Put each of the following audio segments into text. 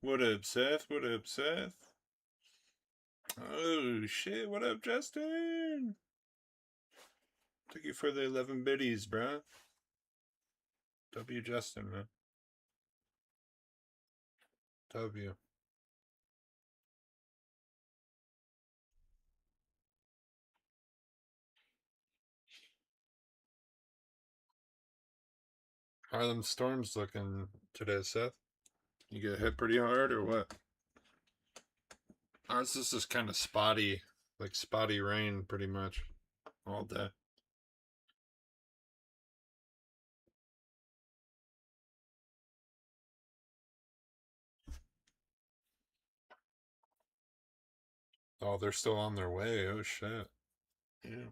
What up, Seth? What up, Seth? Oh, shit. What up, Justin? Thank you for the 11 biddies, bruh. W. Justin, man. W. How are them storms looking today, Seth? You get hit pretty hard or what? Ours is just kind of spotty, like spotty rain pretty much all day. Oh, they're still on their way. Oh, shit. Yeah.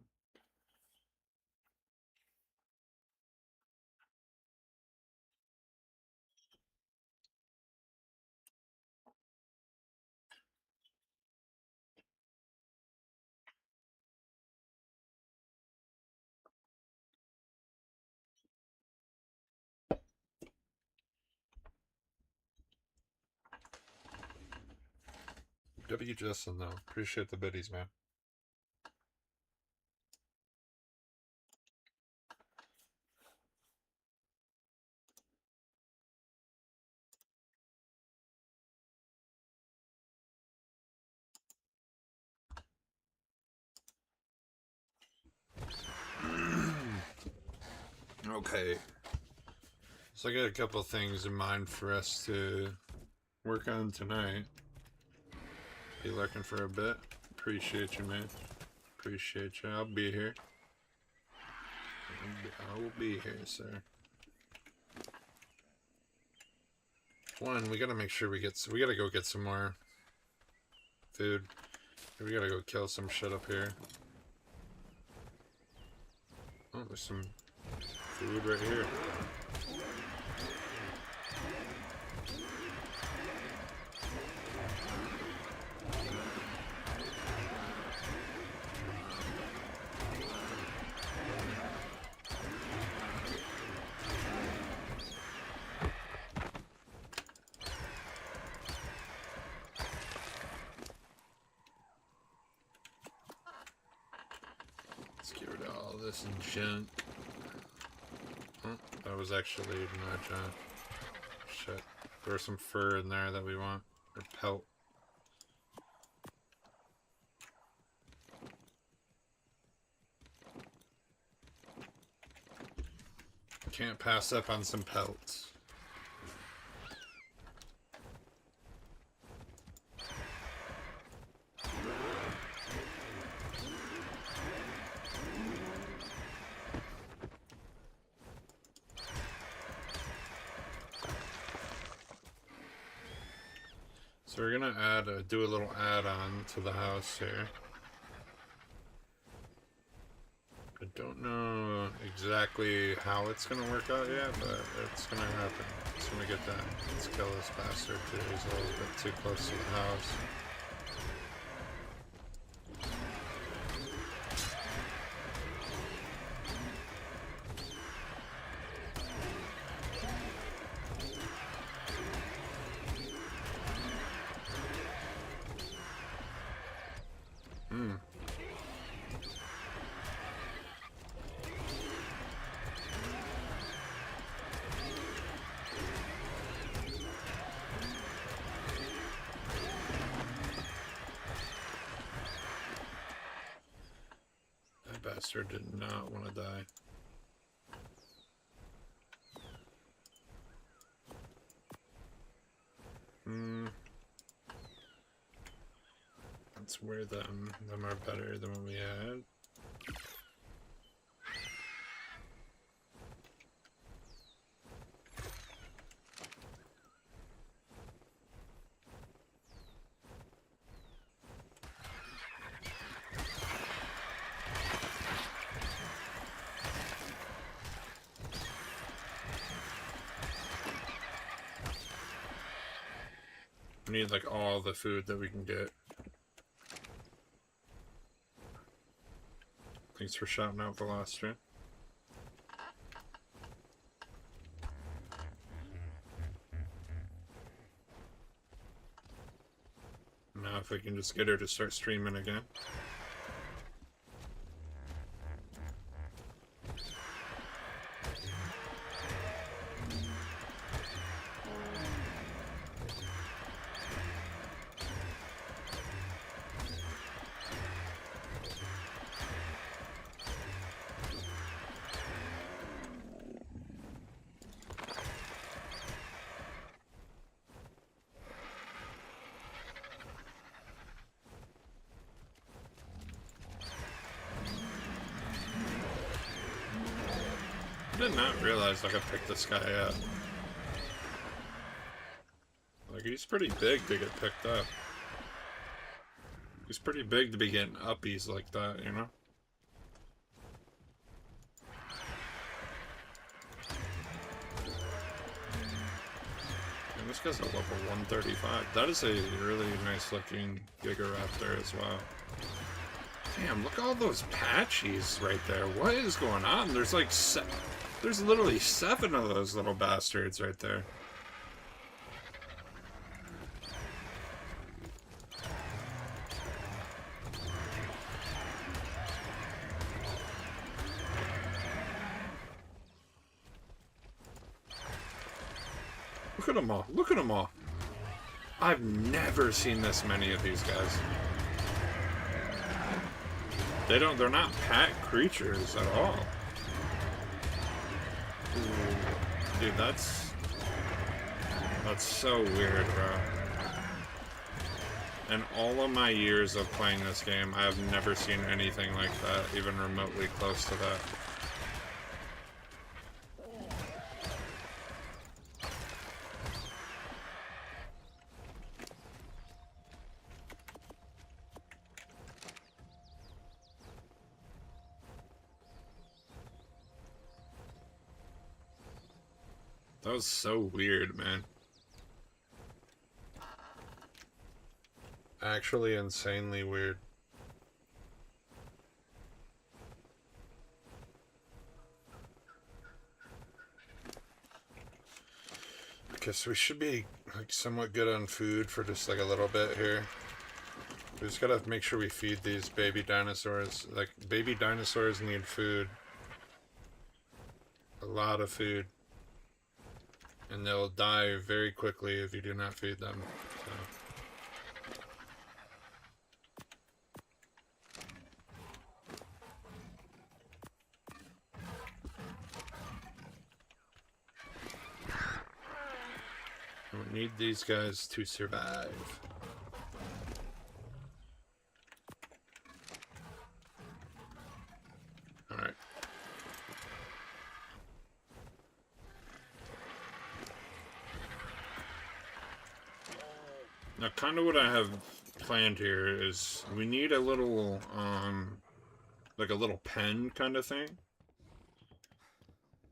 W. Justin, though. Appreciate the biddies, man. Okay. So I got a couple things in mind for us to work on tonight. Be lurking for a bit. Appreciate you, man. Appreciate you. I'll be here. I will be here, sir. One, we gotta make sure we gotta go get some more food. We gotta go kill some shit up here. Oh, there's some food right here. Let's get rid of all this junk. Oh, that was actually not junk. Shit. There's some fur in there that we want. Or pelt. Can't pass up on some pelts. So we're gonna do a little add-on to the house here. I don't know exactly how it's gonna work out yet, but it's gonna happen. It's gonna get done. Let's kill this bastard too. He's a little bit too close to the house. That bastard did not want to die. Let's wear them. Them are better than what we had. We need like all the food that we can get. Thanks for shouting out Velocity. if we can just get her to start streaming again. I did not realize I could pick this guy up. Like, he's pretty big to get picked up. He's pretty big to be getting uppies like that, you know? And this guy's a level 135. That is a really nice looking Gigaraptor as well. Damn, look at all those patchies right there. What is going on? There's like there's literally 7 of those little bastards right there. Look at them all. Look at them all. I've never seen this many of these guys. They're not pack creatures at all. Ooh, dude, that's so weird, bro. In all of my years of playing this game, I have never seen anything like that, even remotely close to that. That was so weird, man. Actually insanely weird. I guess we should be like somewhat good on food for just like a little bit here. We just gotta make sure we feed these baby dinosaurs. Like, baby dinosaurs need food. A lot of food. And they'll die very quickly if you do not feed them. So. We need these guys to survive. Alright. Now, kind of what I have planned here is we need a little, like a little pen kind of thing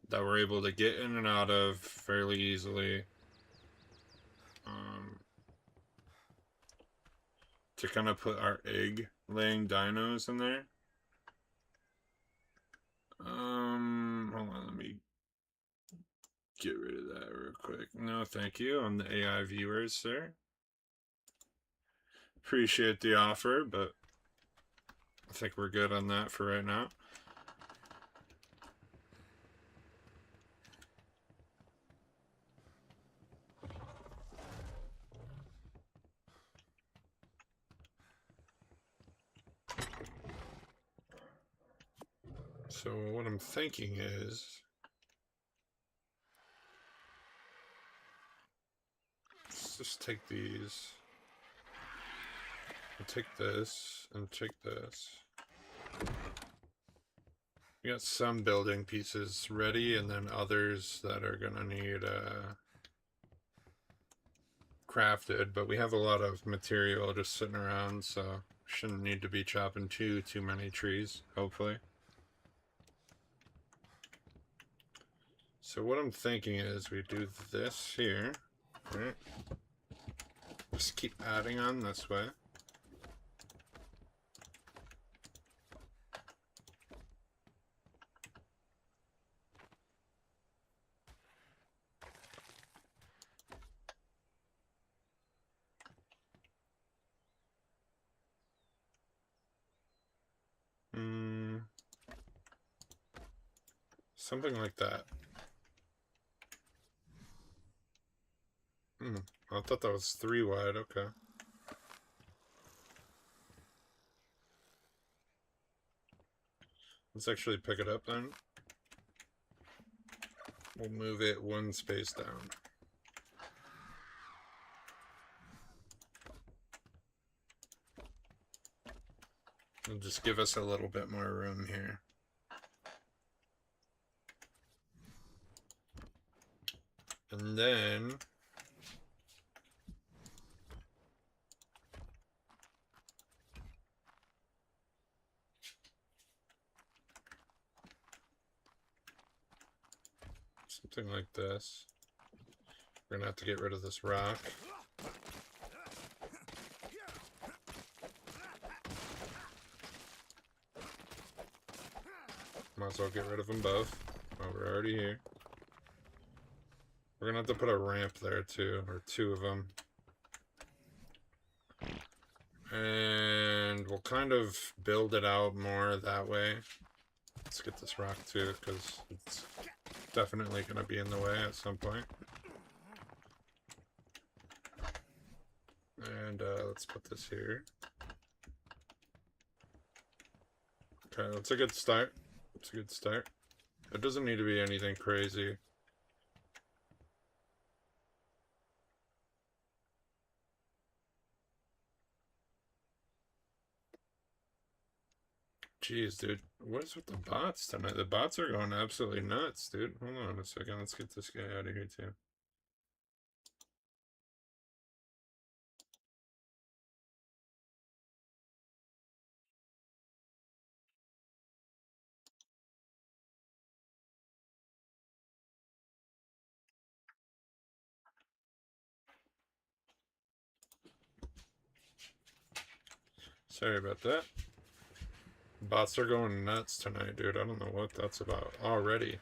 that we're able to get in and out of fairly easily. To kind of put our egg-laying dinos in there. Hold on, let me get rid of that real quick. No, thank you on the AI viewers, sir. Appreciate the offer, but I think we're good on that for right now. So what I'm thinking is, let's just take these, and take this, and take this. We got some building pieces ready, and then others that are gonna need crafted, but we have a lot of material just sitting around, so shouldn't need to be chopping too many trees, hopefully. So what I'm thinking is we do this here, right? Just keep adding on this way. something like that. I thought that was 3 wide. Okay. Let's actually pick it up then. We'll move it 1 space down. It'll just give us a little bit more room here. And then something like this. We're gonna have to get rid of this rock. Might as well get rid of them both while we're already here. We're gonna have to put a ramp there too, or 2 of them. And we'll kind of build it out more that way. Let's get this rock too, because it's definitely gonna be in the way at some point. And let's put this here. Okay, that's a good start. It's a good start. It doesn't need to be anything crazy. Jeez, dude. What is with the bots tonight? The bots are going absolutely nuts, dude. Hold on a second. Let's get this guy out of here, too. Sorry about that. Bots are going nuts tonight, dude. I don't know what that's about already.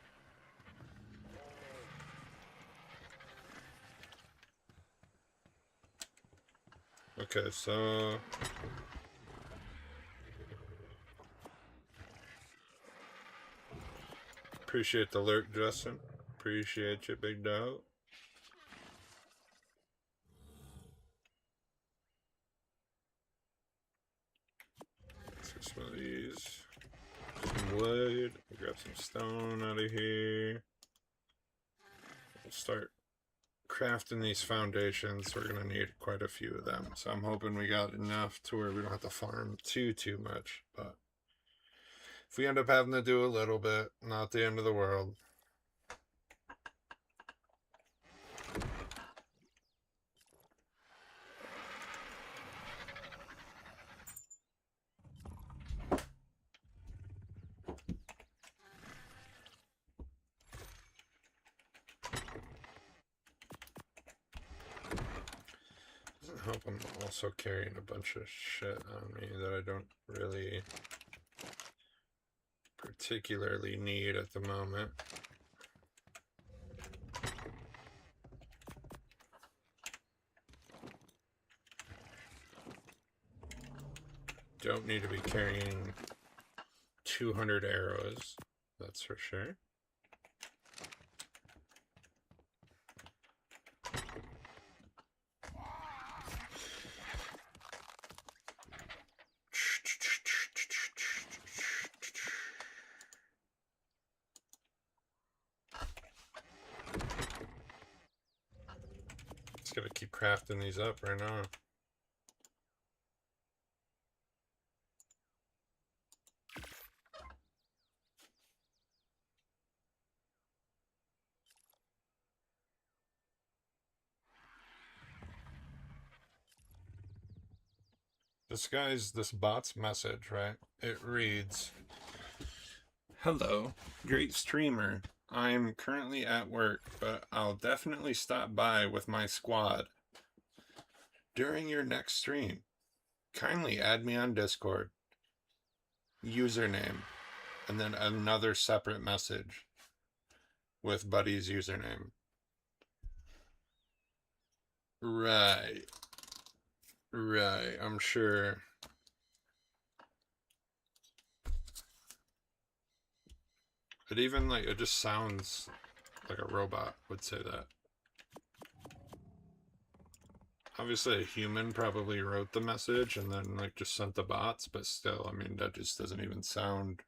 Okay, so appreciate the lurk, Justin. Appreciate you, big dog. Some of these. Some wood. We'll grab some stone out of here. We'll start crafting these foundations. We're gonna need quite a few of them, so I'm hoping we got enough to where we don't have to farm too much. But if we end up having to do a little bit, not the end of the world. I hope I'm also carrying a bunch of shit on me that I don't really particularly need at the moment. Don't need to be carrying 200 arrows, that's for sure. Just gotta keep crafting these up right now. This bot's message, right? It reads, "Hello, great streamer. I'm currently at work, but I'll definitely stop by with my squad during your next stream. Kindly add me on Discord. Username." And then another separate message with Buddy's username. Right. Right, I'm sure. It even, like, it just sounds like a robot would say that. Obviously, a human probably wrote the message and then, like, just sent the bots, but still, I mean, that just doesn't even sound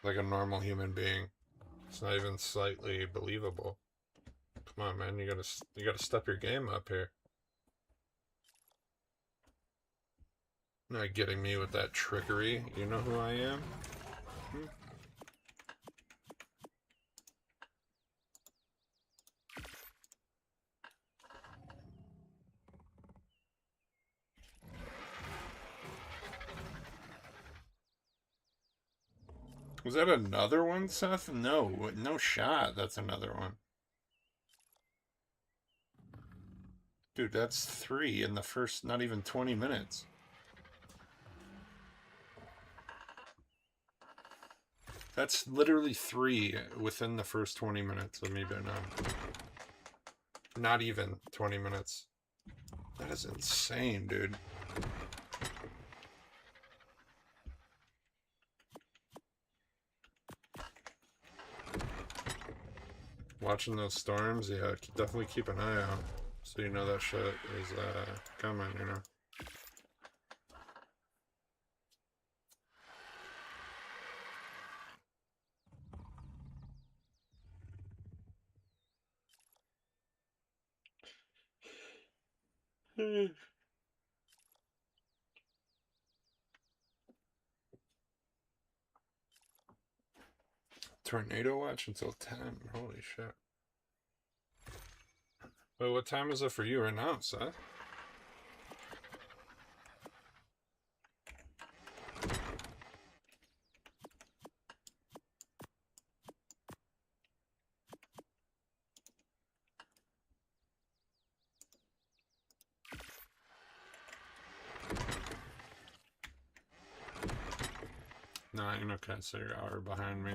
like a normal human being. It's not even slightly believable. Come on, man, you gotta step your game up here. Not getting me with that trickery. You know who I am? Hmm? Was that another one, Seth? No, no shot. That's another one. Dude, that's 3 in the first not even 20 minutes. That's literally 3 within the first 20 minutes of me being on. Not even 20 minutes. That is insane, dude. Watching those storms, yeah, definitely keep an eye out. So you know that shit is coming, you know. Tornado watch until 10. Holy shit. Wait, what time is it for you right now, Seth? Nine. Okay, so you're an hour behind me.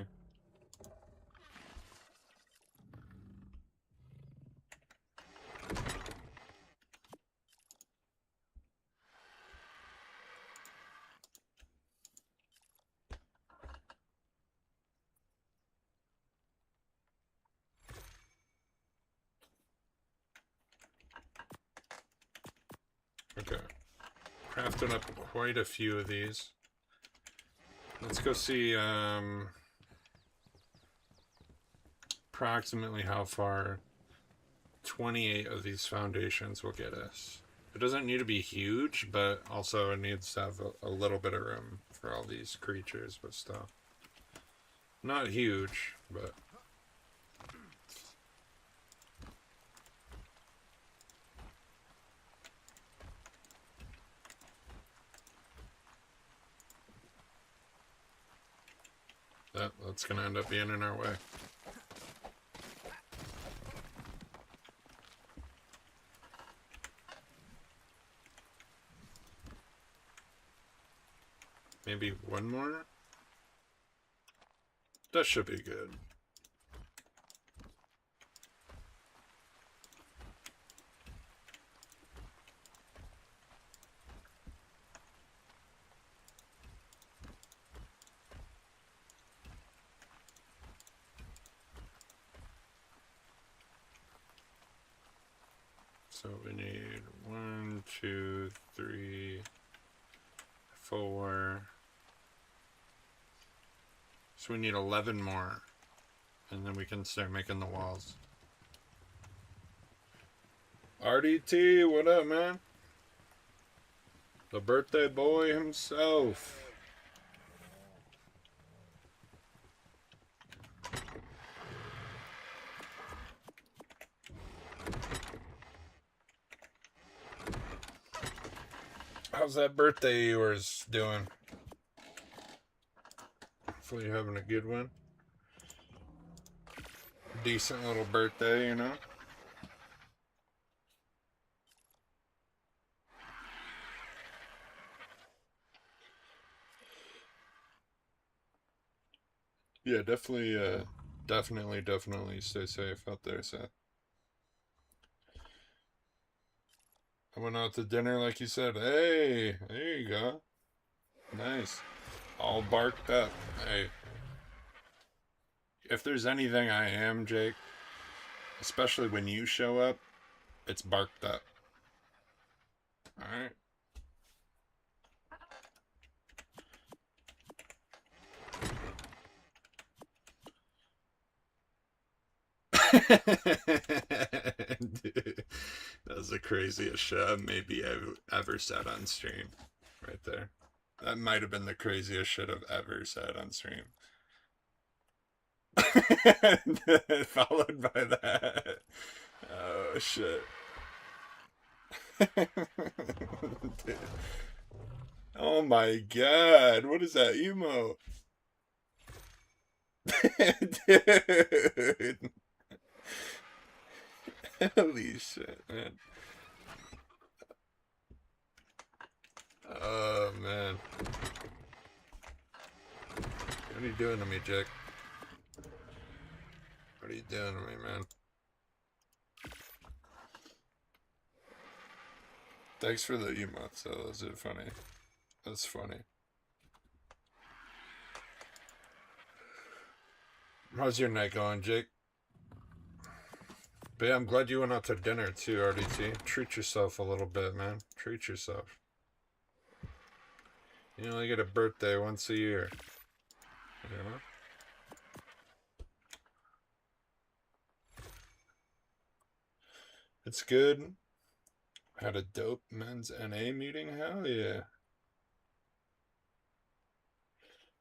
Okay. Crafted up quite a few of these. Let's go see approximately how far 28 of these foundations will get us. It doesn't need to be huge, but also it needs to have a little bit of room for all these creatures, but still. Not huge, but... that's gonna end up being in our way. Maybe one more? That should be good. So we need 1, 2, 3, 4. So we need 11 more. And then we can start making the walls. RDT, what up, man? The birthday boy himself. How's that birthday of yours doing? Hopefully you're having a good one. Decent little birthday, you know? Yeah, definitely stay safe out there, Seth. I went out to dinner like you said. Hey, there you go. Nice. All barked up. Hey, If there's anything I am, Jake, especially when you show up, it's barked up. Alright? Dude, that was the craziest shit maybe I've ever said on stream. Right there. That might have been the craziest shit I've ever said on stream. Followed by that. Oh, shit. Dude. Oh my god, what is that emote? Dude. Holy shit, man. Oh, man. What are you doing to me, Jack? What are you doing to me, man? Thanks for the emotes, though. Those are funny. That's funny. How's your night going, Jake? But yeah, I'm glad you went out to dinner too, RDT. Treat yourself a little bit, man. Treat yourself. You only get a birthday once a year. You know? It's good. Had a dope men's NA meeting? Hell yeah.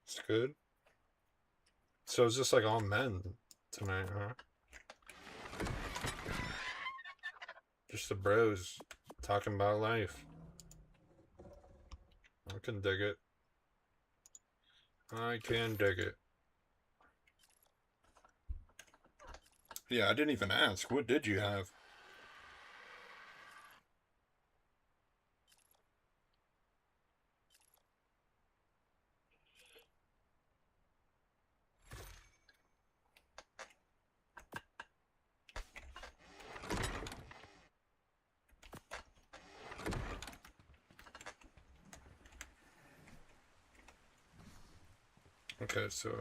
It's good. So it's just like all men tonight, huh? Just the bros talking about life. I can dig it. I can dig it. Yeah, I didn't even ask. What did you have? Okay, so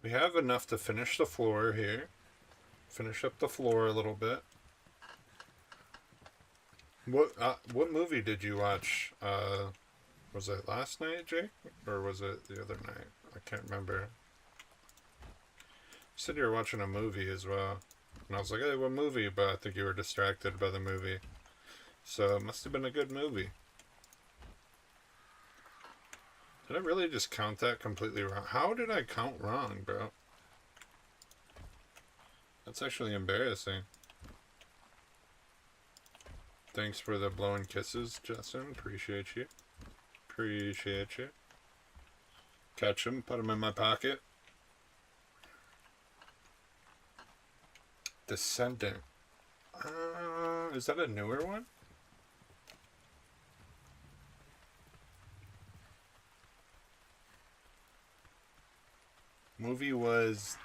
we have enough to finish the floor here. Finish up the floor a little bit. What movie did you watch? Was it last night, Jake? Or was it the other night? I can't remember. You said you were watching a movie as well. And I was like, hey, what movie? But I think you were distracted by the movie. So it must have been a good movie. Did I really just count that completely wrong? How did I count wrong, bro? That's actually embarrassing. Thanks for the blowing kisses, Justin. Appreciate you. Appreciate you. Catch them, put them in my pocket. Descendant. Is that a newer one? Movie was ...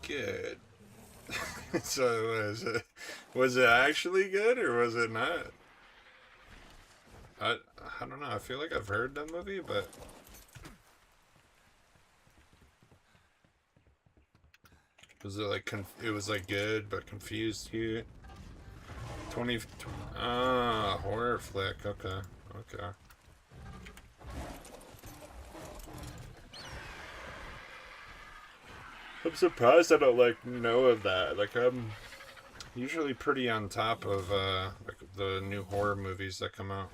Good. So was it actually good or was it not? I don't know. I feel like I've heard that movie, but was it like it was like good but confused you? 20 horror flick. Okay. Okay. I'm surprised I don't like know of that. Like I'm usually pretty on top of like the new horror movies that come out.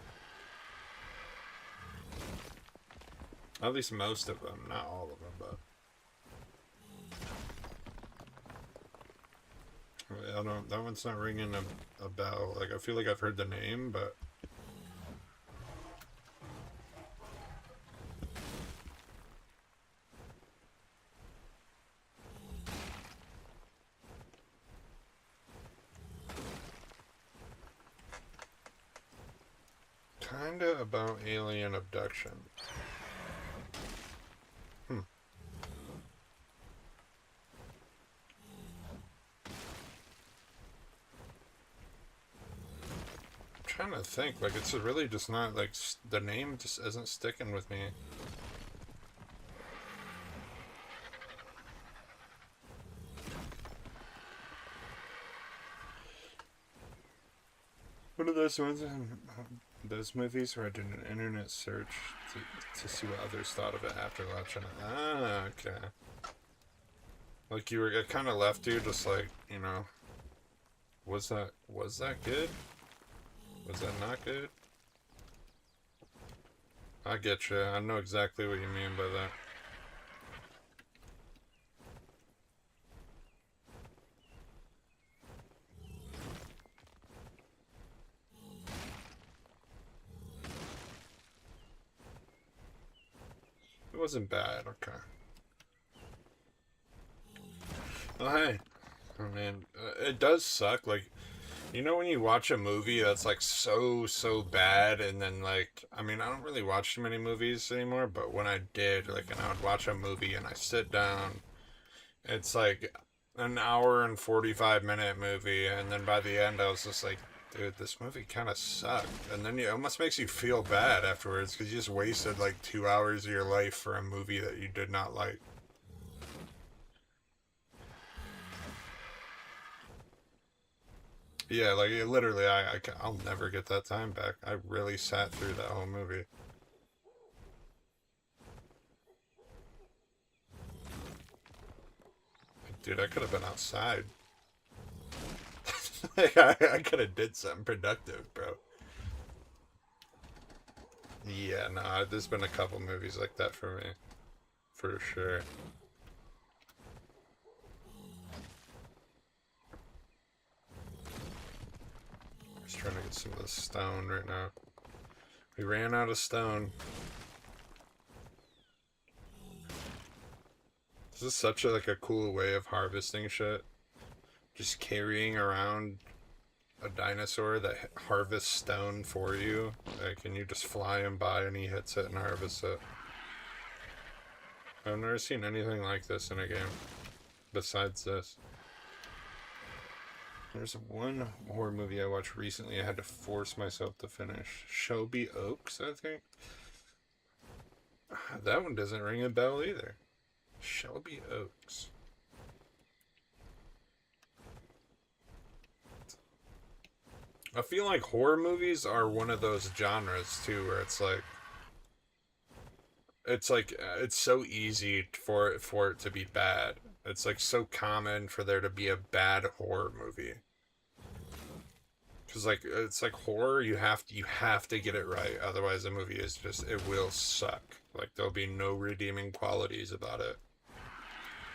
At least most of them, not all of them, but I don't. That one's not ringing a bell. Like I feel like I've heard the name, but kinda about alien abduction. Trying to think, like it's really just not like the name just isn't sticking with me. One of those ones, those movies where I did an internet search to see what others thought of it after watching it. Ah, okay. Like you were, it kind of left you just like, you know, was that good? Was that not good? I get you. I know exactly what you mean by that. It wasn't bad, okay. Oh, hey. I mean, it does suck. Like, you know when you watch a movie that's like so bad and then like, I mean, I don't really watch too many movies anymore, but when I did, like, and I would watch a movie and I sit down, it's like an hour and 45-minute movie, and then by the end I was just like, dude, this movie kind of sucked. And then it almost makes you feel bad afterwards because you just wasted like 2 hours of your life for a movie that you did not like. Yeah, like literally, I'll never get that time back. I really sat through that whole movie. Dude, I could have been outside. Like, I could have did something productive, bro. Yeah, no, there's been a couple movies like that for me, for sure. Just trying to get some of the stone right now. We ran out of stone. This is such a like a cool way of harvesting shit. Just carrying around a dinosaur that harvests stone for you. Like, and you just fly him by and he hits it and harvests it. I've never seen anything like this in a game. Besides this. There's one horror movie I watched recently I had to force myself to finish. Shelby Oaks, I think. That one doesn't ring a bell either. Shelby Oaks. I feel like horror movies are one of those genres too, where it's so easy for it to be bad. It's like so common for there to be a bad horror movie. Because like it's like horror, you have to get it right, otherwise the movie is just it will suck. Like there'll be no redeeming qualities about it.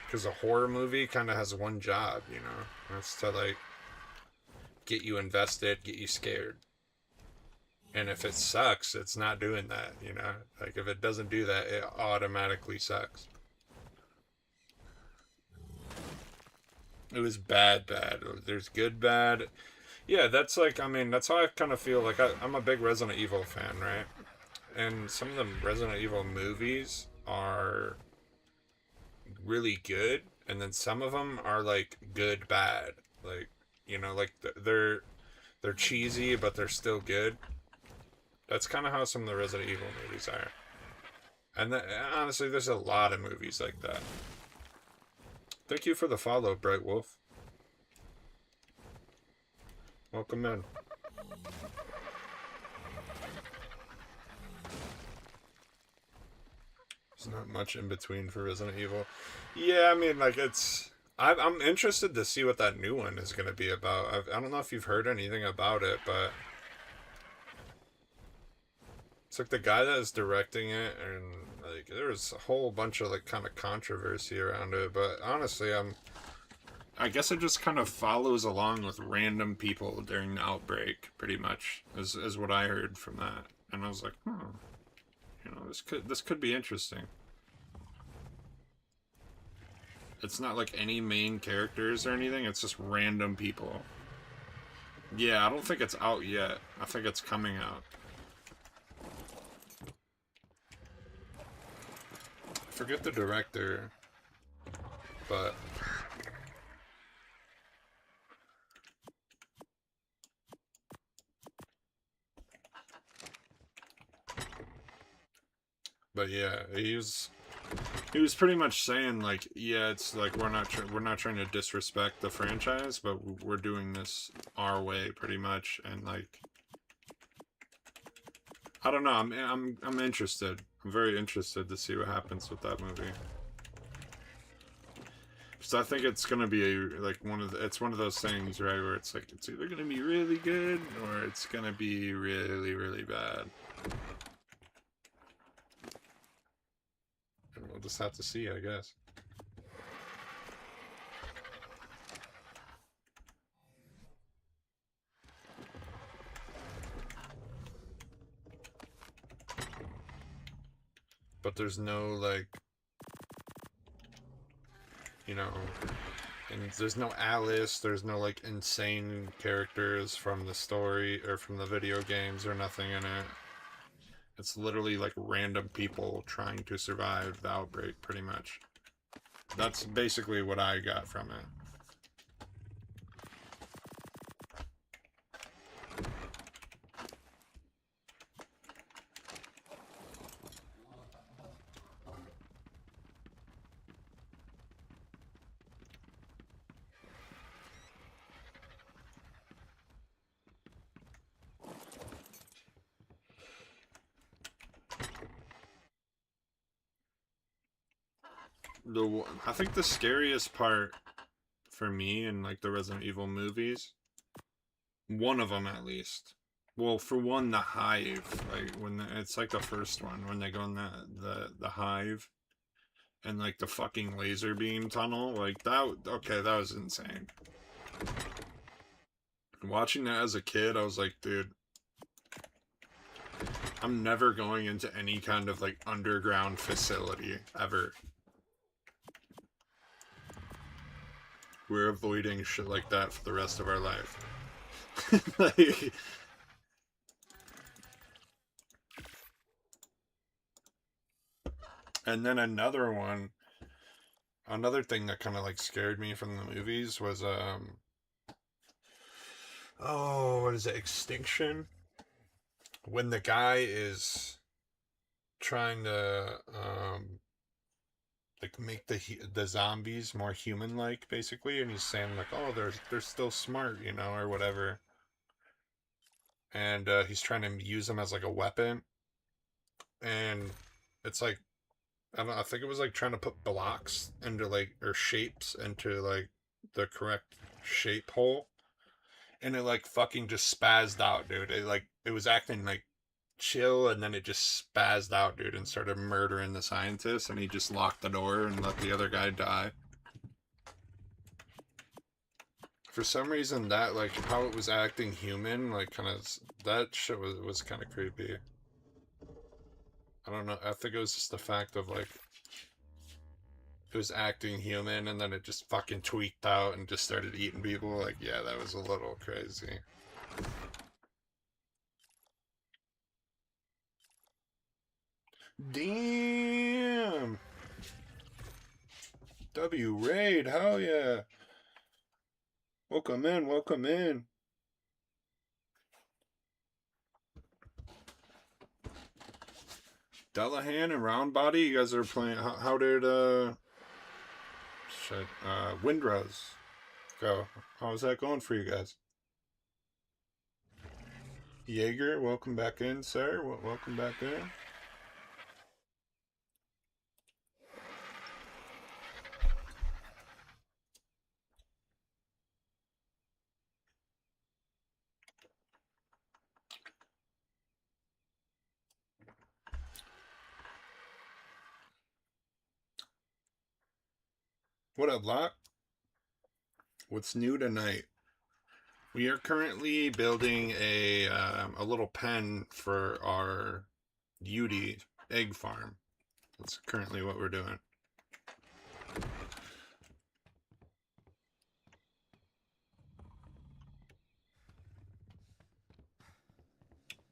Because a horror movie kind of has one job, you know, that's to like get you invested, get you scared. And if it sucks, it's not doing that, you know? Like, if it doesn't do that, it automatically sucks. It was bad, bad. There's good, bad. Yeah, that's like, I mean, that's how I kind of feel. Like, I'm a big Resident Evil fan, right? And some of the Resident Evil movies are really good, and then some of them are, like, good, bad. Like, you know, like, they're cheesy, but they're still good. That's kind of how some of the Resident Evil movies are. And honestly, there's a lot of movies like that. Thank you for the follow, Bright Wolf. Welcome in. There's not much in between for Resident Evil. Yeah, I mean, like, I'm interested to see what that new one is going to be about. I don't know if you've heard anything about it, but it's like the guy that is directing it, and like there's a whole bunch of like kind of controversy around it. But honestly, I guess it just kind of follows along with random people during the outbreak, pretty much, is what I heard from that. And I was like, you know, this could be interesting. It's not like any main characters or anything. It's just random people. Yeah, I don't think it's out yet. I think it's coming out. Forget the director, but yeah, he was pretty much saying like, yeah, it's like we're not trying to disrespect the franchise, but we're doing this our way pretty much, and like I don't know. I'm interested. I'm very interested to see what happens with that movie. So I think it's gonna be like it's one of those things, right, where it's like it's either gonna be really good or it's gonna be really, really bad. And we'll just have to see, I guess. But there's no like, you know, and there's no Alice, there's no like insane characters from the story or from the video games or nothing in it. It's literally like random people trying to survive the outbreak, pretty much. That's basically what I got from it. I think the scariest part for me in like the Resident Evil movies, one of them at least. Well, for one, the hive, like it's like the first one when they go in the hive and like the fucking laser beam tunnel, like that. Okay, that was insane. Watching that as a kid, I was like, dude, I'm never going into any kind of like underground facility ever. We're avoiding shit like that for the rest of our life. Like, and then another thing that kind of like scared me from the movies was oh, what is it, Extinction? When the guy is trying to like make the zombies more human like, basically, and he's saying like, oh, they're still smart, you know, or whatever, and he's trying to use them as like a weapon, and it's like, I don't know, I think it was like trying to put blocks into like, or shapes into like the correct shape hole, and it like fucking just spazzed out, dude. It was acting like chill, and then it just spazzed out, dude, and started murdering the scientist, and he just locked the door and let the other guy die. For some reason, that like how it was acting human, like kind of, that shit was kind of creepy. I don't know. I think it was just the fact of like it was acting human, and then it just fucking tweaked out and just started eating people. Like, yeah, that was a little crazy. Damn. W Raid, hell yeah. Welcome in, welcome in. Delahan and Roundbody, you guys are playing. How did Windrose go? How's that going for you guys? Jaeger, welcome back in, sir. Welcome back in. What up, Lock? What's new tonight? We are currently building a little pen for our Yudi egg farm. That's currently what we're doing.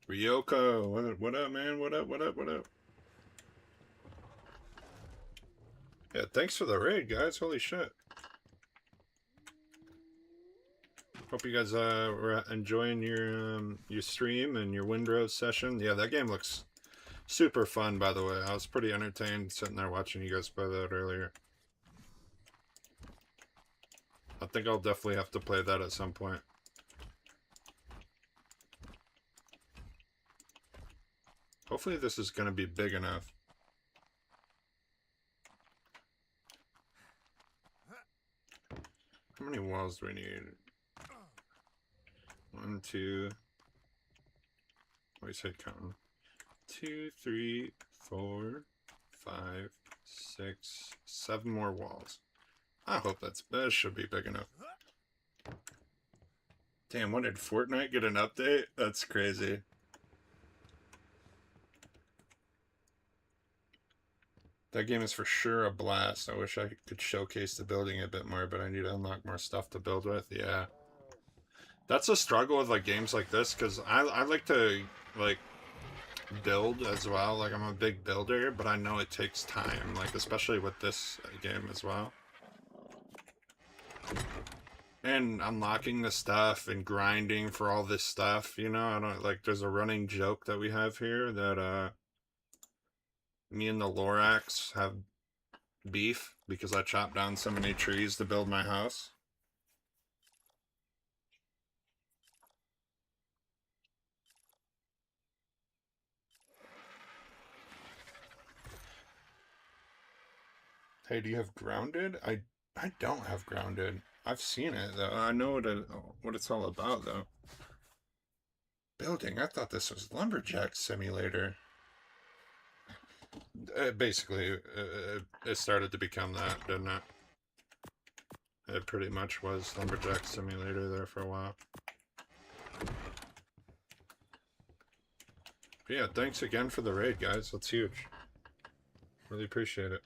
Ryoko, what up, man? What up, what up, what up? Yeah, thanks for the raid, guys. Holy shit. Hope you guys were enjoying your stream and your Windrose session. Yeah, that game looks super fun, by the way. I was pretty entertained sitting there watching you guys play that earlier. I think I'll definitely have to play that at some point. Hopefully this is going to be big enough. How many walls do we need? 1, 2. What is it counting? 2, 3, 4, 5, 6, 7 more walls. I hope that should be big enough. Damn, when did Fortnite get an update? That's crazy. That game is for sure a blast. I wish I could showcase the building a bit more, but I need to unlock more stuff to build with. Yeah. That's a struggle with like games like this, because I like to like build as well. Like I'm a big builder, but I know it takes time, like especially with this game as well. And unlocking the stuff and grinding for all this stuff, you know, I don't like there's a running joke that we have here that me and the Lorax have beef because I chopped down so many trees to build my house. Hey, do you have grounded? I don't have grounded. I've seen it though. I know what it's all about though. Building. I thought this was Lumberjack Simulator. Basically, it started to become that, didn't it? It pretty much was Lumberjack Simulator there for a while. But yeah, thanks again for the raid, guys. That's huge. Really appreciate it.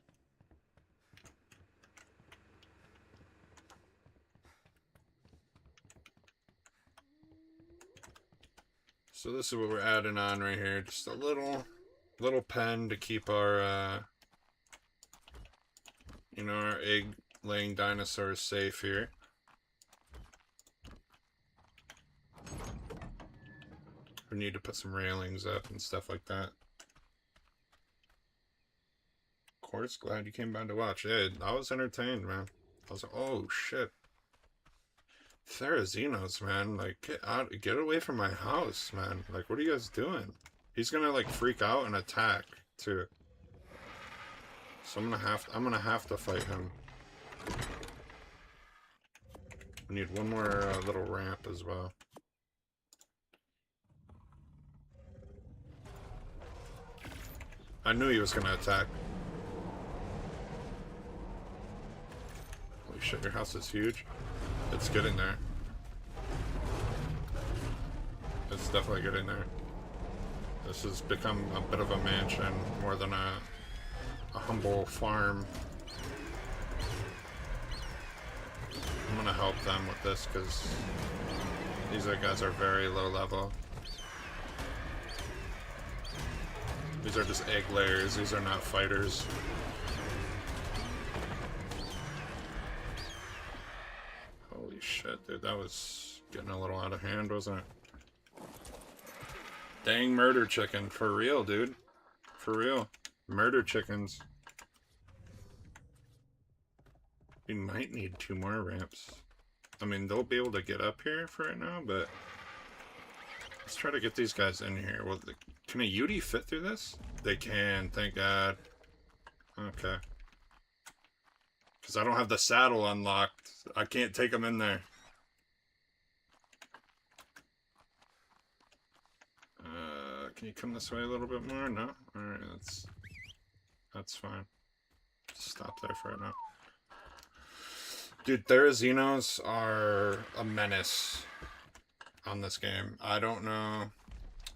So this is what we're adding on right here. Just a little pen to keep our, you know, our egg-laying dinosaurs safe here. We need to put some railings up and stuff like that. Of course, glad you came by to watch. Yeah, I was entertained, man. I was like, oh shit. Therazinos, man, like get away from my house, man. Like, what are you guys doing? He's gonna like freak out and attack too. So I'm gonna have to fight him. We need one more little ramp as well. I knew he was gonna attack. Holy shit, your house is huge. It's getting there. It's definitely getting there. This has become a bit of a mansion more than a humble farm. I'm gonna help them with this because these guys are very low level. These are just egg layers, these are not fighters. Holy shit, dude, that was getting a little out of hand, wasn't it? Dang murder chicken, for real, dude. For real. Murder chickens. We might need 2 more ramps. I mean, they'll be able to get up here for right now, but let's try to get these guys in here. Well, can a Yudi fit through this? They can, thank God. Okay. Because I don't have the saddle unlocked. I can't take them in there. Can you come this way a little bit more? No? Alright, that's fine. Just stop there for right now. Dude, Therazinos are a menace on this game. I don't know.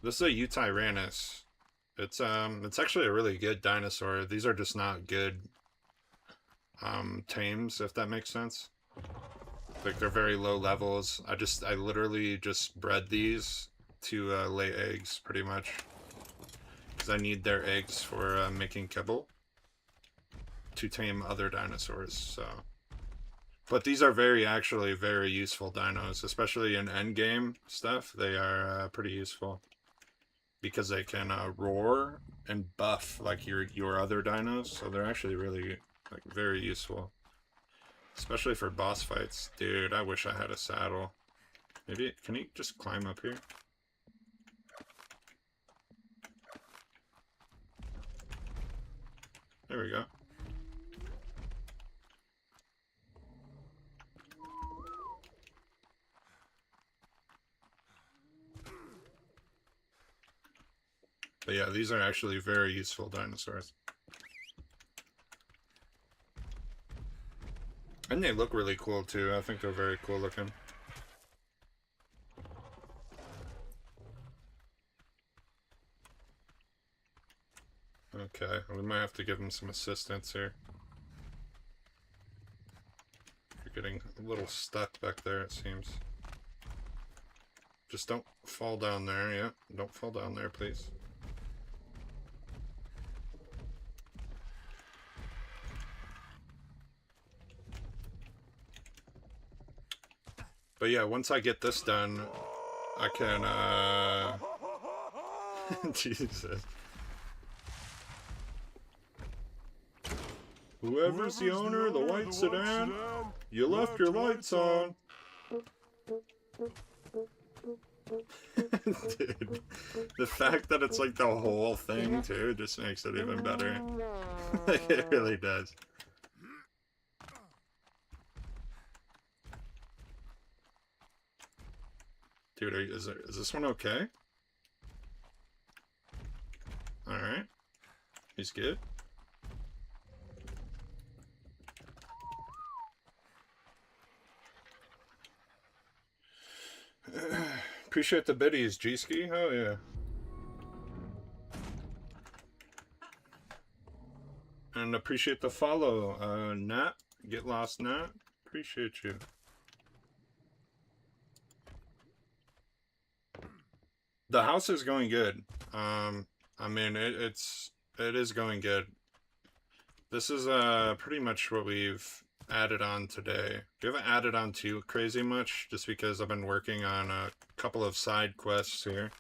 This is a Utyrannus. It's actually a really good dinosaur. These are just not good tames, if that makes sense. Like, they're very low levels. I literally just bred these to lay eggs, pretty much. Because I need their eggs for making kibble to tame other dinosaurs, so. But these are actually very useful dinos, especially in endgame stuff. They are pretty useful. Because they can roar and buff like your other dinos, so they're actually really like very useful. Especially for boss fights. Dude, I wish I had a saddle. Maybe, can he just climb up here? There we go. But yeah, these are actually very useful dinosaurs. And they look really cool too. I think they're very cool looking. Okay, we might have to give him some assistance here. You're getting a little stuck back there, it seems. Just don't fall down there, yeah. Don't fall down there, please. But yeah, once I get this done, I can, Jesus. Whoever's the owner of the white sedan, you left your lights on. Dude, the fact that it's like the whole thing too just makes it even better. It really does. Dude, is this one okay? Alright. He's good. Appreciate the biddies, G-Ski. Oh, yeah. And appreciate the follow, Nat. Get lost, Nat. Appreciate you. The house is going good. I mean, it is going good. This is pretty much what we've added on today. We haven't added on too crazy much, just because I've been working on a couple of side quests here.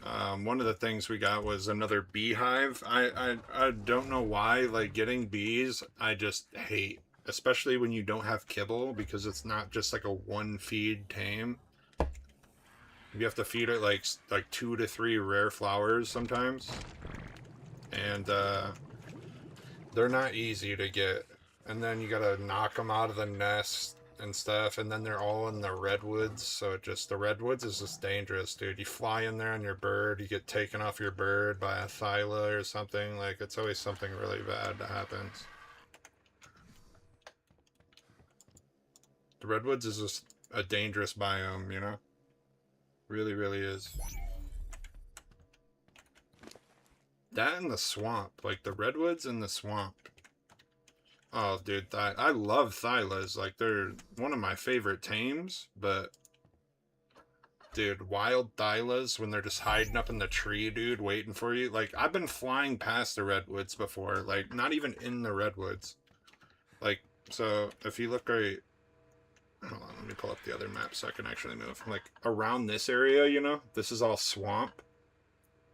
One of the things we got was another beehive. I don't know why, like, getting bees, I just hate. Especially when you don't have kibble, because it's not just like a one feed tame. You have to feed it like 2 to 3 rare flowers sometimes. And they're not easy to get. And then you gotta knock them out of the nest and stuff, and then they're all in the redwoods, so the redwoods is just dangerous, dude. You fly in there on your bird, you get taken off your bird by a thyla or something, like, it's always something really bad that happens. The redwoods is just a dangerous biome, you know? Really, really is. That and the swamp, like the redwoods and the swamp. Oh, dude, I love thylas. Like, they're one of my favorite tames, but... Dude, wild thylas, when they're just hiding up in the tree, dude, waiting for you. Like, I've been flying past the redwoods before. Like, not even in the redwoods. Like, so, if you look right... Hold on, let me pull up the other map so I can actually move. Like, around this area, you know? This is all swamp.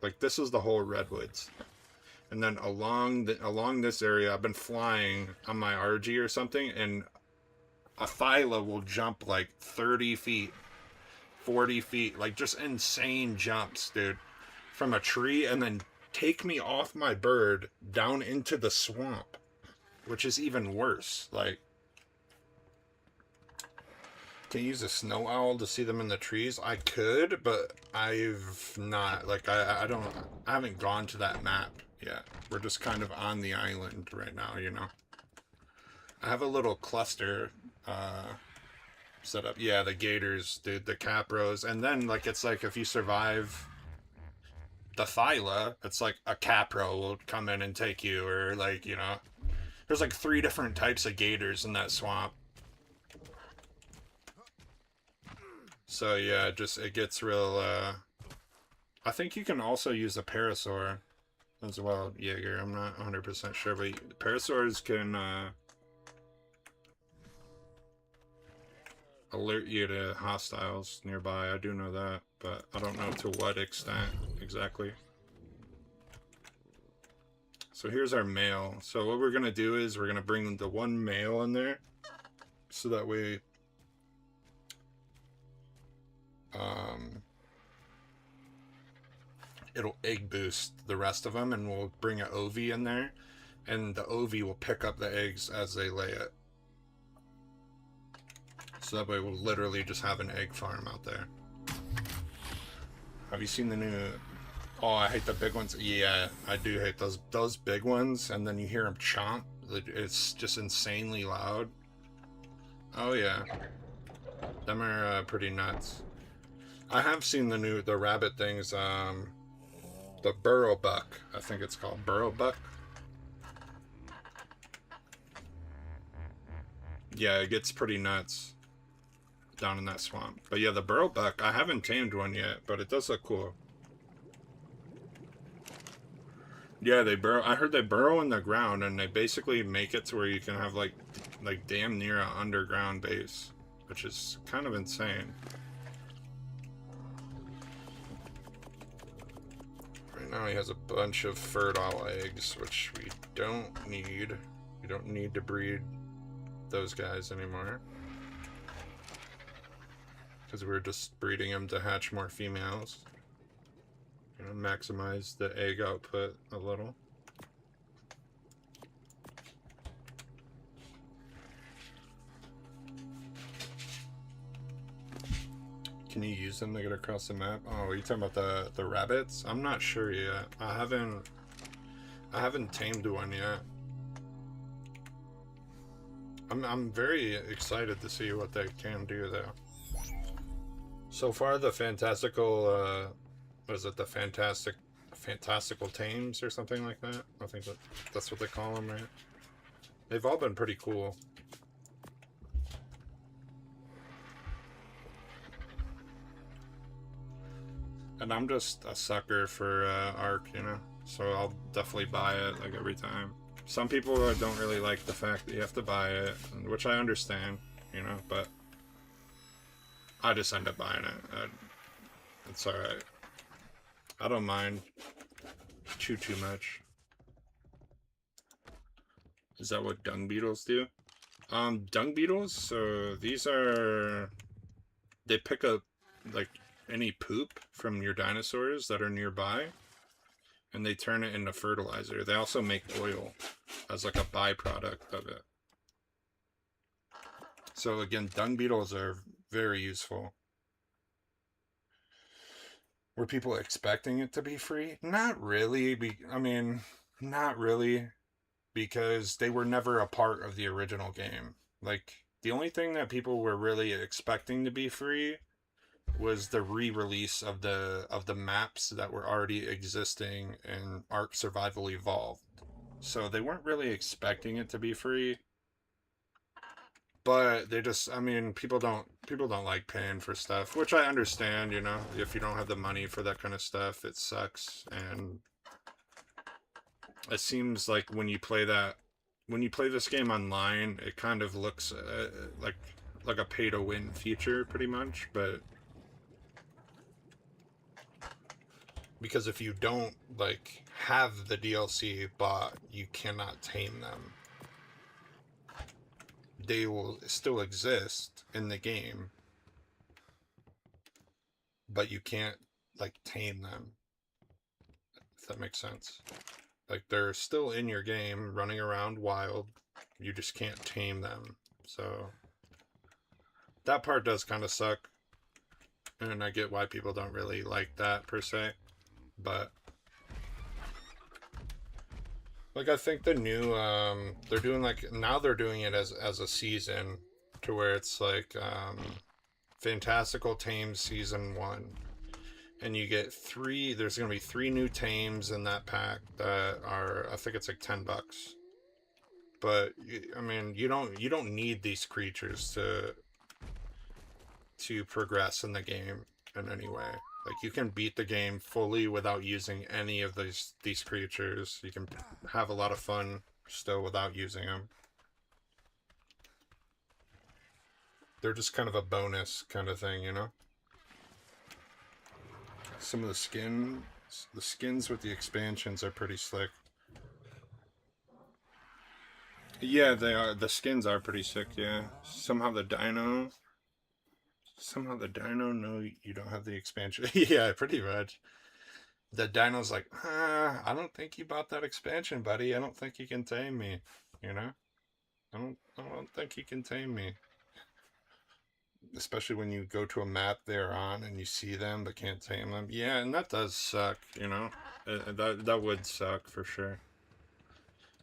Like, this is the whole redwoods. And then along this area, I've been flying on my RG or something, and a thyla will jump like 30 feet, 40 feet, like just insane jumps, dude, from a tree, and then take me off my bird down into the swamp, which is even worse. Like, can you use a snow owl to see them in the trees? I could, but I've not. Like, I haven't gone to that map yet. We're just kind of on the island right now, you know. I have a little cluster set up. Yeah, the gators, dude, the capros. And then, like, it's like if you survive the phyla, it's like a capro will come in and take you, or, like, you know. There's like 3 different types of gators in that swamp. So yeah, it gets real, I think you can also use a parasaur as well, Jaeger. I'm not 100% sure, but parasaurs can, alert you to hostiles nearby. I do know that, but I don't know to what extent exactly. So here's our male. So what we're gonna do is we're gonna bring the one male in there, so that way it'll egg boost the rest of them, and we'll bring an Ovi in there, and the ovi will pick up the eggs as they lay it. So that way we'll literally just have an egg farm out there. Have you seen the new... Oh, I hate the big ones. Yeah, I do hate those big ones, and then you hear them chomp. It's just insanely loud. Oh yeah, them are pretty nuts. I have seen the rabbit things. The burrow buck, I think it's called burrow buck. Yeah, it gets pretty nuts down in that swamp. But yeah, the burrow buck, I haven't tamed one yet, but it does look cool. Yeah, they burrow. I heard they burrow in the ground, and they basically make it to where you can have like damn near an underground base, which is kind of insane. Right now he has a bunch of fertile eggs, which we don't need. We don't need to breed those guys anymore, because we're just breeding them to hatch more females. You know, maximize the egg output a little. Can you use them to get across the map? Oh, are you talking about the rabbits? I'm not sure yet. I haven't tamed one yet. I'm very excited to see what they can do though. So far, the fantastical was it the fantastical tames or something like that? I think that's what they call them, right? They've all been pretty cool. And I'm just a sucker for Ark, you know? So I'll definitely buy it, like, every time. Some people don't really like the fact that you have to buy it, which I understand, you know, but I just end up buying it. It's alright. I don't mind too much. Is that what dung beetles do? Dung beetles, so these are... They pick up, like, any poop from your dinosaurs that are nearby, and they turn it into fertilizer. They also make oil as like a byproduct of it. So again, dung beetles are very useful. Were people expecting it to be free? Not really. Not really, because they were never a part of the original game. Like, the only thing that people were really expecting to be free was the re-release of the maps that were already existing in Ark Survival Evolved. So they weren't really expecting it to be free. But they just, people don't like paying for stuff, which I understand, you know. If you don't have the money for that kind of stuff, it sucks. And it seems like when you play this game online, it kind of looks like a pay-to-win feature, pretty much. But because if you don't have the DLC bought, you cannot tame them. They will still exist in the game, but you can't tame them, if that makes sense. They're still in your game running around wild, you just can't tame them. So that part does kind of suck, and I get why people don't really like that per se. But I think the new they're doing now they're doing it as a season, to where it's Fantastical Tames Season 1, and you get there's gonna be 3 new tames in that pack that are, I think it's $10. But you don't need these creatures to progress in the game in any way. You can beat the game fully without using any of these creatures. You can have a lot of fun still without using them. They're just kind of a bonus kind of thing, you know? Some of the skins with the expansions are pretty slick. Yeah, they are. The skins are pretty sick, yeah. Somehow the dino, no, you don't have the expansion. Yeah, pretty much. the dino's like, I don't think you bought that expansion, buddy. I don't think you can tame me. You know, I don't think you can tame me. Especially when you go to a map they're on and you see them but can't tame them. Yeah, and that does suck. You know, that would suck for sure.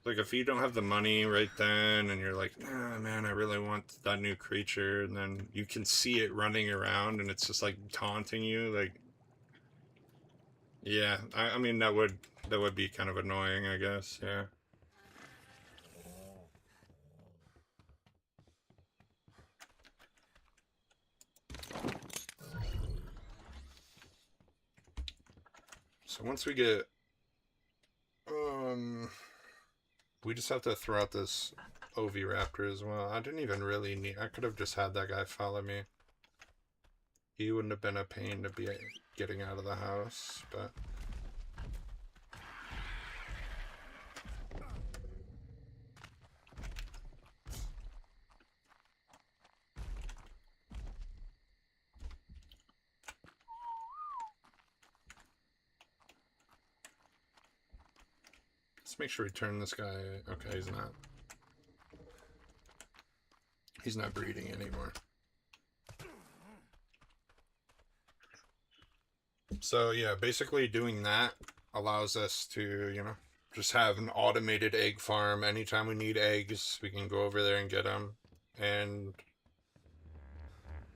Like if you don't have the money right then and you're like, oh, man, I really want that new creature, and then you can see it running around and it's just like taunting you, like, yeah, I mean that would be kind of annoying, I guess. Yeah. So once we get we just have to throw out this Oviraptor as well. I didn't even really need, I could have just had that guy follow me. He wouldn't have been a pain to be getting out of the house, but let's make sure we turn this guy. Okay, he's not breeding anymore. So yeah, basically doing that allows us to, just have an automated egg farm. Anytime we need eggs, we can go over there and get them. And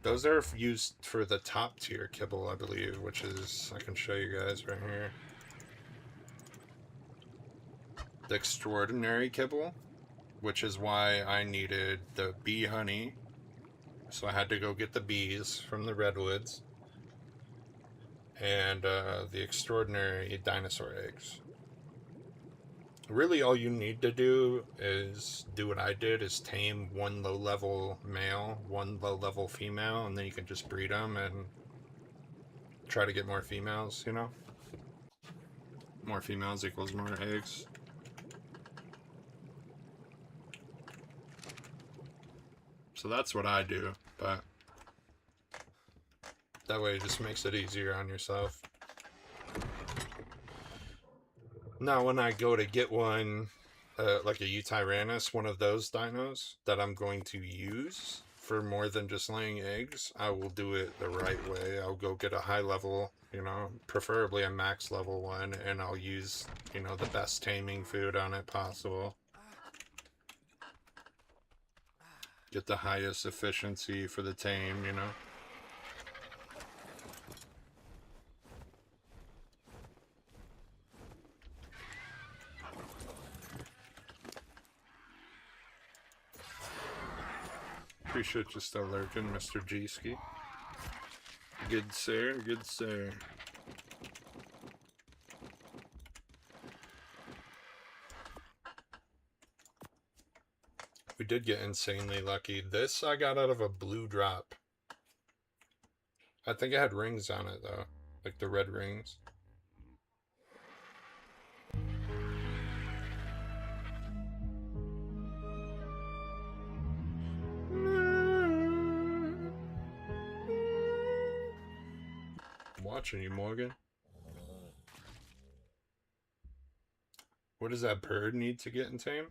those are used for the top tier kibble, I believe, which is, I can show you guys right here. The extraordinary kibble, which is why I needed the bee honey. So I had to go get the bees from the redwoods. And the extraordinary dinosaur eggs. Really all you need to do is do what I did, is tame one low-level male, one low-level female, and then you can just breed them and try to get more females, More females equals more eggs. So that's what I do, but that way it just makes it easier on yourself. Now when I go to get one, like a Eutyrannus, one of those dinos that I'm going to use for more than just laying eggs, I will do it the right way. I'll go get a high level, preferably a max level one, and I'll use, the best taming food on it possible. Get the highest efficiency for the tame, Appreciate you still lurking, Mr. G-Ski. Good sir, good sir. We did get insanely lucky. This I got out of a blue drop. I think it had rings on it, though. Like the red rings. I'm watching you, Morgan. What does that bird need to get in tame?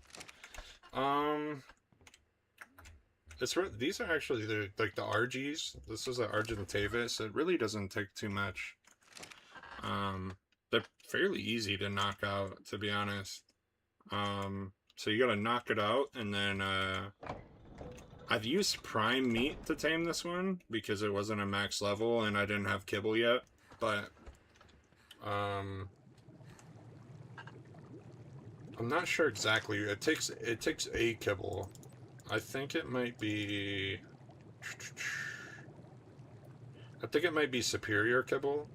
These are actually like the RGs. This is an Argentavis. It really doesn't take too much. They're fairly easy to knock out, to be honest. So you gotta knock it out, and then I've used prime meat to tame this one because it wasn't a max level and I didn't have kibble yet. But I'm not sure exactly. It takes a kibble. I think it might be superior kibble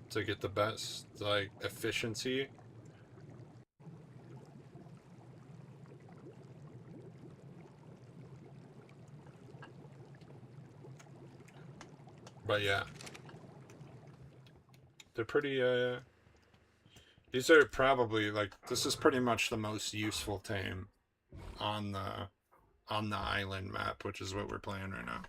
to get the best, like, efficiency. But yeah, they're pretty, these are probably, like, this is pretty much the most useful tame on the island map, which is what we're playing right now.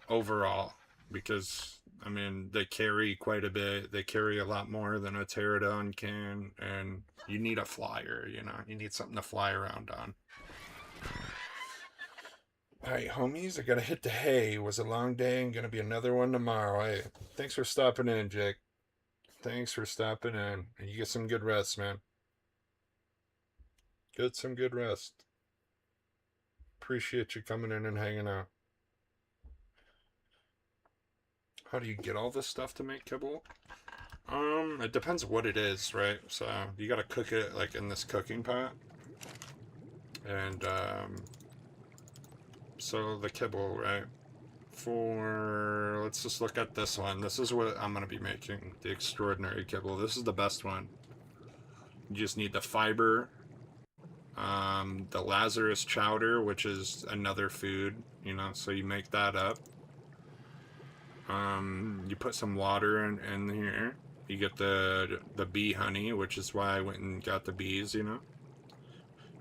Overall. because I mean they carry quite a bit. They carry a lot more than a pterodon can, and you need a flyer. You know, you need something to fly around on. All right, homies, I gotta hit the hay. It was a long day and gonna be another one tomorrow. Hey, thanks for stopping in, Jake. Thanks for stopping in. And you get some good rest, man. Get some good rest. Appreciate you coming in and hanging out. How do you get all this stuff to make kibble? It depends what it is, right? So you gotta cook it like in this cooking pot. And so the kibble, right? Let's just look at this one. This is what I'm gonna be making, the extraordinary kibble. This is the best one. You just need the fiber, the Lazarus chowder, which is another food, you know, so you make that up. You put some water in here. You get the bee honey, which is why I went and got the bees, you know.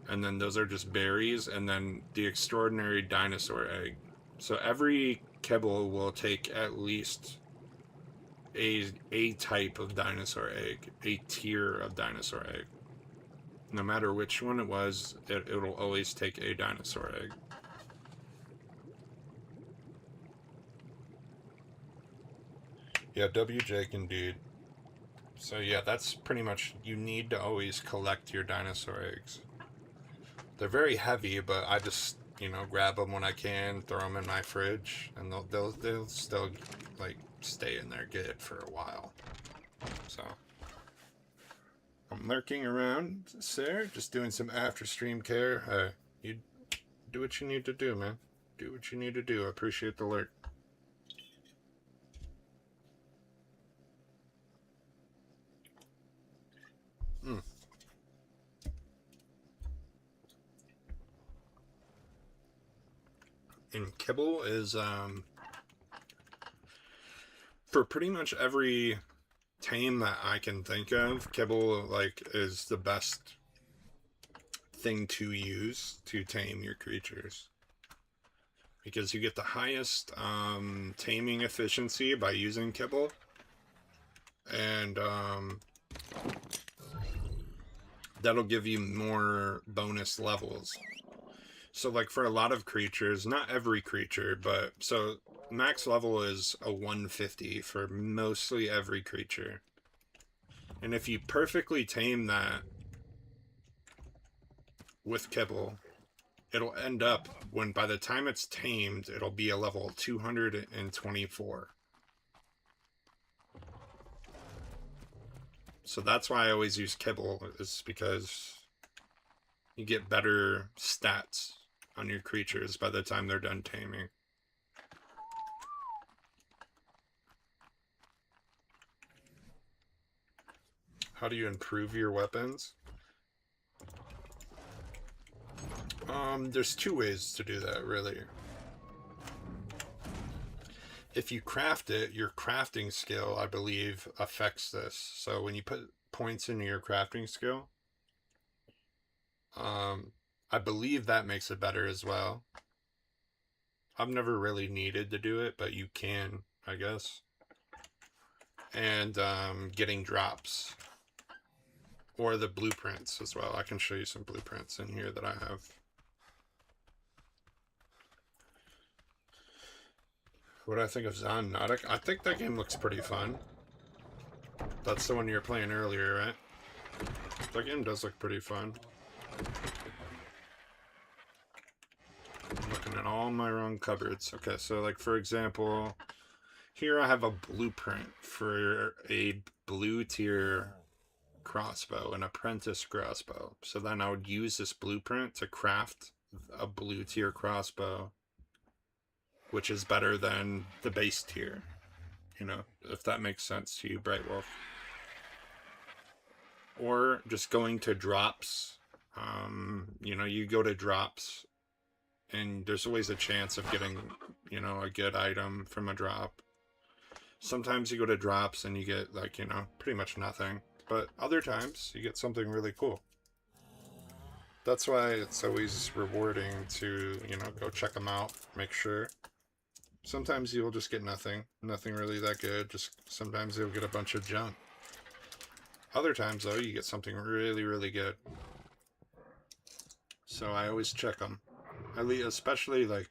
And then those are just berries, and then the extraordinary dinosaur egg. So every kibble will take at least a type of dinosaur egg, a tier of dinosaur egg. No matter which one it was, it'll always take a dinosaur egg. Yeah, WJ indeed. So yeah, that's pretty much, you need to always collect your dinosaur eggs. They're very heavy, but I just, you know, grab them when I can, throw them in my fridge, and they'll still like stay in there good for a while. So I'm lurking around, sir, just doing some after stream care. You do what you need to do, man. Do what you need to do. I appreciate the lurk. And kibble is for pretty much every tame that I can think of, kibble like is the best thing to use to tame your creatures, because you get the highest taming efficiency by using kibble, and that'll give you more bonus levels. So like for a lot of creatures, not every creature, but so max level is a 150 for mostly every creature. And if you perfectly tame that with kibble, it'll end up, when by the time it's tamed, it'll be a level 224. So that's why I always use kibble, is because you get better stats on your creatures by the time they're done taming. How do you improve your weapons? There's two ways to do that, really. If you craft it, your crafting skill, I believe, affects this. So when you put points into your crafting skill, I believe that makes it better as well. I've never really needed to do it, but you can, I guess. And getting drops. Or the blueprints as well. I can show you some blueprints in here that I have. What do I think of Zoonotic? I think that game looks pretty fun. That's the one you were playing earlier, right? That game does look pretty fun. I'm looking at all my wrong cupboards. Okay, so like for example, here I have a blueprint for a blue tier crossbow, an apprentice crossbow. So then I would use this blueprint to craft a blue tier crossbow, which is better than the base tier, you know, if that makes sense to you, Bright Wolf. Or just going to drops. You know, you go to drops and there's always a chance of getting, you know, a good item from a drop. Sometimes you go to drops and you get, like, you know, pretty much nothing. But other times you get something really cool. That's why it's always rewarding to, you know, go check them out, make sure. Sometimes you'll just get nothing. Nothing really that good. Just sometimes you'll get a bunch of junk. Other times, though, you get something really, really good. So I always check them. Especially, like,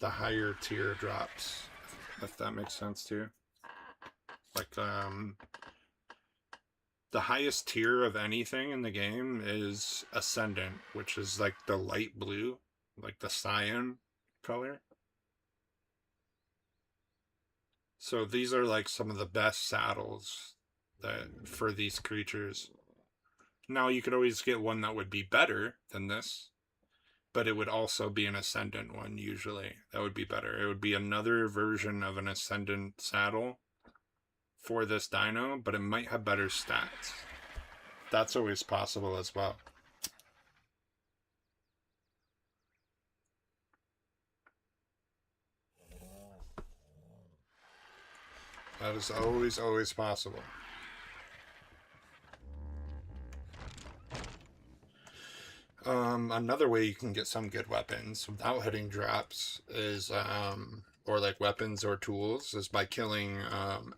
the higher tier drops. If that makes sense, too. Like, the highest tier of anything in the game is Ascendant, which is, like, the light blue. Like, the cyan color. So these are, like, some of the best saddles for these creatures. Now, you could always get one that would be better than this, but it would also be an Ascendant one, usually. That would be better. It would be another version of an Ascendant saddle for this dino, but it might have better stats. That's always possible as well. That is always, always possible. Another way you can get some good weapons without hitting drops is, or like weapons or tools, is by killing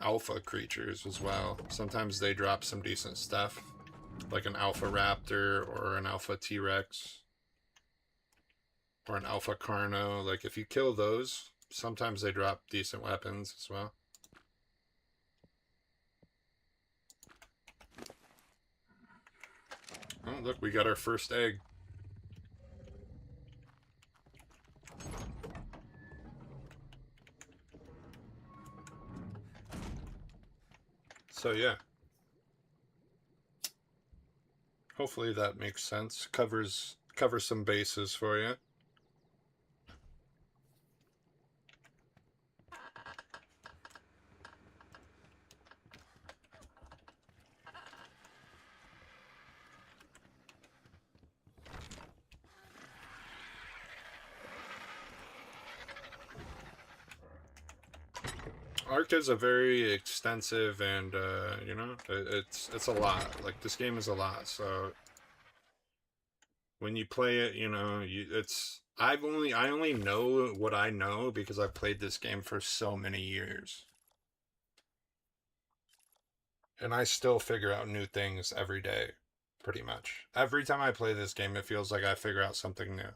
alpha creatures as well. Sometimes they drop some decent stuff, like an alpha raptor or an alpha T-Rex or an alpha Carno. Like, if you kill those, sometimes they drop decent weapons as well. Oh, look, we got our first egg. So yeah, hopefully that makes sense. Covers some bases for you. Arc is a very extensive and you know, it's a lot. Like, this game is a lot, so when you play it, you know, I only know what I know because I've played this game for so many years. And I still figure out new things every day, pretty much. Every time I play this game, it feels like I figure out something new.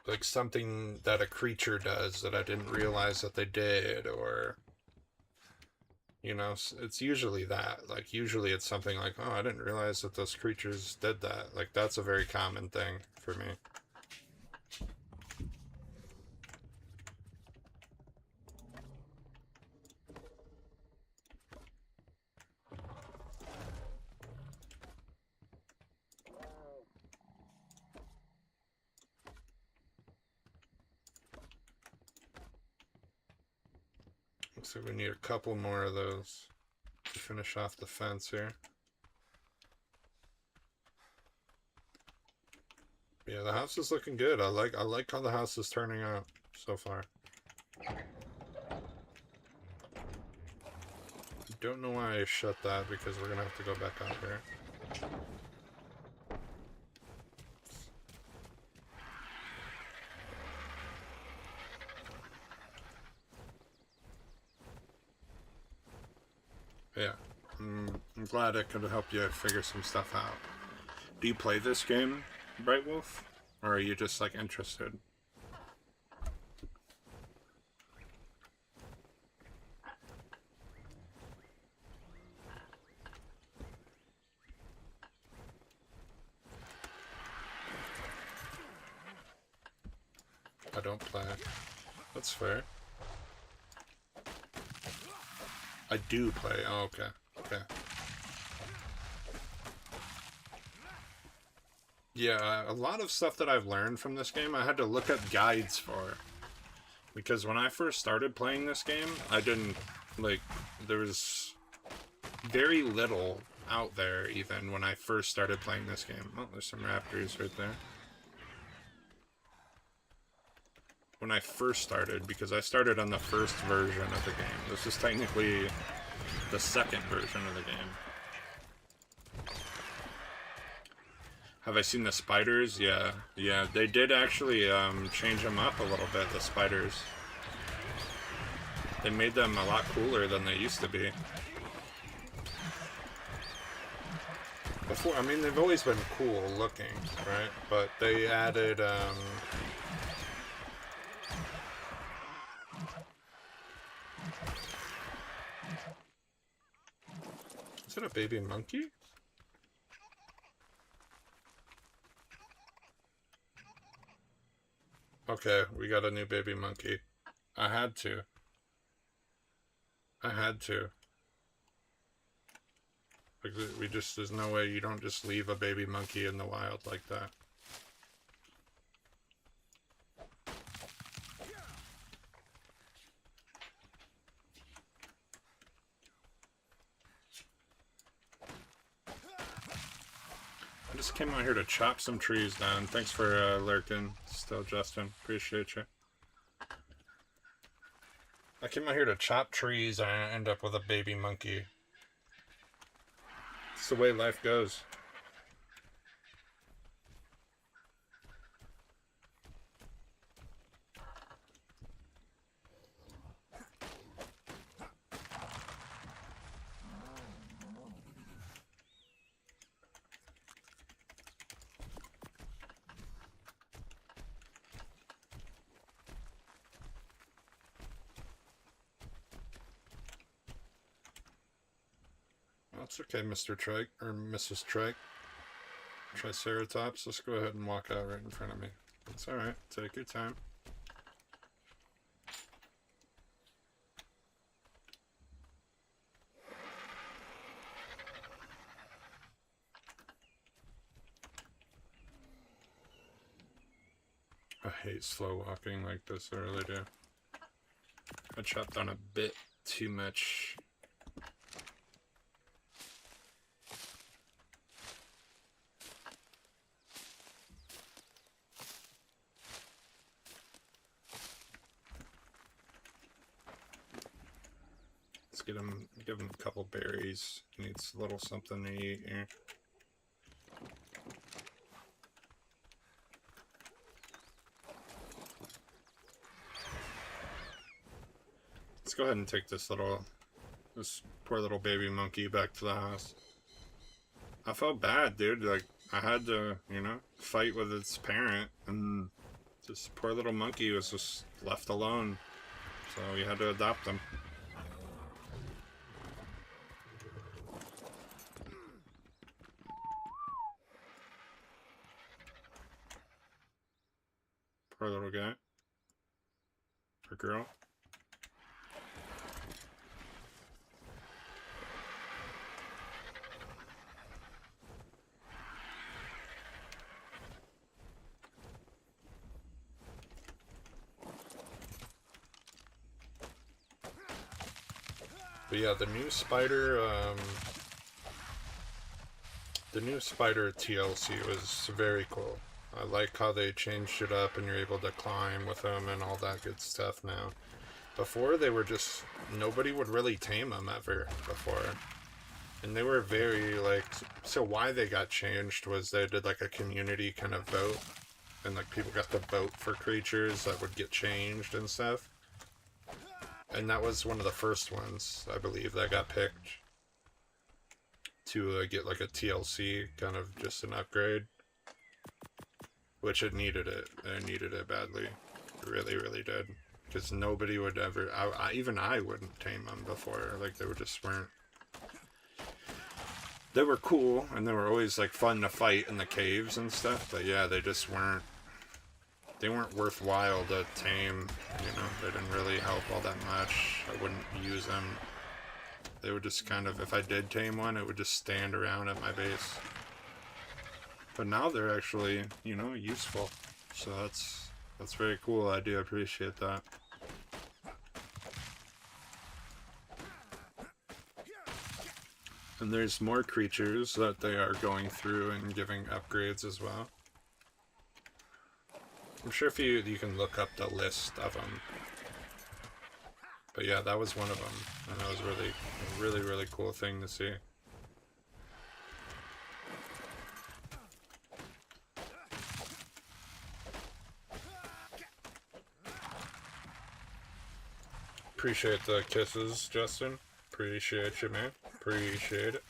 Like something that a creature does that I didn't realize that they did, or, you know, it's usually that. Like, usually it's something like, oh, I didn't realize that those creatures did that. Like, that's a very common thing for me. Looks like we need a couple more of those to finish off the fence here. Yeah, the house is looking good. I like how the house is turning out so far. Don't know why I shut that, because we're gonna have to go back out here. Yeah, I'm glad I could help you figure some stuff out. Do you play this game, Bright Wolf? Or are you just, like, interested? I don't play. That's fair. I do play. Oh, okay. Okay. Yeah, a lot of stuff that I've learned from this game, I had to look up guides for. Because when I first started playing this game, I didn't, like, there was very little out there, even, when I first started playing this game. Oh, there's some raptors right there. When I first started, because I started on the first version of the game. This is technically the second version of the game. Have I seen the spiders? Yeah, yeah. They did actually change them up a little bit, the spiders. They made them a lot cooler than they used to be. Before, I mean, they've always been cool looking, right? But they added, is it a baby monkey? Okay, we got a new baby monkey. I had to. I had to. We just, there's no way you don't just leave a baby monkey in the wild like that. I just came out here to chop some trees down. Thanks for lurking still, Justin. Appreciate you. I came out here to chop trees and I end up with a baby monkey. It's the way life goes. That's okay, Mr. Trike, or Mrs. Trike. Triceratops, let's go ahead and walk out right in front of me. It's alright, take your time. I hate slow walking like this, I really do. I chopped on a bit too much. Give him a couple berries. He needs a little something to eat here. Let's go ahead and take this poor little baby monkey back to the house. I felt bad, dude. Like, I had to, you know, fight with its parent, and this poor little monkey was just left alone. So we had to adopt him. Poor little guy. Or girl. But yeah, the new spider TLC was very cool. I like how they changed it up and you're able to climb with them and all that good stuff now. Before, they were just, nobody would really tame them ever before. And they were very, like, so why they got changed was they did like a community kind of vote. And like people got to vote for creatures that would get changed and stuff. And that was one of the first ones, I believe, that got picked to get like a TLC, kind of just an upgrade. Which it needed it. It needed it badly. It really, really did. Because nobody would ever, even I wouldn't tame them before. Like, they were just weren't. They were cool, and they were always like fun to fight in the caves and stuff. But yeah, they just weren't. They weren't worthwhile to tame, you know, they didn't really help all that much. I wouldn't use them. They would just kind of, if I did tame one, it would just stand around at my base. But now they're actually, you know, useful. So that's very cool. I do appreciate that. And there's more creatures that they are going through and giving upgrades as well. I'm sure if you can look up the list of them. But yeah, that was one of them. And that was really cool thing to see. Appreciate the kisses, Justin. Appreciate you, man. Appreciate it.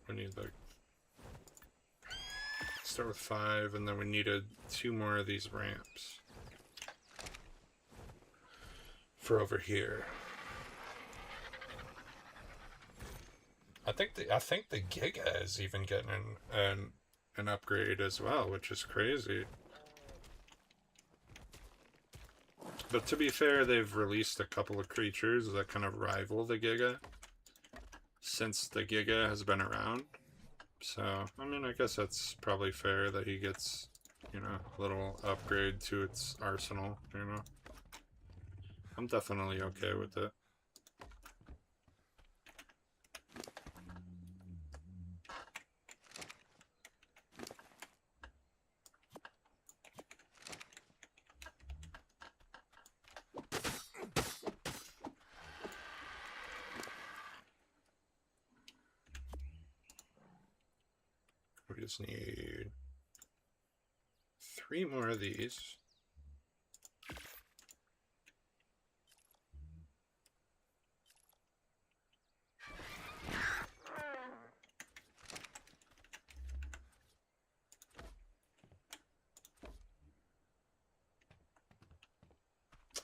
We need like start with 5, and then we needed 2 more of these ramps for over here. I think the Giga is even getting an upgrade as well, which is crazy. But to be fair, they've released a couple of creatures that kind of rival the Giga since the Giga has been around. So, I mean, I guess that's probably fair that he gets, you know, a little upgrade to its arsenal, you know. I'm definitely okay with it. We just need 3 more of these.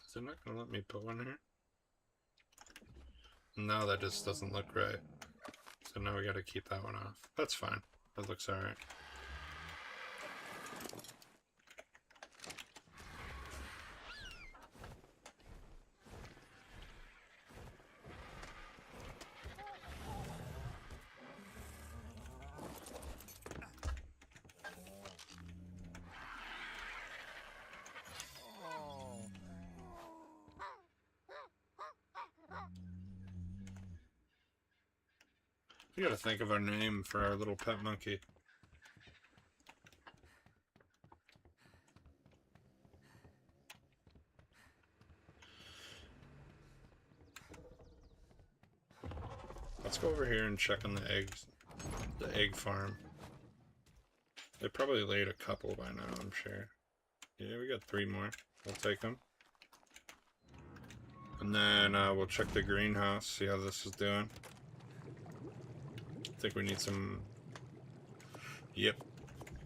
Is it not going to let me put one here? No, that just doesn't look right. So now we got to keep that one off. That's fine. That looks alright. We gotta think of our name for our little pet monkey. Let's go over here and check on the eggs. The egg farm. They probably laid a couple by now, I'm sure. Yeah, we got 3 more. We'll take them. And then we'll check the greenhouse, see how this is doing. I think we need some... Yep.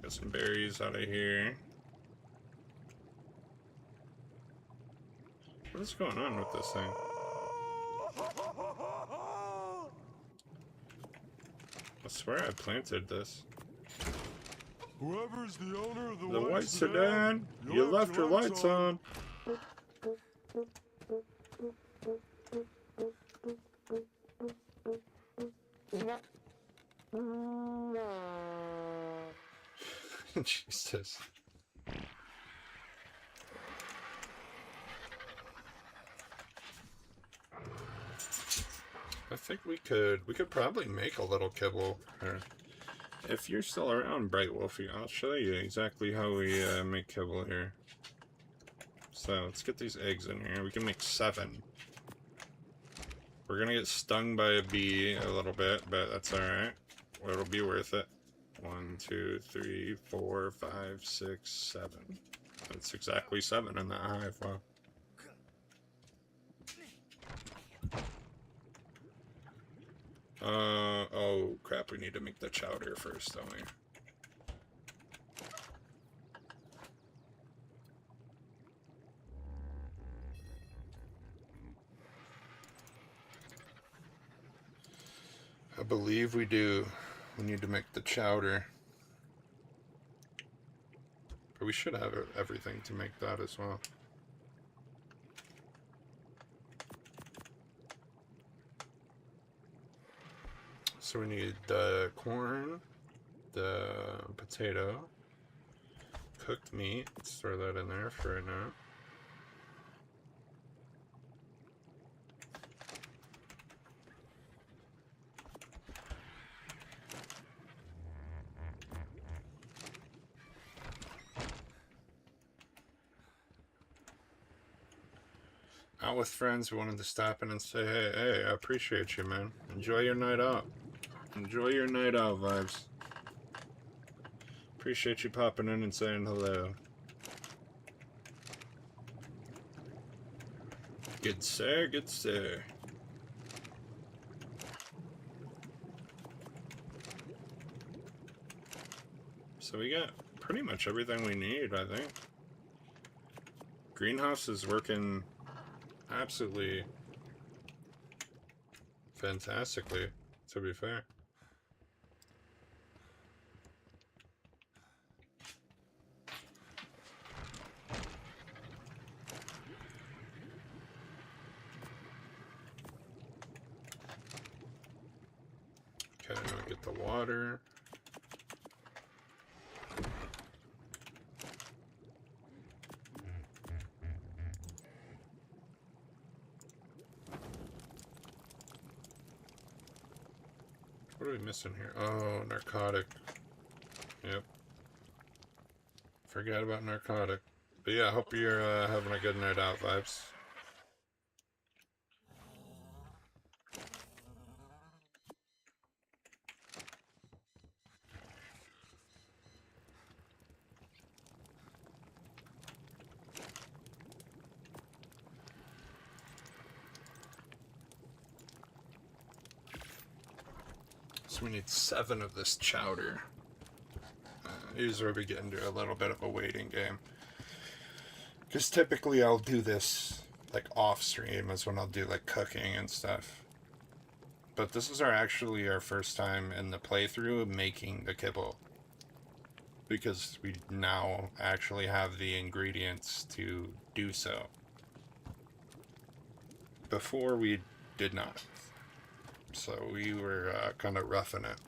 Got some berries out of here. What is going on with this thing? I swear I planted this. Whoever's the owner of the white sedan, you left your lights on. Jesus. I think we could probably make a little kibble. Or if you're still around, Bright Wolfie, I'll show you exactly how we make kibble here. So let's get these eggs in here. We can make 7. We're gonna get stung by a bee a little bit, but that's alright. It'll be worth it. 1, 2, 3, 4, 5, 6, 7. That's exactly 7 in that hive. Wow. Oh crap, we need to make the chowder first, don't we? I believe we do. We need to make the chowder. But we should have everything to make that as well. So we need the corn, the potato, cooked meat. Let's throw that in there for right now. out with friends who wanted to stop in and say, hey, I appreciate you, man. Enjoy your night out. Enjoy your night out vibes. Appreciate you popping in and saying hello. Good sir, good sir. So we got pretty much everything we need, I think. Greenhouse is working absolutely fantastically, to be fair. Okay, now we get the water. What are we missing here? Oh, narcotic. Yep. Forgot about narcotic. But yeah, I hope you're having a good night out vibes. So we need 7 of this chowder. Here's where we get into a little bit of a waiting game. Because typically I'll do this like off stream is when I'll do like cooking and stuff. But this is actually our first time in the playthrough making the kibble. Because we now actually have the ingredients to do so. Before we did not. So we were kind of roughing it.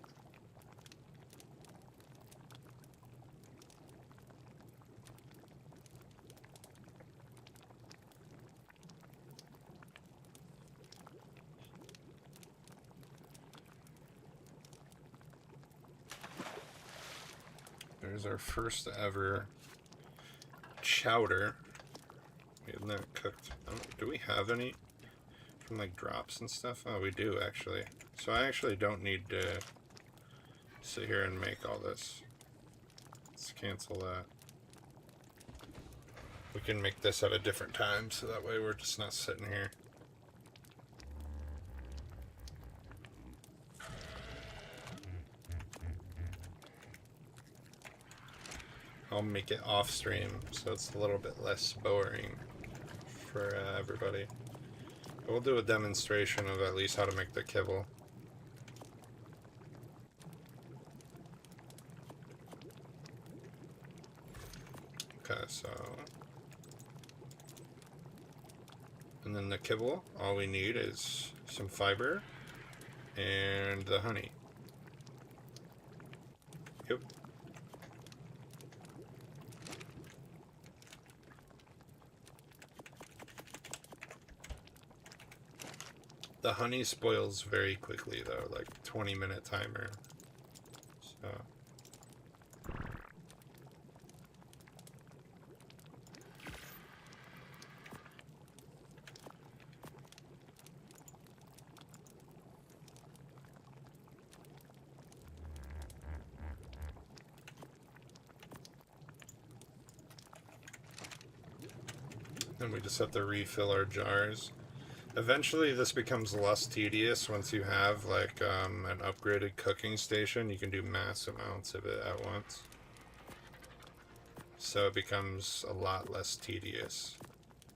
There's our first ever chowder. We have not cooked. Do we have any from like drops and stuff? Oh, we do actually. So I actually don't need to sit here and make all this. Let's cancel that. We can make this at a different time so that way we're just not sitting here. I'll make it off stream so it's a little bit less boring for everybody. But we'll do a demonstration of at least how to make the kibble. Okay, so... And then the kibble, all we need is some fiber and the honey. Yep. The honey spoils very quickly though, like 20-minute timer. So... Then we just have to refill our jars. Eventually this becomes less tedious once you have like an upgraded cooking station. You can do mass amounts of it at once. So it becomes a lot less tedious.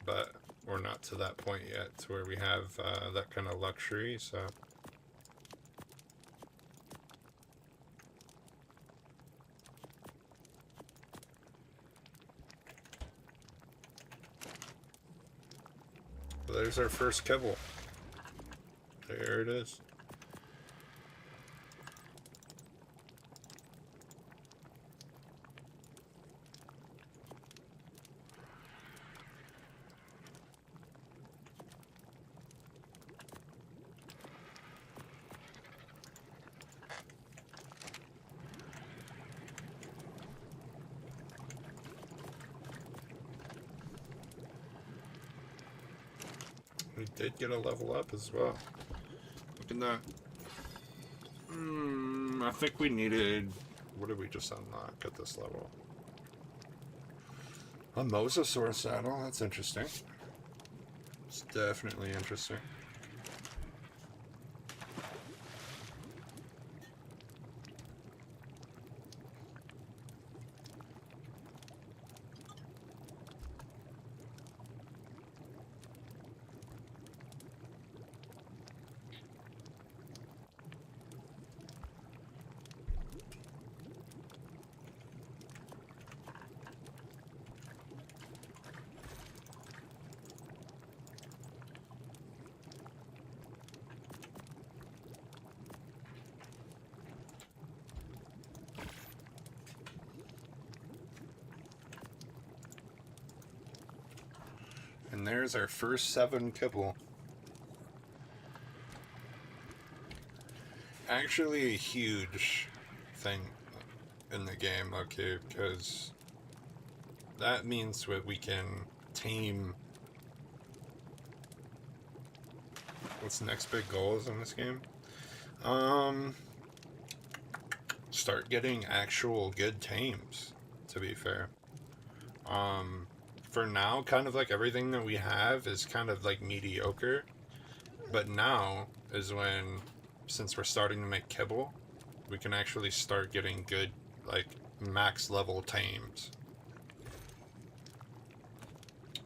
But we're not to that point yet to where we have that kind of luxury, so... There's our first kibble. There it is. We did get a level up as well. Look at that. I think we needed... What did we just unlock at this level? A Mosasaur saddle. That's interesting. It's definitely interesting. And there's our first 7 kibble. Actually a huge thing in the game, okay, because that means that we can tame... What's the next big goals in this game? Start getting actual good tames, to be fair. For now, kind of like everything that we have is kind of like mediocre. But now is when, since we're starting to make kibble, we can actually start getting good, like, max level tames.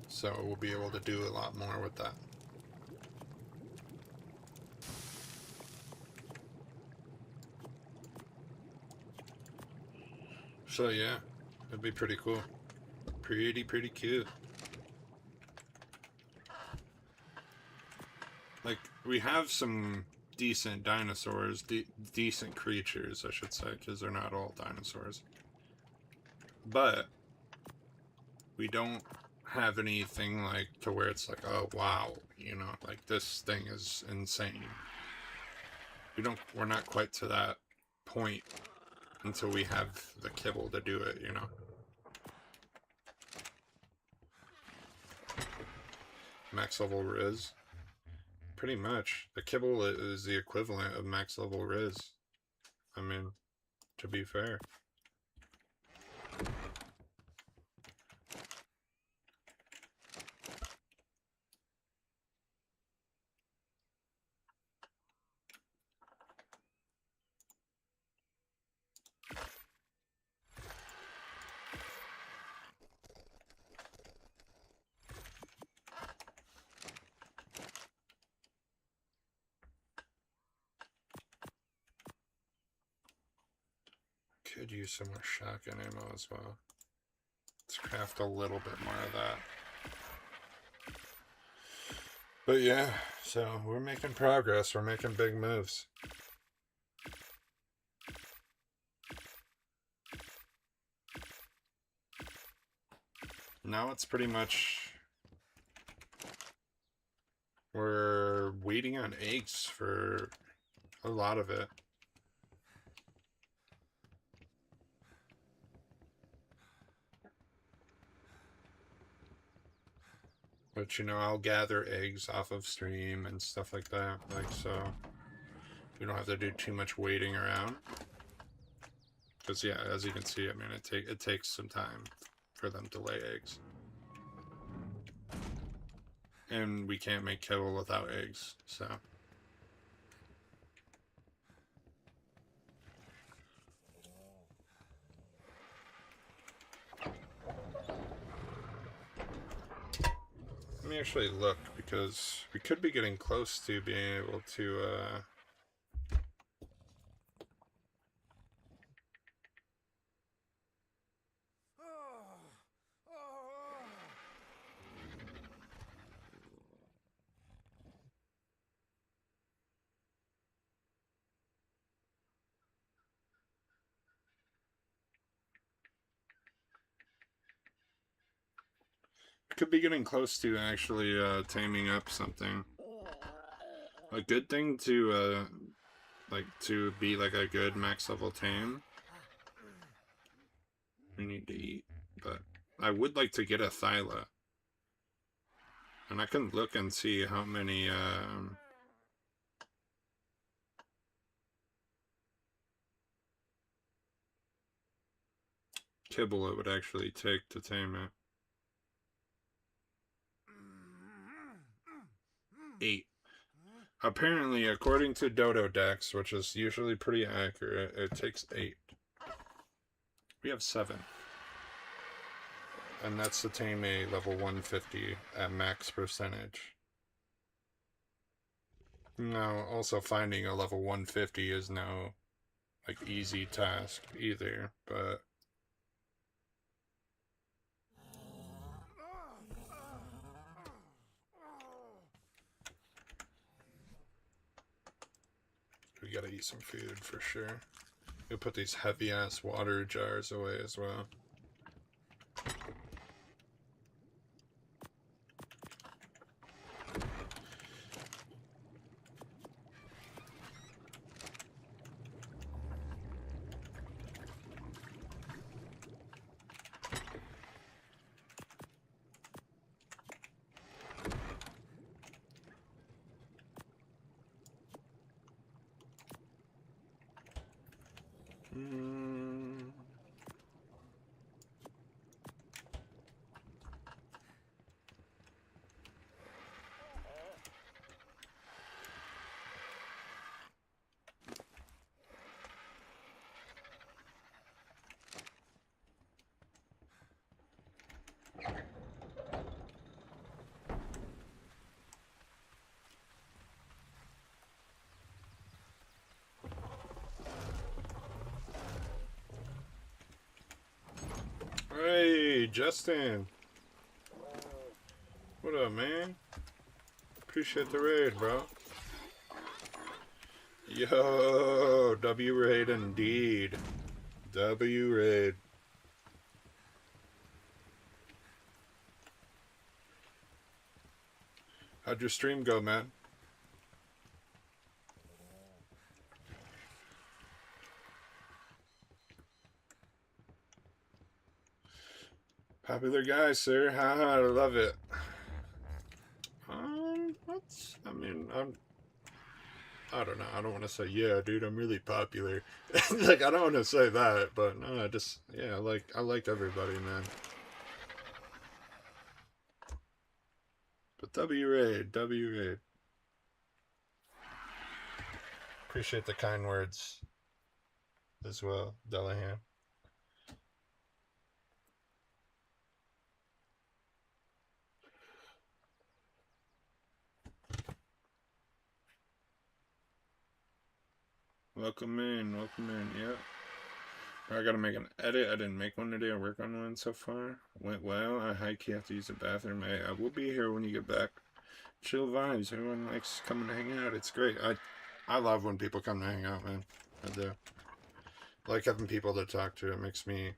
So we'll be able to do a lot more with that. So yeah, it'd be pretty cool. Pretty cute. Like, we have some decent dinosaurs, decent creatures, I should say, because they're not all dinosaurs. But we don't have anything like to where it's like, oh wow, you know, like this thing is insane. We're not quite to that point until we have the kibble to do it, you know. Max level Riz. Pretty much. The kibble is the equivalent of max level Riz. I mean, to be fair. Could use some more shotgun ammo as well. Let's craft a little bit more of that. But yeah, so we're making progress. We're making big moves. Now it's pretty much... We're waiting on eggs for a lot of it. But, you know, I'll gather eggs off of stream and stuff like that. Like, so we don't have to do too much waiting around. Because, yeah, as you can see, I mean, it takes some time for them to lay eggs. And we can't make kibble without eggs, so... Let me actually look, because we could be getting close to being able to, could be getting close to actually taming up something. A good thing to like to be like a good max level tame. We need to eat, but I would like to get a Thyla. And I can look and see how many kibble it would actually take to tame it. 8. Apparently, according to Dodo Dex, which is usually pretty accurate, it takes 8. We have 7. And that's to tame a level 150 at max percentage. Now, also finding a level 150 is no, like, easy task either, but... we gotta eat some food for sure. We'll put these heavy-ass water jars away as well. Hey, Justin. What up, man? Appreciate the raid, bro. Yo, W raid indeed. W raid. How'd your stream go, man? Popular guy, sir. Haha, I love it. What's... I mean, I don't know. I don't want to say, yeah, dude, I'm really popular. Like, I don't want to say that, but no, I just, yeah, I like everybody, man. But W raid, W raid. Appreciate the kind words as well, Delahan. Welcome in, yep. I gotta make an edit. I didn't make one today. I work on one so far. Went well. I high-key have to use the bathroom. I will be here when you get back. Chill vibes. Everyone likes coming to hang out. It's great. I love when people come to hang out, man. I do. I like having people to talk to. It makes me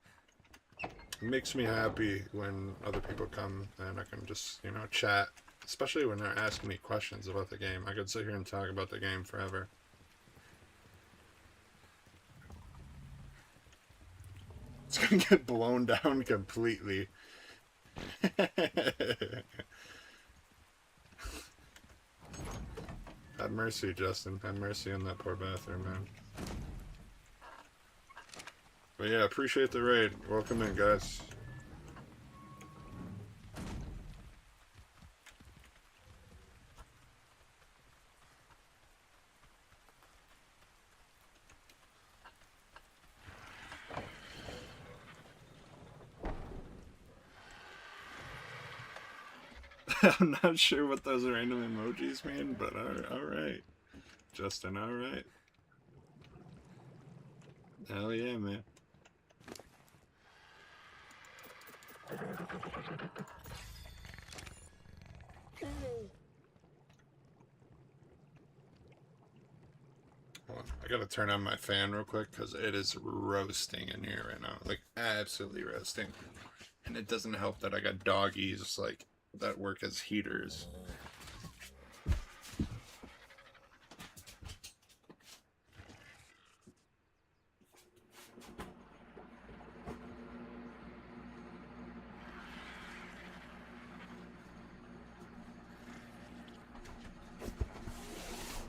happy when other people come and I can just, you know, chat. Especially when they're asking me questions about the game. I could sit here and talk about the game forever. It's gonna get blown down completely. Have mercy, Justin. Have mercy on that poor bathroom, man. But yeah, appreciate the raid. Welcome in, guys. I'm not sure what those random emojis mean, but alright. Justin, alright. Hell yeah, man. I gotta turn on my fan real quick because it is roasting in here right now. Like, absolutely roasting. And it doesn't help that I got doggies, like, that work as heaters.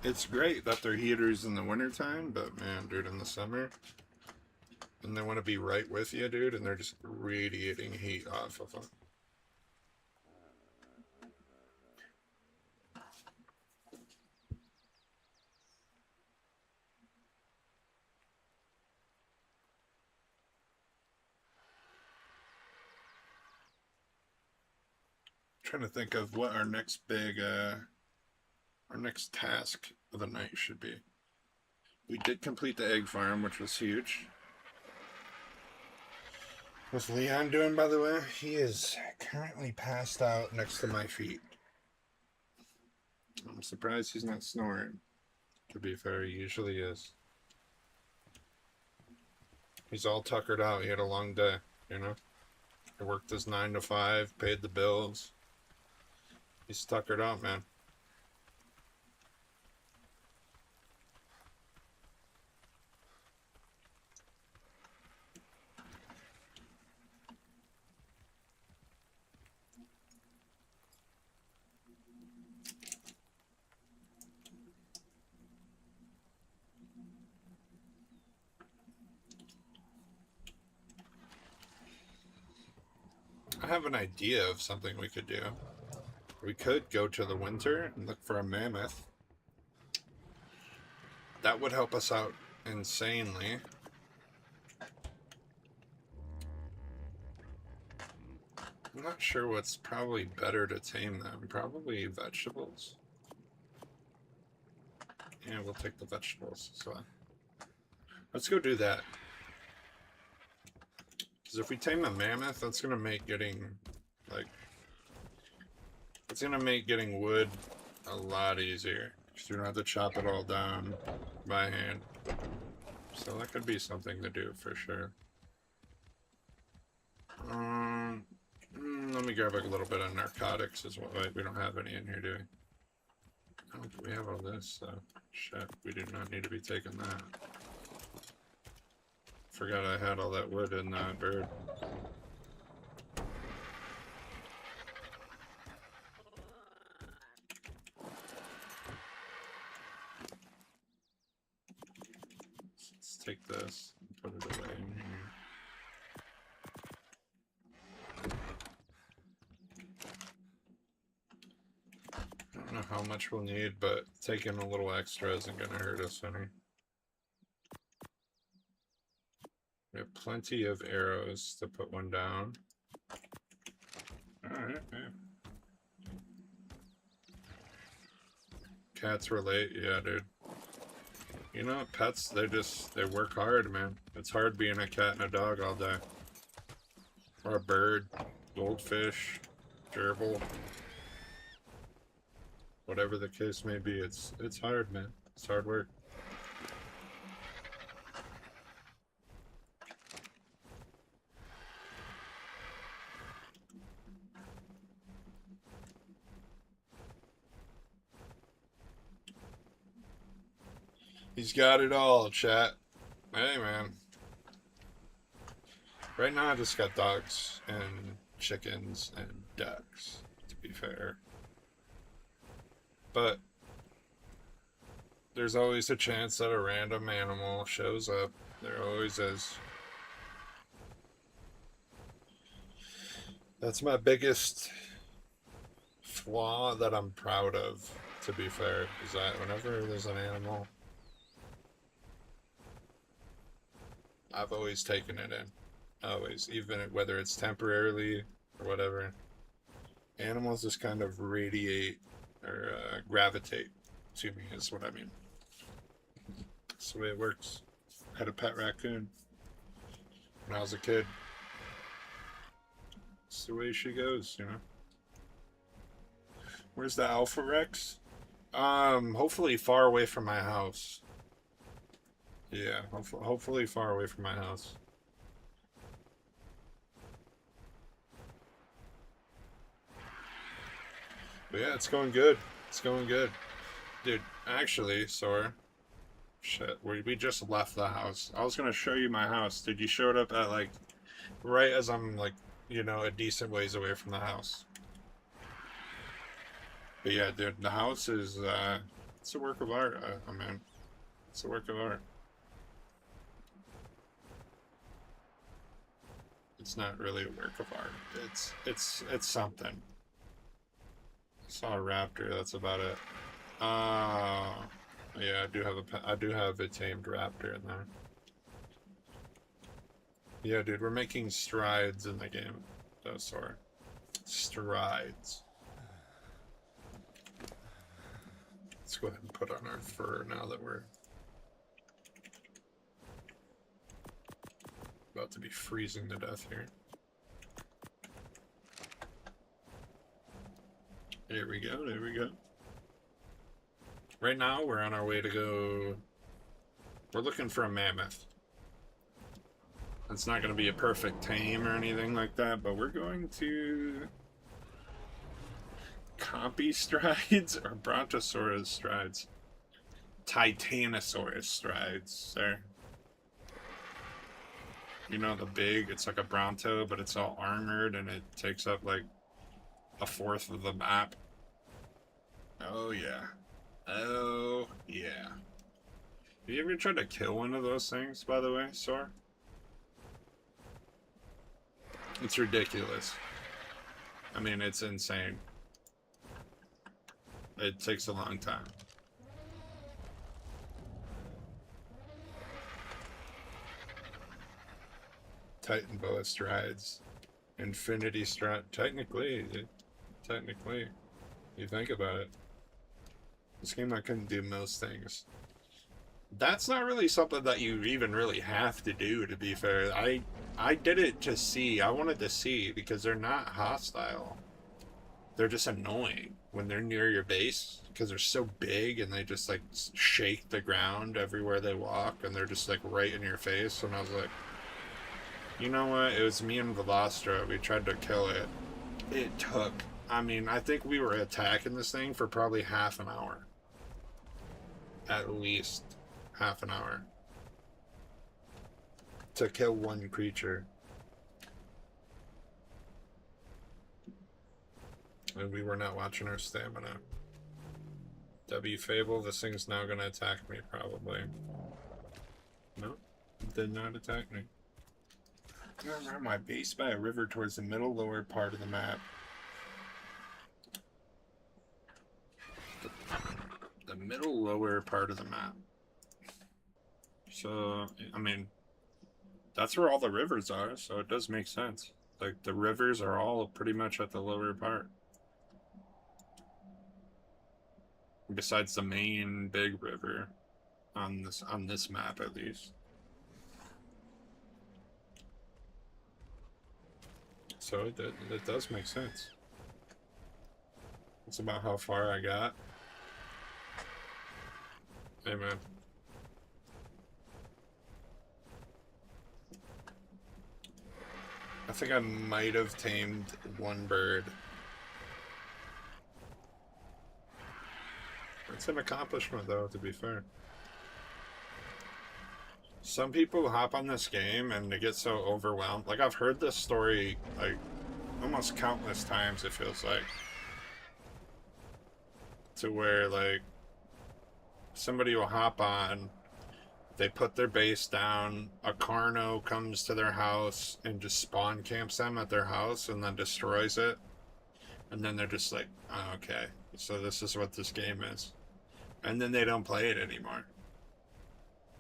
It's great that they're heaters in the wintertime, but man, dude, in the summer, and they want to be right with you, dude, and they're just radiating heat off of them. Trying to think of what our next task of the night should be. We did complete the egg farm, which was huge. What's Leon doing, by the way? He is currently passed out next to my feet. I'm surprised he's not snoring. To be fair, he usually is. He's all tuckered out. He had a long day, you know? He worked his 9 to 5, paid the bills. He's tuckered out, man. I have an idea of something we could do. We could go to the winter and look for a mammoth. That would help us out insanely. I'm not sure what's probably better to tame them. Probably vegetables. Yeah, we'll take the vegetables as well. Let's go do that. Because if we tame a mammoth, that's going to make getting, like, it's going to make getting wood a lot easier. Because you don't have to chop it all down by hand. So that could be something to do for sure. Let me grab like a little bit of narcotics as well. Wait, we don't have any in here, do we? Oh, do we have all this? Shit, we do not need to be taking that. Forgot I had all that wood in that bird. Let's take this and put it away in here. I don't know how much we'll need, but taking a little extra isn't going to hurt us any. We have plenty of arrows to put one down. Alright, yeah. Cats relate, yeah, dude. You know, pets, they work hard, man. It's hard being a cat and a dog all day. Or a bird, goldfish, gerbil. Whatever the case may be, it's hard, man. It's hard work. He's got it all, chat. Hey, man. Right now, I just got dogs and chickens and ducks, to be fair. But there's always a chance that a random animal shows up. There always is. That's my biggest flaw that I'm proud of, to be fair, is that whenever there's an animal, I've always taken it in. Always. Even whether it's temporarily or whatever. Animals just kind of radiate or gravitate to me, is what I mean. That's the way it works. I had a pet raccoon when I was a kid. It's the way she goes, you know. Where's the Alpha Rex? Hopefully far away from my house. Yeah, hopefully far away from my house. But yeah, it's going good. It's going good. Dude, actually, Sora. Shit, we just left the house. I was gonna show you my house. Dude, you showed up at, like, right as I'm, like, you know, a decent ways away from the house. But yeah, dude, the house is, It's a work of art, I mean. It's a work of art. It's not really a work of art. It's something. I saw a raptor, that's about it. Yeah, I do have a tamed raptor in there. Yeah, dude, we're making strides in the game. Oh, sorry. Strides. Let's go ahead and put on our fur now that we're about to be freezing to death here. There we go, there we go. Right now, we're on our way to go... We're looking for a mammoth. It's not going to be a perfect tame or anything like that, but we're going to... Copy strides or Brontosaurus strides? Titanosaurus strides, sir. You know, the big, it's like a Bronto, but it's all armored and it takes up like a fourth of the map. Oh, yeah. Oh, yeah. Have you ever tried to kill one of those things, by the way, Sor? It's ridiculous. I mean, it's insane. It takes a long time. Titan boa strides. Infinity stride. Technically, you think about it. This game I couldn't do most things. That's not really something that you even really have to do, to be fair. I did it to see. I wanted to see because they're not hostile. They're just annoying when they're near your base because they're so big and they just like shake the ground everywhere they walk and they're just like right in your face. And I was like, you know what? It was me and Velostra. We tried to kill it. It took, I mean, I think we were attacking this thing for probably half an hour. At least half an hour. To kill one creature. And we were not watching our stamina. W Fable, this thing's now gonna attack me, probably. No, it did not attack me. I'm around my base by a river towards the middle lower part of the map. The middle lower part of the map. So, I mean, that's where all the rivers are, so it does make sense. Like, the rivers are all pretty much at the lower part. Besides the main big river on this map, at least. So it does make sense. It's about how far I got. Hey, man. I think I might have tamed one bird. It's an accomplishment, though, to be fair. Some people hop on this game and they get so overwhelmed. Like, I've heard this story, like, almost countless times, it feels like. To where, like, somebody will hop on, they put their base down, a Carno comes to their house and just spawn camps them at their house and then destroys it. And then they're just like, oh, okay, so this is what this game is. And then they don't play it anymore.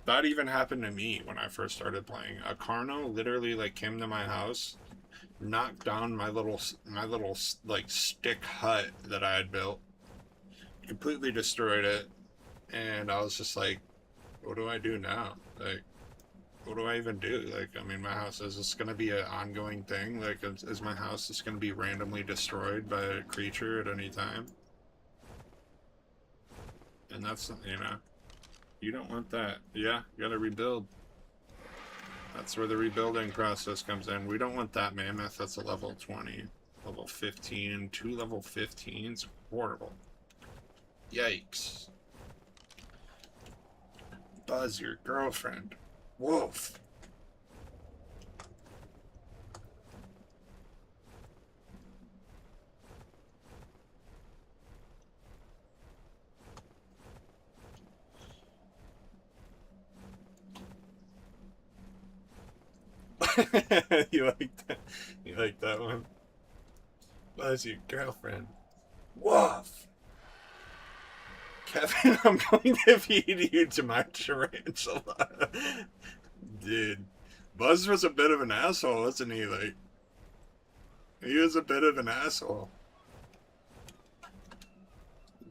That even happened to me when I first started playing. A Carno literally like came to my house, knocked down my little like stick hut that I had built, completely destroyed it, and I was just like, what do I do now? Like, what do I even do? Like, I mean, my house, is this going to be an ongoing thing? Like, is my house just going to be randomly destroyed by a creature at any time? And that's, you know, you don't want that. Yeah, you gotta rebuild. That's where the rebuilding process comes in. We don't want that mammoth. That's a level 20. Level 15. 2 level 15s. Horrible. Yikes. Buzz, your girlfriend. Wolf. You like that? You like that one? Buzz, your girlfriend. Woof! Kevin, I'm going to feed you to my tarantula. Dude, Buzz was a bit of an asshole, wasn't he? Like, he was a bit of an asshole.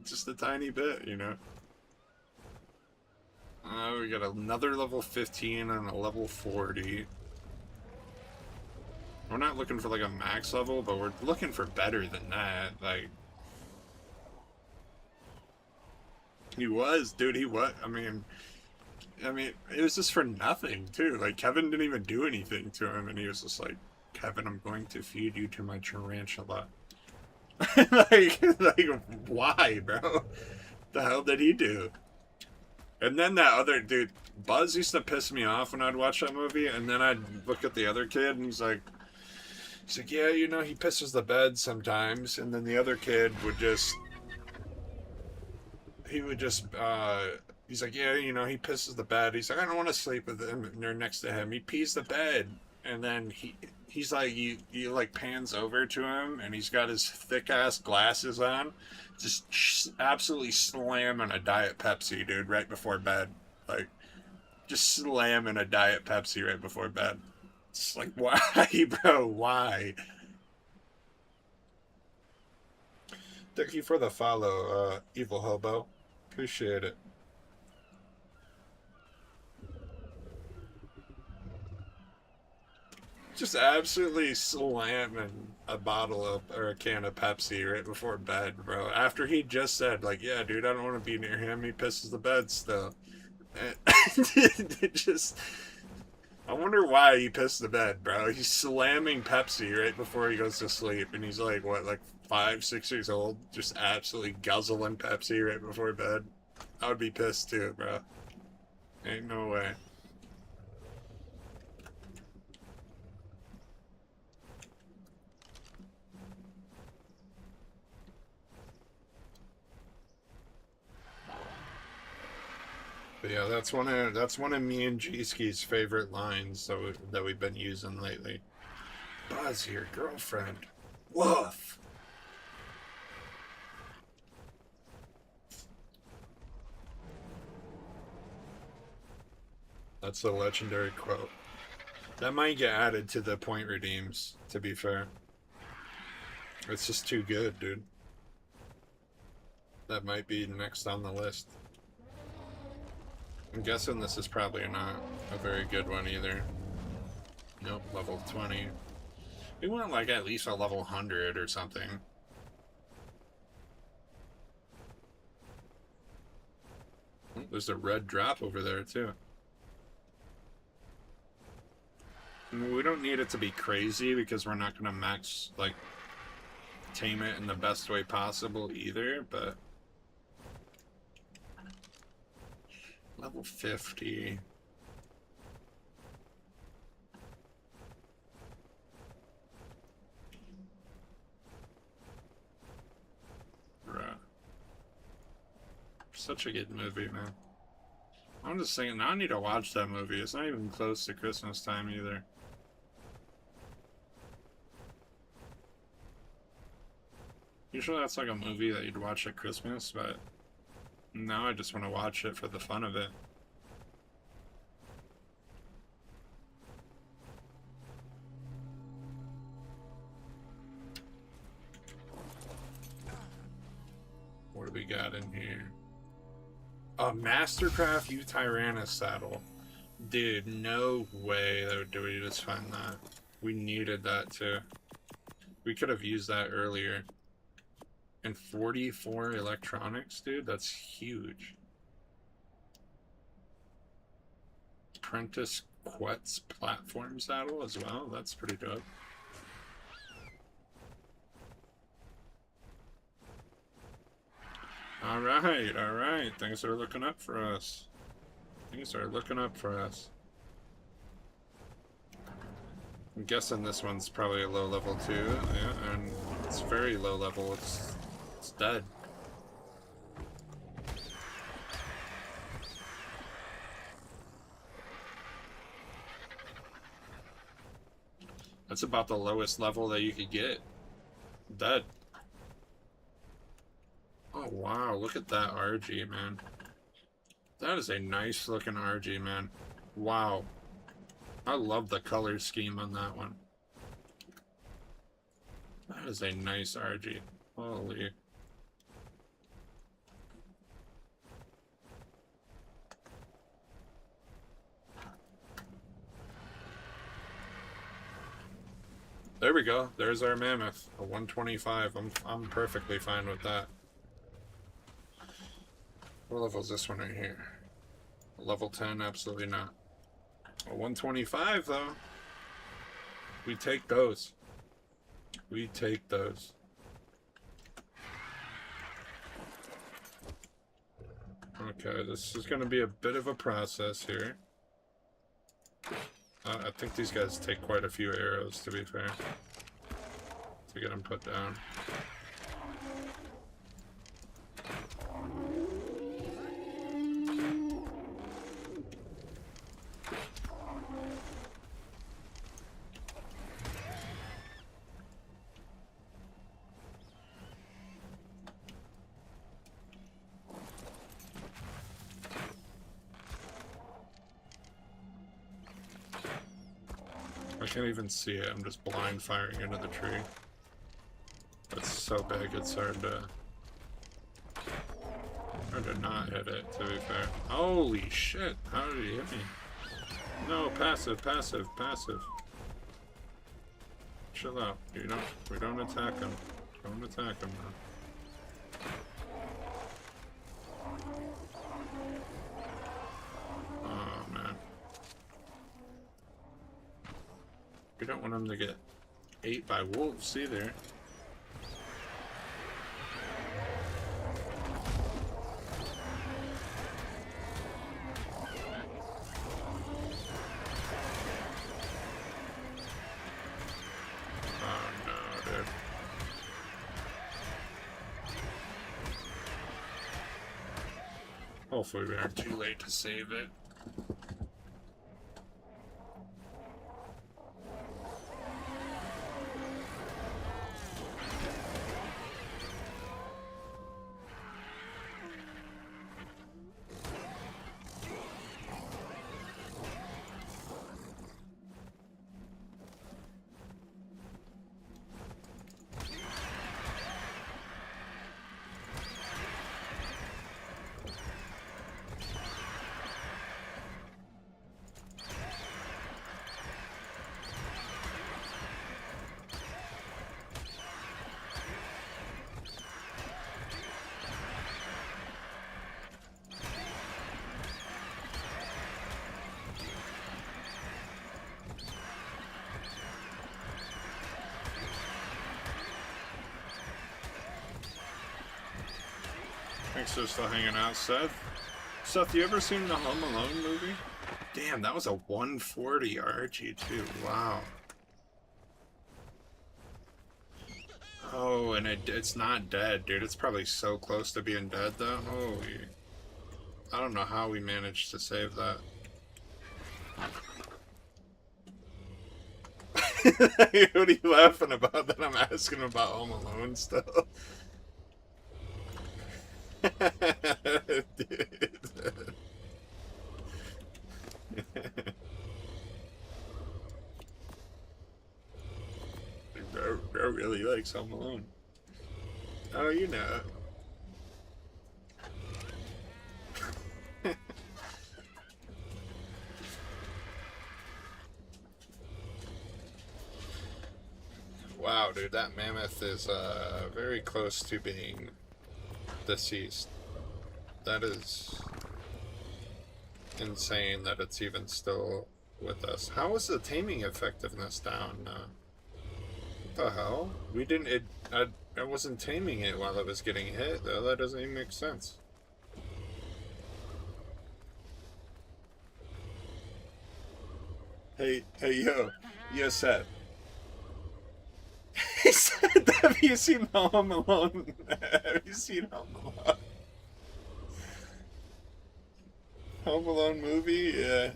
Just a tiny bit, you know? We got another level 15 and a level 40. We're not looking for like a max level, but we're looking for better than that. Like, he was, dude, he was. I mean, it was just for nothing, too. Like, Kevin didn't even do anything to him, and he was just like, Kevin, I'm going to feed you to my tarantula. like, why, bro? The hell did he do? And then that other dude, Buzz used to piss me off when I'd watch that movie, and then I'd look at the other kid, and he's like, yeah, you know, he pisses the bed sometimes, and then the other kid would just, he's like, yeah, you know, he pisses the bed. He's like, I don't want to sleep with him or next to him. He pees the bed, and then he's like, you like pans over to him, and he's got his thick ass glasses on, just absolutely slamming a Diet Pepsi, dude, right before bed, like, just slamming a Diet Pepsi right before bed. It's like, why, bro? Why? Thank you for the follow, Evil Hobo. Appreciate it. Just absolutely slamming a bottle of, or a can of Pepsi right before bed, bro. After he just said, like, yeah, dude, I don't want to be near him. He pisses the bed still. It just, I wonder why he pissed the bed, bro. He's slamming Pepsi right before he goes to sleep, and he's like, what, like 5, 6 years old, just absolutely guzzling Pepsi right before bed. I would be pissed too, bro. Ain't no way. But yeah, that's one of me and G-Ski's favorite lines that we've been using lately. Buzz, your girlfriend. Woof. That's the legendary quote. That might get added to the point redeems, to be fair. It's just too good, dude. That might be next on the list. I'm guessing this is probably not a very good one either. Nope, level 20. We want like at least a level 100 or something. Oh, there's a red drop over there too. We don't need it to be crazy because we're not going to max, like, tame it in the best way possible either, but level 50. Right. Such a good movie, man. I'm just saying, I need to watch that movie. It's not even close to Christmas time either. Usually that's like a movie that you'd watch at Christmas, but now I just want to watch it for the fun of it. What do we got in here? A Mastercraft U Tyrannus saddle. Dude, no way did we just find that. We needed that too. We could have used that earlier. And 44 electronics, dude, that's huge. Prentice Quet's platform saddle as well, that's pretty dope. Alright, things are looking up for us. Things are looking up for us. I'm guessing this one's probably a low level too, yeah, and it's very low level, it's dead. That's about the lowest level that you could get. Dead. Oh, wow. Look at that RG, man. That is a nice looking RG, man. Wow. I love the color scheme on that one. That is a nice RG. Holy. There we go. There's our mammoth. A 125. I'm perfectly fine with that. What level is this one right here? Level 10? Absolutely not. A 125 though. We take those. We take those. Okay, this is going to be a bit of a process here. I think these guys take quite a few arrows, to be fair, to get them put down. I can't even see it, I'm just blind firing into the tree. It's so big, it's hard to not hit it, to be fair. Holy shit, how did he hit me? No, passive, passive, passive. Chill out, we don't attack him. Don't attack him, man. Oh, man. We don't want him to get ate by wolves either. Oh no, dude. Hopefully we aren't too late to save it. Thanks for still hanging out, Seth. Seth, you ever seen the Home Alone movie? Damn, that was a 140 RG too. Wow. Oh, and it's not dead, dude. It's probably so close to being dead, though. Holy. I don't know how we managed to save that. What are you laughing about that I'm asking about Home Alone still? Dude. Bro really likes Home Alone. Oh, you know. Wow, dude, that mammoth is very close to being deceased. That is insane that it's even still with us. How is the taming effectiveness down? What the hell? We didn't. I wasn't taming it while it was getting hit, though. That doesn't even make sense. Hey, yo, Seth. He said, "Have you seen Home Alone? Have you seen Home Alone? Home Alone movie? Yeah,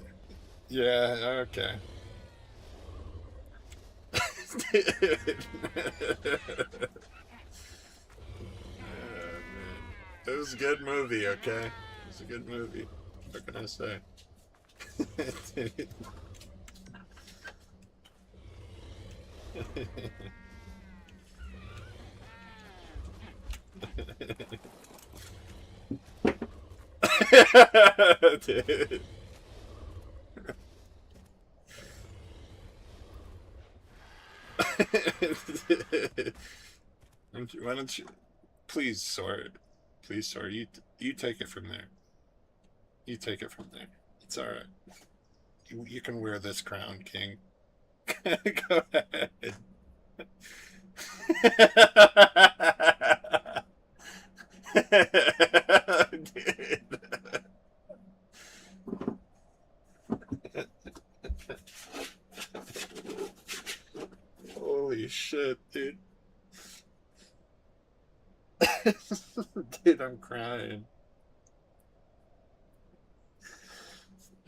yeah, okay." It was a good movie, okay? It was a good movie. What can I say? Dude. Why don't you, please, Sword, please, Sword, you take it from there. You take it from there. It's all right. You can wear this crown, King. Go ahead. Dude. Holy shit, dude. Dude, I'm crying.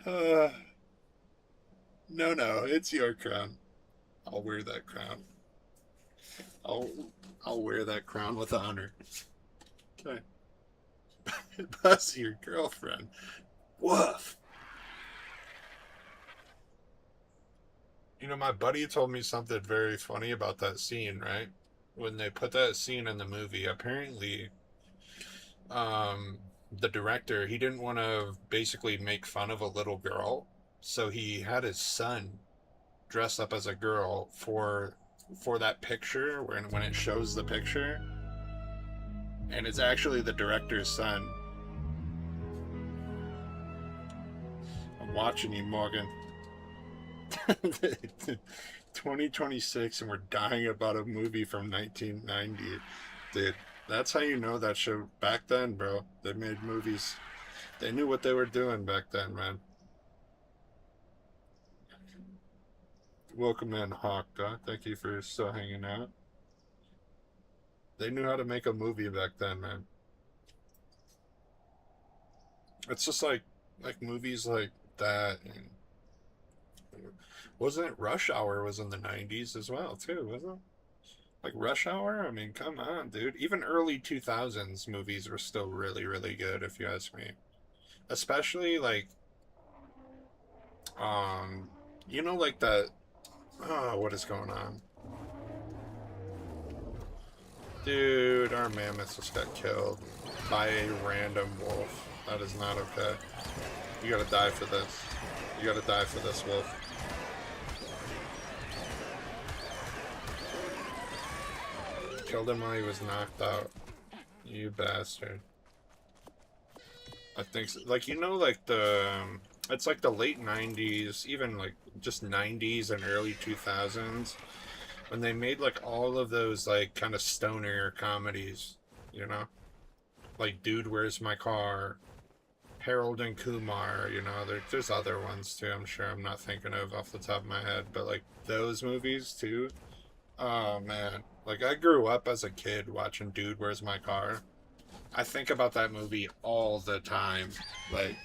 Uh, no, it's your crown. I'll wear that crown. I'll I'll wear that crown with honor. Okay. That's your girlfriend. Woof. You know, my buddy told me something very funny about that scene, right? When they put that scene in the movie, apparently, um, the director, he didn't want to basically make fun of a little girl, so he had his son dress up as a girl for that picture when it shows the picture, and it's actually the director's son. I'm watching you, Morgan. 2026 and we're dying about a movie from 1990. Dude, that's how you know that show back then, bro. They made movies. They knew what they were doing back then, man. Welcome in, Hawk. Thank you for still hanging out. They knew how to make a movie back then, man. It's just like movies like that, and wasn't it Rush Hour was in the 90s as well too, wasn't it? Like Rush Hour? I mean, come on, dude. Even early 2000s movies were still really, really good, if you ask me. Especially like, um, like that. Oh, what is going on? Dude, our mammoth just got killed by a random wolf. That is not okay. You gotta die for this. You gotta die for this, wolf. Killed him while he was knocked out. You bastard. I think so. Like, like it's like the late 90s, even like just 90s and early 2000s, when they made like all of those like kind of stoner comedies, you know? Like Dude, Where's My Car? Harold and Kumar, there's other ones too, I'm sure I'm not thinking of off the top of my head, but like those movies too. Oh man. Like I grew up as a kid watching Dude, Where's My Car? I think about that movie all the time. Like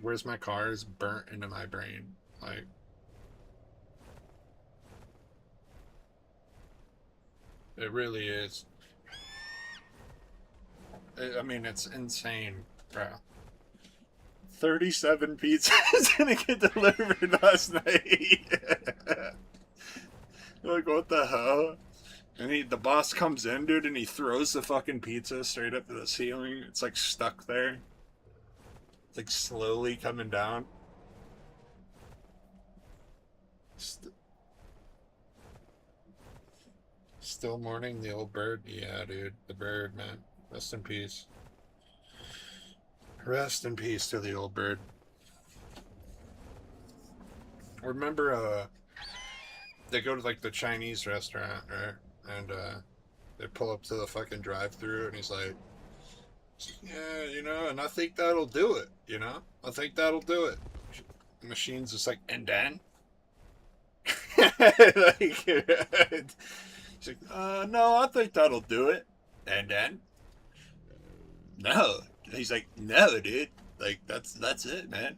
Where's My Car is burnt into my brain. Like it really is. I mean, it's insane, bro. 37 pizzas didn't get delivered last night. Like, what the hell? And the boss comes in, dude, and he throws the fucking pizza straight up to the ceiling. It's like stuck there. It's like slowly coming down. Still mourning the old bird? Yeah, dude. The bird, man. Rest in peace. Rest in peace to the old bird. Remember, they go to like the Chinese restaurant, right? And they pull up to the fucking drive-through, and he's like, "Yeah, and I think that'll do it. I think that'll do it." The machine's just like, "And then?" Like, he's like, "No, I think that'll do it." And then? No. He's like, "No, dude. Like, that's it, man."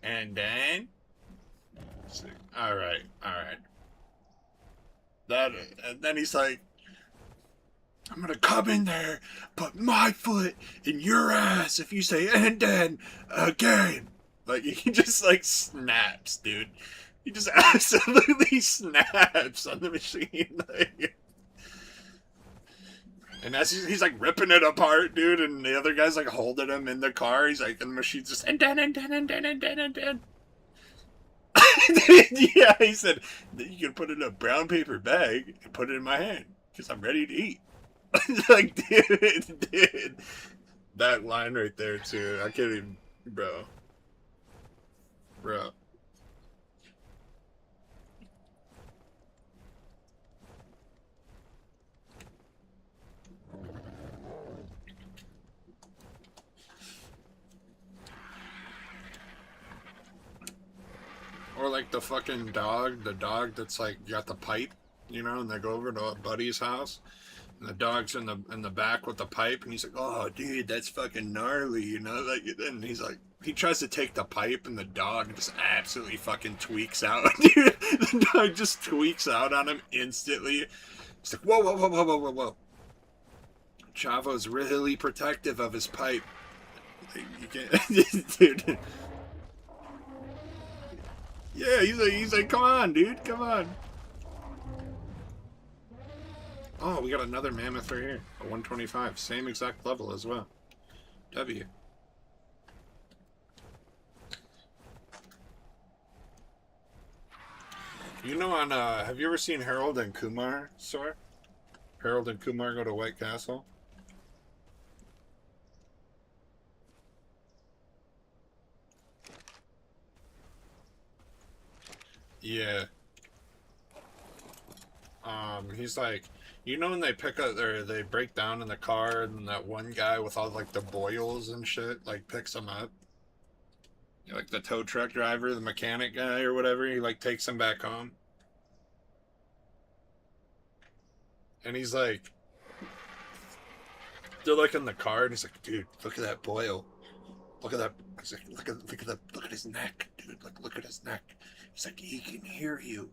And then? All right, all right. That, and then he's like, I'm gonna come in there, put my foot in your ass if you say and then again. Like, he just, like, snaps, dude. He just absolutely snaps on the machine. Like, and as he's like ripping it apart, dude, and the other guy's like holding him in the car. He's like, and the machine's just and then. Yeah, he said, you can put it in a brown paper bag and put it in my hand because I'm ready to eat. Like, dude, that line right there too. I can't even, bro. Or like the fucking dog, the dog that's like got the pipe, you know, and they go over to a buddy's house, and the dog's in the back with the pipe, and he's like, "Oh, dude, that's fucking gnarly," you know, like, and he's like, he tries to take the pipe, and the dog just absolutely fucking tweaks out, dude. The dog just tweaks out on him instantly. He's like, "Whoa, whoa, whoa, whoa, whoa, whoa, whoa." Chavo's really protective of his pipe. Like, you can't, dude. Yeah, he's like, come on, dude, come on. Oh, we got another mammoth right here. A 125, same exact level as well. W. You know, on have you ever seen Harold and Kumar, sir? Harold and Kumar go to White Castle. Yeah. He's like, you know, when they pick up or they break down in the car, and that one guy with all like the boils and shit like picks him up. Like the tow truck driver, the mechanic guy or whatever, he like takes him back home. And he's like, they're like in the car, and he's like, dude, look at that boil. Look at that. He's like, look at his neck, dude. Like, look at his neck. He's like, he can hear you.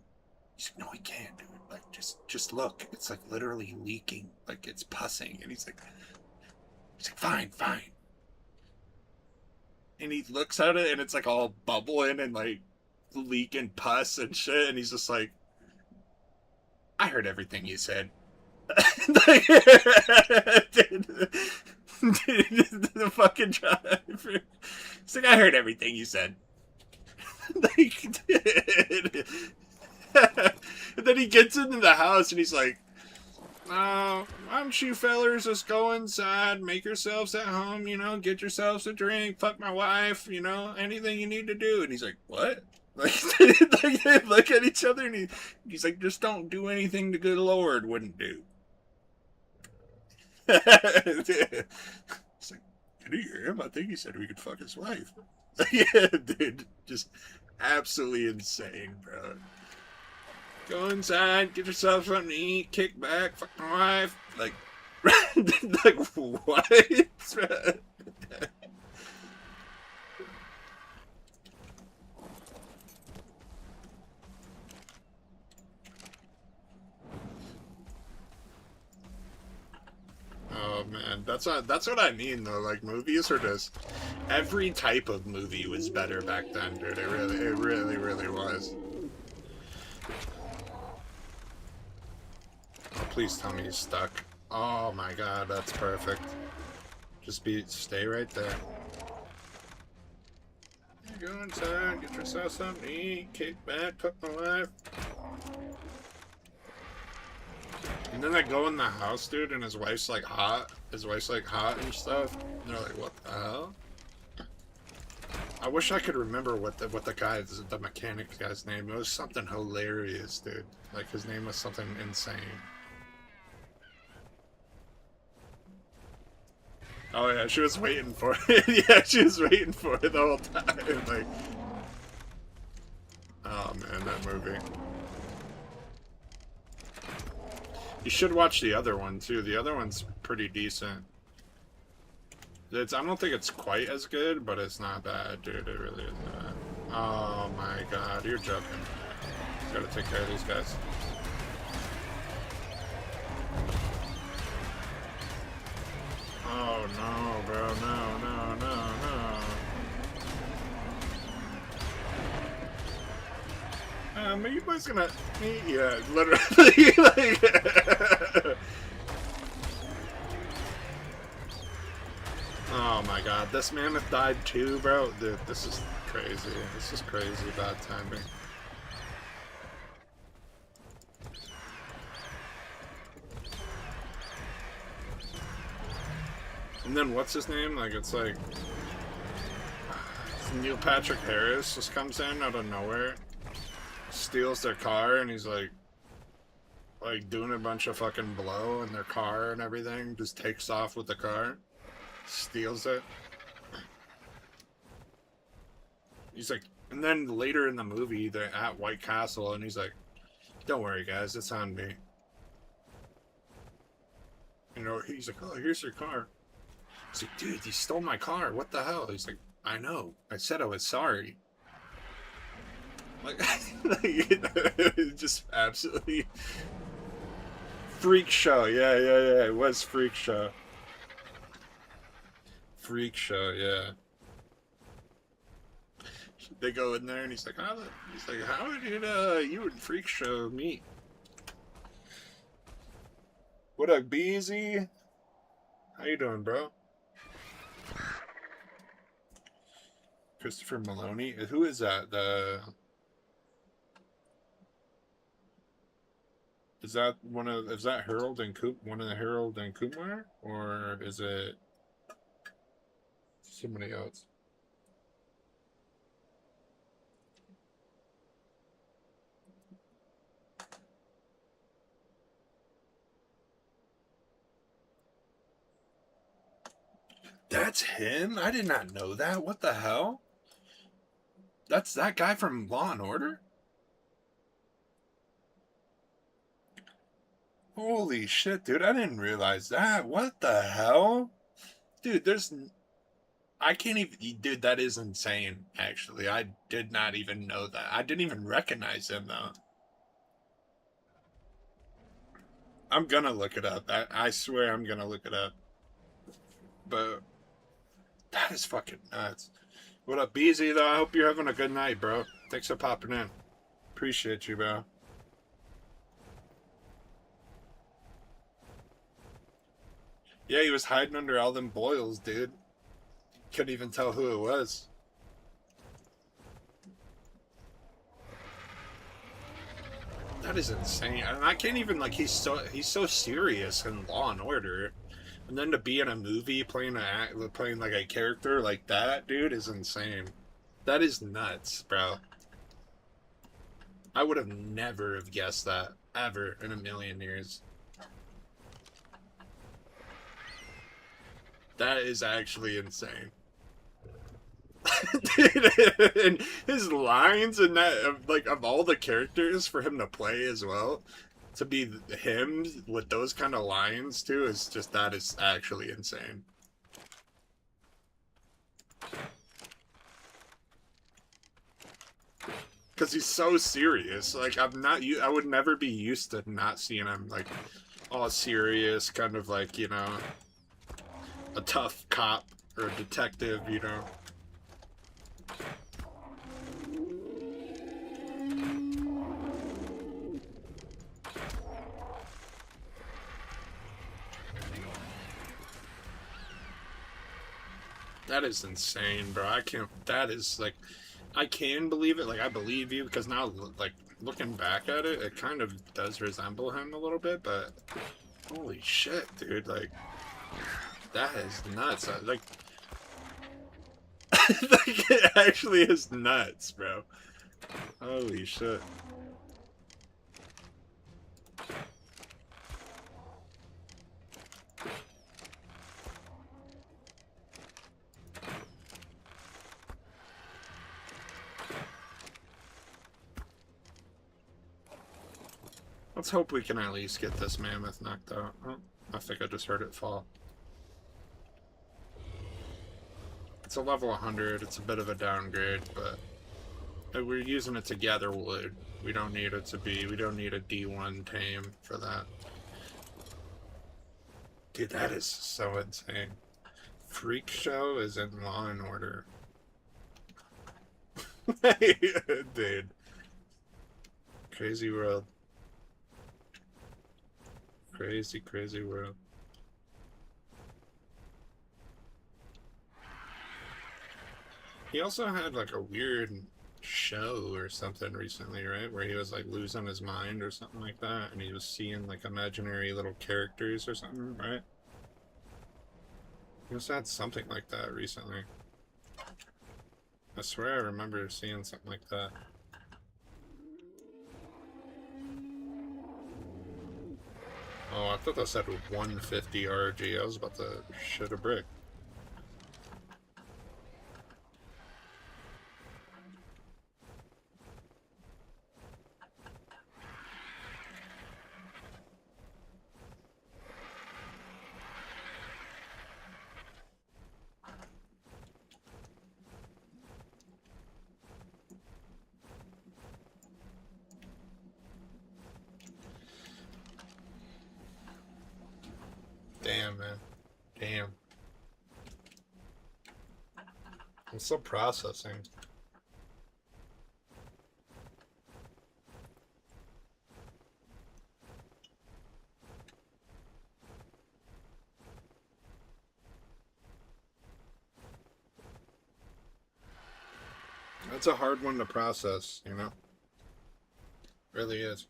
He's like, no, he can't, dude. Like, just look. It's like literally leaking. Like, it's pussing. And he's like, fine, fine. And he looks at it, and it's like all bubbling and like leaking pus and shit. And he's just like, I heard everything you said. Dude, the fucking driver. He's like, I heard everything you said. Like, dude. And then he gets into the house and he's like, why don't you fellers just go inside, make yourselves at home, you know, get yourselves a drink, fuck my wife, you know, anything you need to do. And he's like, what? Like, they look at each other, and he's like, just don't do anything the good Lord wouldn't do. It's like, did you hear him? I think he said we could fuck his wife. Yeah, dude, just absolutely insane, bro. Go inside, get yourself something to eat, kick back, fuck my wife. Like, like what? Oh man, that's what I mean though. Like, movies are just, every type of movie was better back then, dude. It really was. Oh, please tell me he's stuck. Oh my god, that's perfect. Just stay right there. You go inside, get yourself something to eat, kick back, cook my wife. And then they go in the house, dude, and his wife's like hot. His wife's like hot and stuff. And they're like, what the hell? I wish I could remember what the mechanic guy's name. It was something hilarious, dude. Like, his name was something insane. Oh yeah, she was waiting for it. Yeah, she was waiting for it the whole time. Like, oh man, that movie. You should watch the other one too. The other one's pretty decent. I don't think it's quite as good, but it's not bad, dude. It really isn't bad. Oh my god, you're joking. Gotta take care of these guys. Oh no, bro, no, no, no, no. Are you boys gonna meet? Yeah, literally, like... Oh my god, this mammoth died too, bro? Dude, this is crazy. This is crazy bad timing. And then what's his name? Like, it's like... Neil Patrick Harris just comes in out of nowhere, steals their car, and he's like doing a bunch of fucking blow in their car and everything, just takes off with the car, steals it. He's like, and then later in the movie, they're at White Castle, and he's like, don't worry, guys, it's on me. You know, he's like, oh, here's your car. He's like, dude, you stole my car. What the hell? He's like, I know. I said I was sorry. Like, just absolutely freak show. Yeah. It was freak show. Freak show, yeah. They go in there and he's like, how did you and Freak Show meet? What up, Beezy? How you doing, bro? Christopher Maloney? Who is that? Is that Harold and one of the Harold and Kumar? Or is it somebody else? That's him? I did not know that. What the hell? That's that guy from Law and Order? Holy shit, dude. I didn't realize that. What the hell? Dude, I can't even... Dude, that is insane, actually. I did not even know that. I didn't even recognize him, though. I'm gonna look it up. I swear I'm gonna look it up. But... that is fucking nuts. What up, Beezy, though? I hope you're having a good night, bro. Thanks for popping in. Appreciate you, bro. Yeah, he was hiding under all them boils, dude. Couldn't even tell who it was. That is insane. And I can't even, like, he's so serious in Law and Order. And then to be in a movie playing like a character like that, dude, is insane. That is nuts, bro. I would have never have guessed that ever in a million years. That is actually insane. Dude, and his lines and that, like, of all the characters for him to play as well, to be him with those kind of lines too is just, that is actually insane. Because he's so serious. Like, I would never be used to not seeing him, like, all serious, kind of like, you know, a tough cop or a detective, you know. That is insane, bro. That is, like, I can believe it. Like, I believe you, because now, like, looking back at it, it kind of does resemble him a little bit, but holy shit, dude. Like, that is nuts. Like, like, it actually is nuts, bro. Holy shit. Let's hope we can at least get this mammoth knocked out. Oh, I think I just heard it fall. It's a level 100. It's a bit of a downgrade, but We're using a together wood. We don't need it to be. We don't need a D1 tame for that. Dude, that is so insane. Freak Show is in Law and Order. Dude. Crazy world. Crazy, crazy world. He also had like a weird show or something recently, right? Where he was like losing his mind or something like that, and he was seeing like imaginary little characters or something, right? He also had something like that recently. I swear I remember seeing something like that. Oh, I thought that said 150 RG. I was about to shit a brick. Damn, man. Damn. I'm still processing. That's a hard one to process, you know? Really is.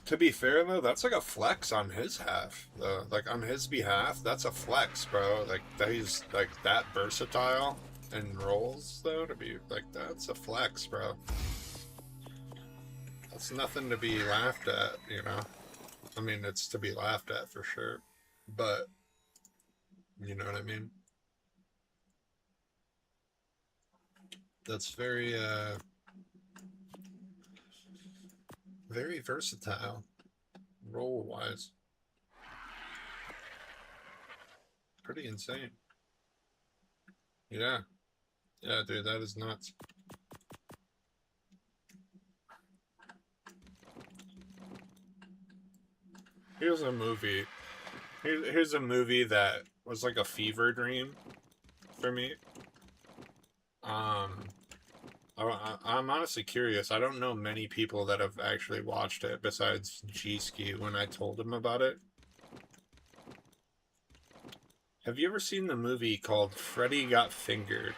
To be fair though, that's like a flex on his half, though. Like on his behalf, that's a flex, bro. Like that he's like that versatile in roles, though. To be like that's a flex, bro. That's nothing to be laughed at, you know. I mean, it's to be laughed at for sure, but you know what I mean. That's very versatile, role wise. Pretty insane. Yeah. Yeah, dude, that is nuts. Here's a movie. Here's a movie that was like a fever dream for me. Um, I'm honestly curious. I don't know many people that have actually watched it besides G-Ski when I told him about it. Have you ever seen the movie called Freddy Got Fingered?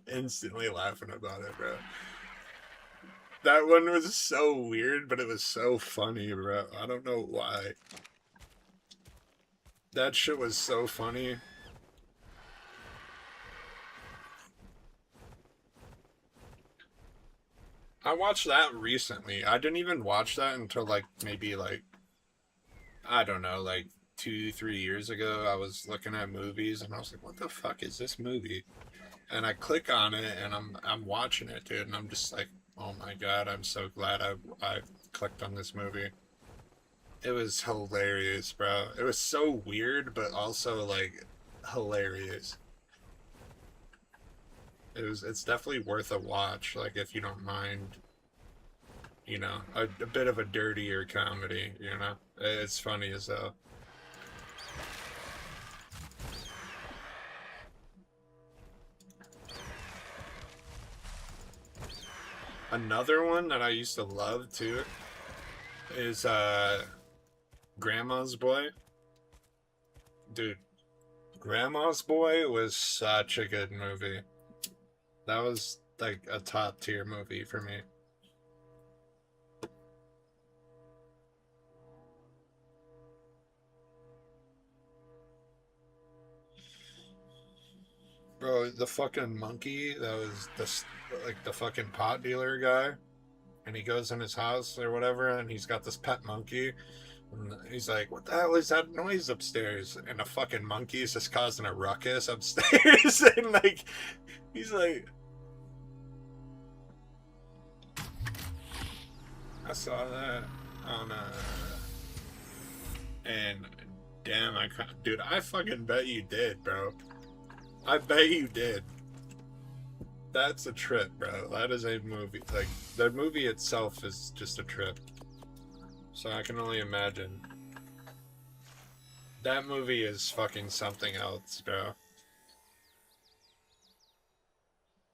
instantly laughing about it, bro. That one was so weird, but it was so funny, bro. I don't know why. That shit was so funny. I watched that recently. I didn't even watch that until like maybe like I don't know, like 2, 3 years ago. I was looking at movies and I was like, "What the fuck is this movie?" And I click on it and I'm watching it, dude, and I'm just like, "Oh my god, I'm so glad I clicked on this movie." It was hilarious, bro. It was so weird, but also like hilarious. It's definitely worth a watch, like if you don't mind, you know, a bit of a dirtier comedy, you know. It's funny as hell. Another one that I used to love too is Grandma's Boy. Dude, Grandma's Boy was such a good movie. That was like a top tier movie for me. Bro, the fucking monkey that was the fucking pot dealer guy, and he goes in his house or whatever, and he's got this pet monkey, and he's like, "What the hell is that noise upstairs?" And the fucking monkey is just causing a ruckus upstairs, and like, he's like, "I saw that on and damn, dude, I fucking bet you did, bro. I bet you did." That's a trip, bro. That is a movie. Like, the movie itself is just a trip. So I can only imagine. That movie is fucking something else, bro.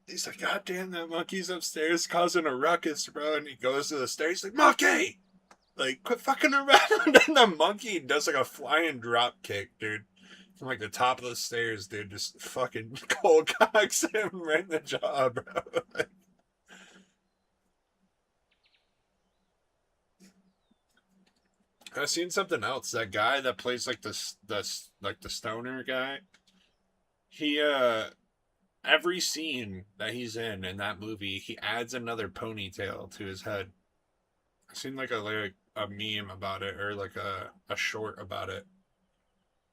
He's like, "God damn, that monkey's upstairs causing a ruckus, bro." And he goes to the stairs, he's like, "Monkey! Like, quit fucking around." And the monkey does like a flying drop kick, dude. From like the top of the stairs, dude. Just fucking cold cocks him right in the jaw, bro. I've seen something else. That guy that plays like the stoner guy. He every scene that he's in that movie, he adds another ponytail to his head. I've seen like a meme about it or like a short about it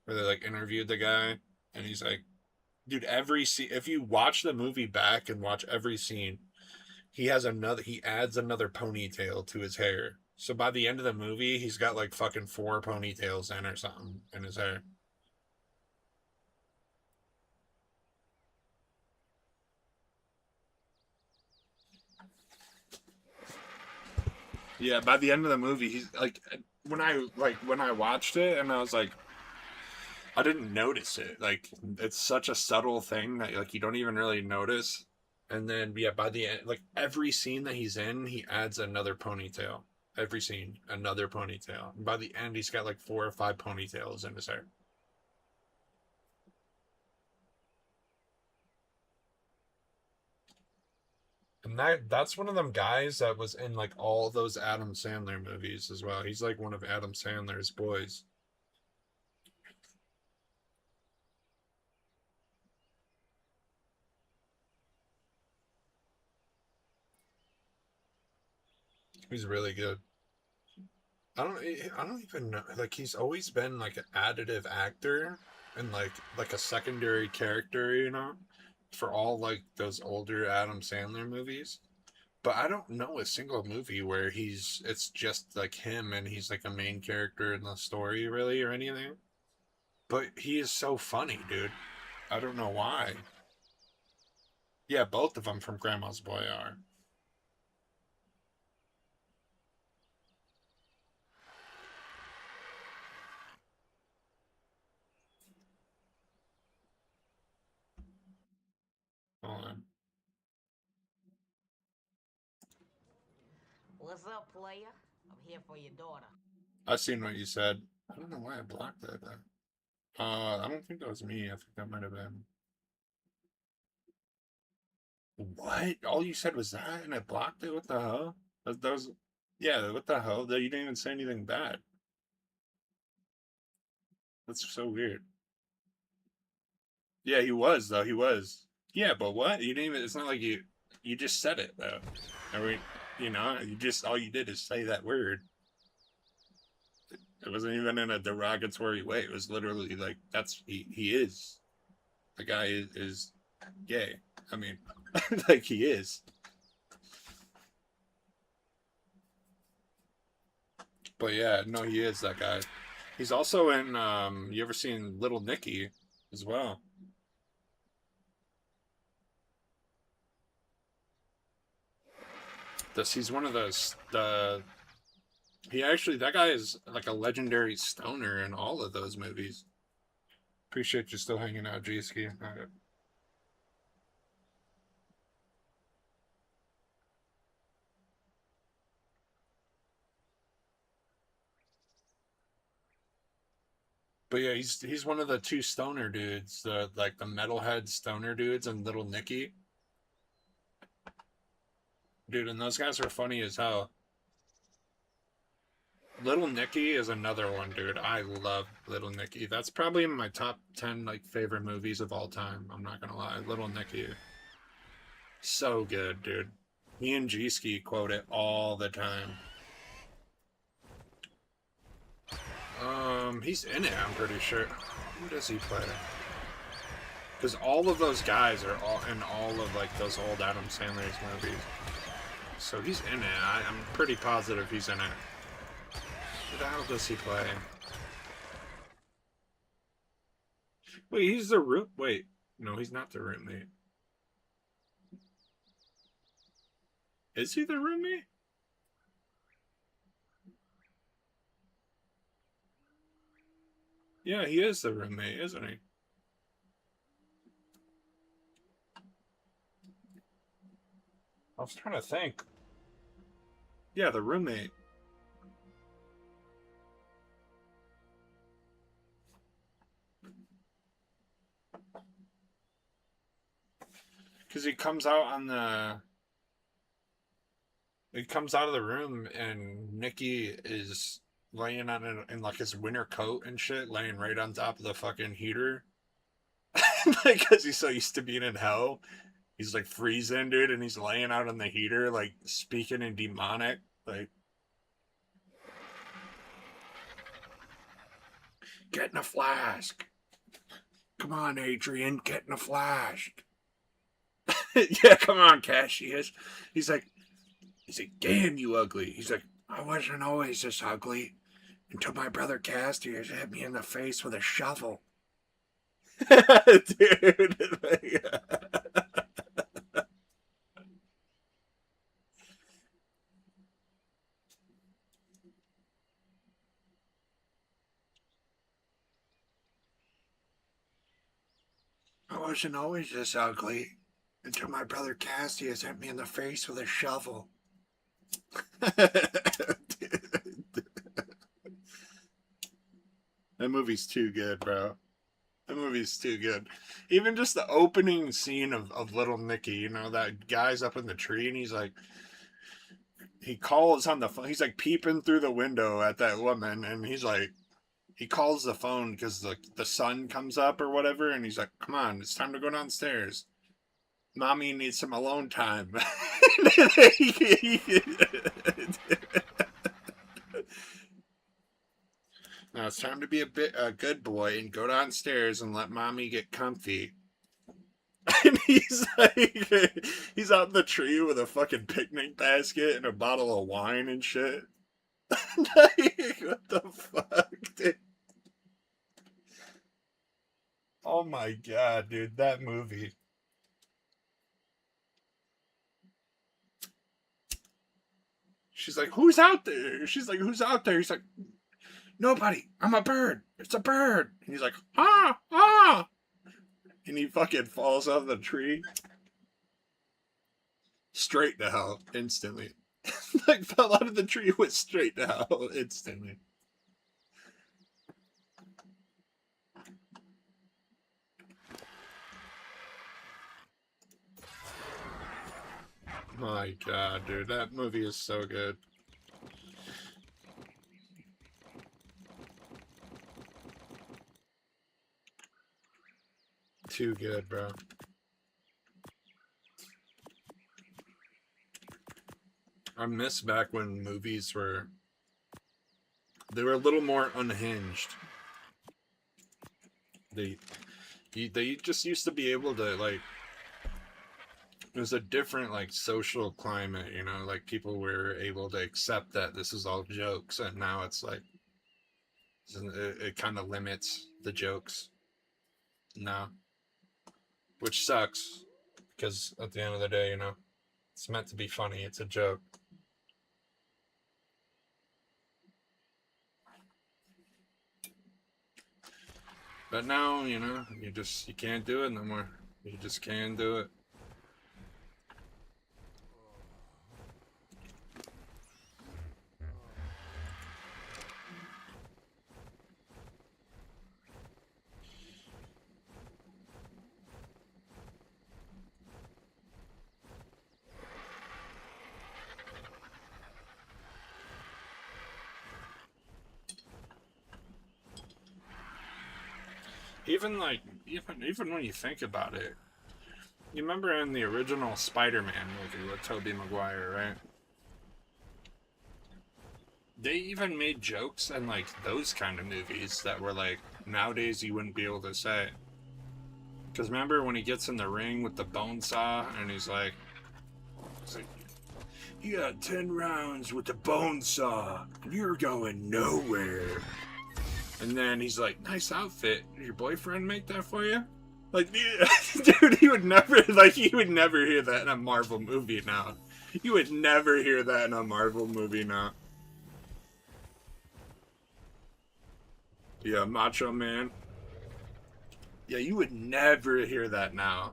where they like interviewed the guy and he's like, dude, every scene. If you watch the movie back and watch every scene, he adds another ponytail to his hair. So by the end of the movie, he's got like fucking four ponytails in or something in his hair. Yeah, by the end of the movie, he's like when I watched it and I was like, I didn't notice it. Like, it's such a subtle thing that like you don't even really notice. And then yeah, by the end, like every scene that he's in, he adds another ponytail. Every scene, another ponytail. And by the end, he's got like four or five ponytails in his hair. And that's one of them guys that was in like all those Adam Sandler movies as well. He's like one of Adam Sandler's boys. He's really good. I don't even know. Like he's always been like an additive actor and like a secondary character, for all like those older Adam Sandler movies. But I don't know a single movie where it's just like him and he's like a main character in the story really or anything. But he is so funny, dude. I don't know why. Yeah, both of them from Grandma's Boy are. Hold on. What's up, player? I'm here for your daughter. I seen what you said. I don't know why I blocked that though. I don't think that was me. I think that might have been. What? All you said was that, and I blocked it. What the hell? That was, yeah. What the hell? You didn't even say anything bad. That's so weird. Yeah, he was though. He was. Yeah, but what? You didn't even. It's not like You just said it though. I mean, you just all you did is say that word. It wasn't even in a derogatory way. It was literally like he is. The guy is gay. I mean, like he is. But yeah, no, he is that guy. He's also in. You ever seen Little Nicky as well? This he's one of those. He actually that guy is like a legendary stoner in all of those movies. Appreciate you still hanging out, G Ski. But yeah, he's one of the two stoner dudes, the metalhead stoner dudes, and Little Nicky, dude. And those guys are funny as hell. Little Nicky is another one, dude. I love Little Nicky. That's probably in my top 10 like favorite movies of all time. I'm not gonna lie. Little Nicky. So good, dude. Me and G-Ski quote it all the time. He's in it, I'm pretty sure. Who does he play? Because all of those guys are all in all of like those old Adam Sandler's movies. So he's in it. I'm pretty positive he's in it. Who the hell does he play? Wait, he's the room. Wait, no, he's not the roommate. Is he the roommate? Yeah, he is the roommate, isn't he? I was trying to think. Yeah, the roommate. Because he comes out on the. He comes out of the room and Nikki is laying on it in like his winter coat and shit, laying right on top of the fucking heater. Because he's so used to being in hell. He's like freezing, dude, and he's laying out on the heater, like speaking in demonic. Like, get in a flask. Come on, Adrian, get in a flask. Yeah, come on, Cassius. He's like, damn you ugly. He's like, I wasn't always this ugly until my brother Cassius hit me in the face with a shovel. Dude. I wasn't always this ugly until my brother Cassius hit me in the face with a shovel. That movie's too good, bro. That movie's too good. Even just the opening scene of Little Nicky, you know, that guy's up in the tree and he's like, he calls on the phone. He's like peeping through the window at that woman and he's like, he calls the phone because the sun comes up or whatever. And he's like, come on, it's time to go downstairs. Mommy needs some alone time. Now it's time to be a good boy and go downstairs and let mommy get comfy. And he's like, he's out in the tree with a fucking picnic basket and a bottle of wine and shit. Like, what the fuck, dude? Oh my god, dude, that movie. She's like, who's out there? She's like, who's out there? He's like, nobody. I'm a bird. It's a bird. And he's like, ah, ah. And he fucking falls out of the tree. Straight to hell instantly. Like, fell out of the tree, went straight to hell instantly. My god, dude, that movie is so good. Too good, bro. I miss back when movies were a little more unhinged. They just used to be able to like, it was a different like social climate, you know, like people were able to accept that this is all jokes, and now it's like it kind of limits the jokes now, which sucks because at the end of the day, you know, it's meant to be funny. It's a joke. But now, you know, you can't do it no more. You just can't do it. Even like, even when you think about it, you remember in the original Spider-Man movie with Tobey Maguire, right? They even made jokes in like those kind of movies that were like nowadays you wouldn't be able to say. Because remember when he gets in the ring with the bone saw and he's like, you got 10 rounds with the bone saw, and you're going nowhere. And then he's like, nice outfit. Did your boyfriend make that for you? Like, dude, he would never hear that in a Marvel movie now. You would never hear that in a Marvel movie now. Yeah, Macho Man. Yeah, you would never hear that now.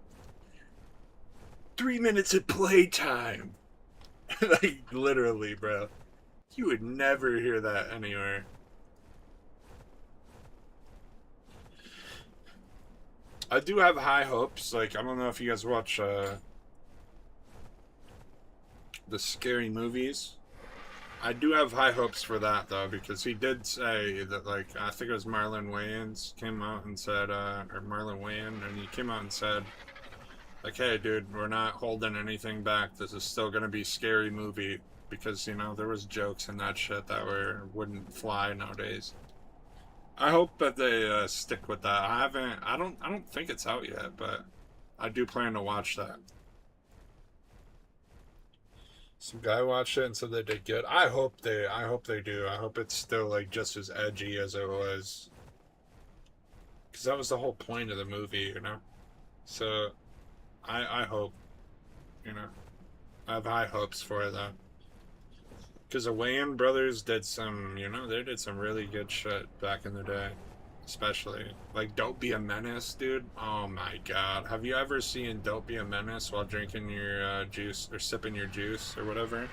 3 minutes of playtime. Like, literally, bro. You would never hear that anywhere. I do have high hopes. Like, I don't know if you guys watch the scary movies. I do have high hopes for that, though, because he did say that, like, I think it was Marlon Wayans came out and said, or Marlon Wayans, and he came out and said, like, hey, dude, we're not holding anything back. This is still going to be a scary movie, because, you know, there was jokes and that shit that wouldn't fly nowadays. I hope that they stick with that. I don't think it's out yet, but I do plan to watch that. Some guy watched it and said they did good. I hope they do. I hope it's still like just as edgy as it was, because that was the whole point of the movie, you know. So, I hope, you know, I have high hopes for it though. Because the Wayans brothers did some, you know, they did some really good shit back in the day. Especially. Like, Don't Be a Menace, dude. Oh my god. Have you ever seen Don't Be a Menace while drinking your juice, or sipping your juice, or whatever?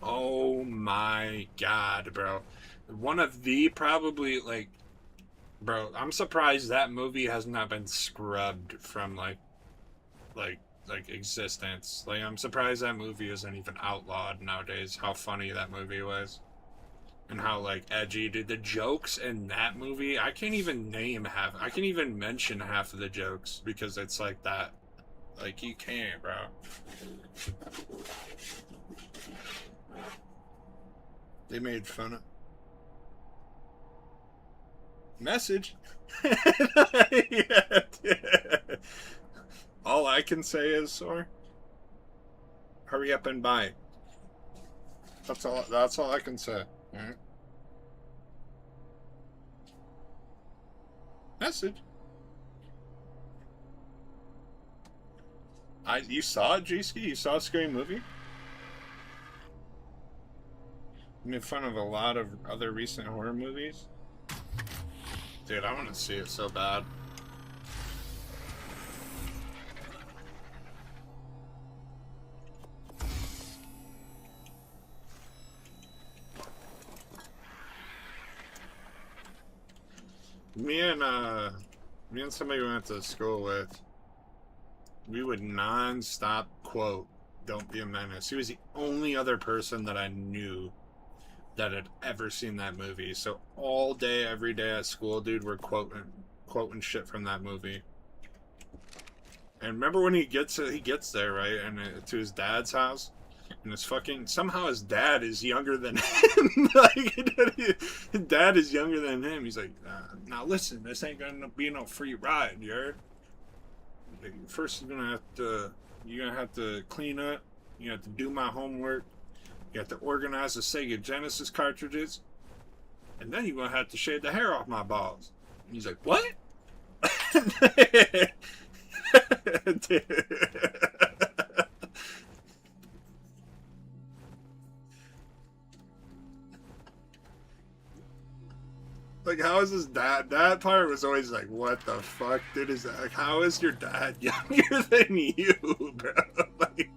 Oh my god, bro. One of the probably, like, bro, I'm surprised that movie has not been scrubbed from, like, existence. Like, I'm surprised that movie isn't even outlawed nowadays, how funny that movie was. And how, like, edgy, dude. The jokes in that movie, I can't even mention half of the jokes, because it's like that. Like, you can't, bro. They made fun of... Message? Yeah, dude. All I can say is, Sor, hurry up and buy. That's all I can say. Alright? Message. You saw it, G-Ski? You saw a scary movie? You made fun of a lot of other recent horror movies? Dude, I want to see it so bad. Me and somebody we went to school with, we would non-stop quote Don't Be a Menace. He was the only other person that I knew that had ever seen that movie. So all day, every day at school, dude, we're quoting shit from that movie. And remember when he gets there, right, and to his dad's house, and somehow his dad is younger than him. Like, his dad is younger than him. He's like, now listen, this ain't gonna be no free ride, you heard? First, you're gonna have to clean up. You have to do my homework. You have to organize the Sega Genesis cartridges, and then you're gonna have to shave the hair off my balls. And he's like, what? Like, how is his dad? That part was always like, what the fuck, dude? Is that, like, how is your dad younger than you, bro? Like,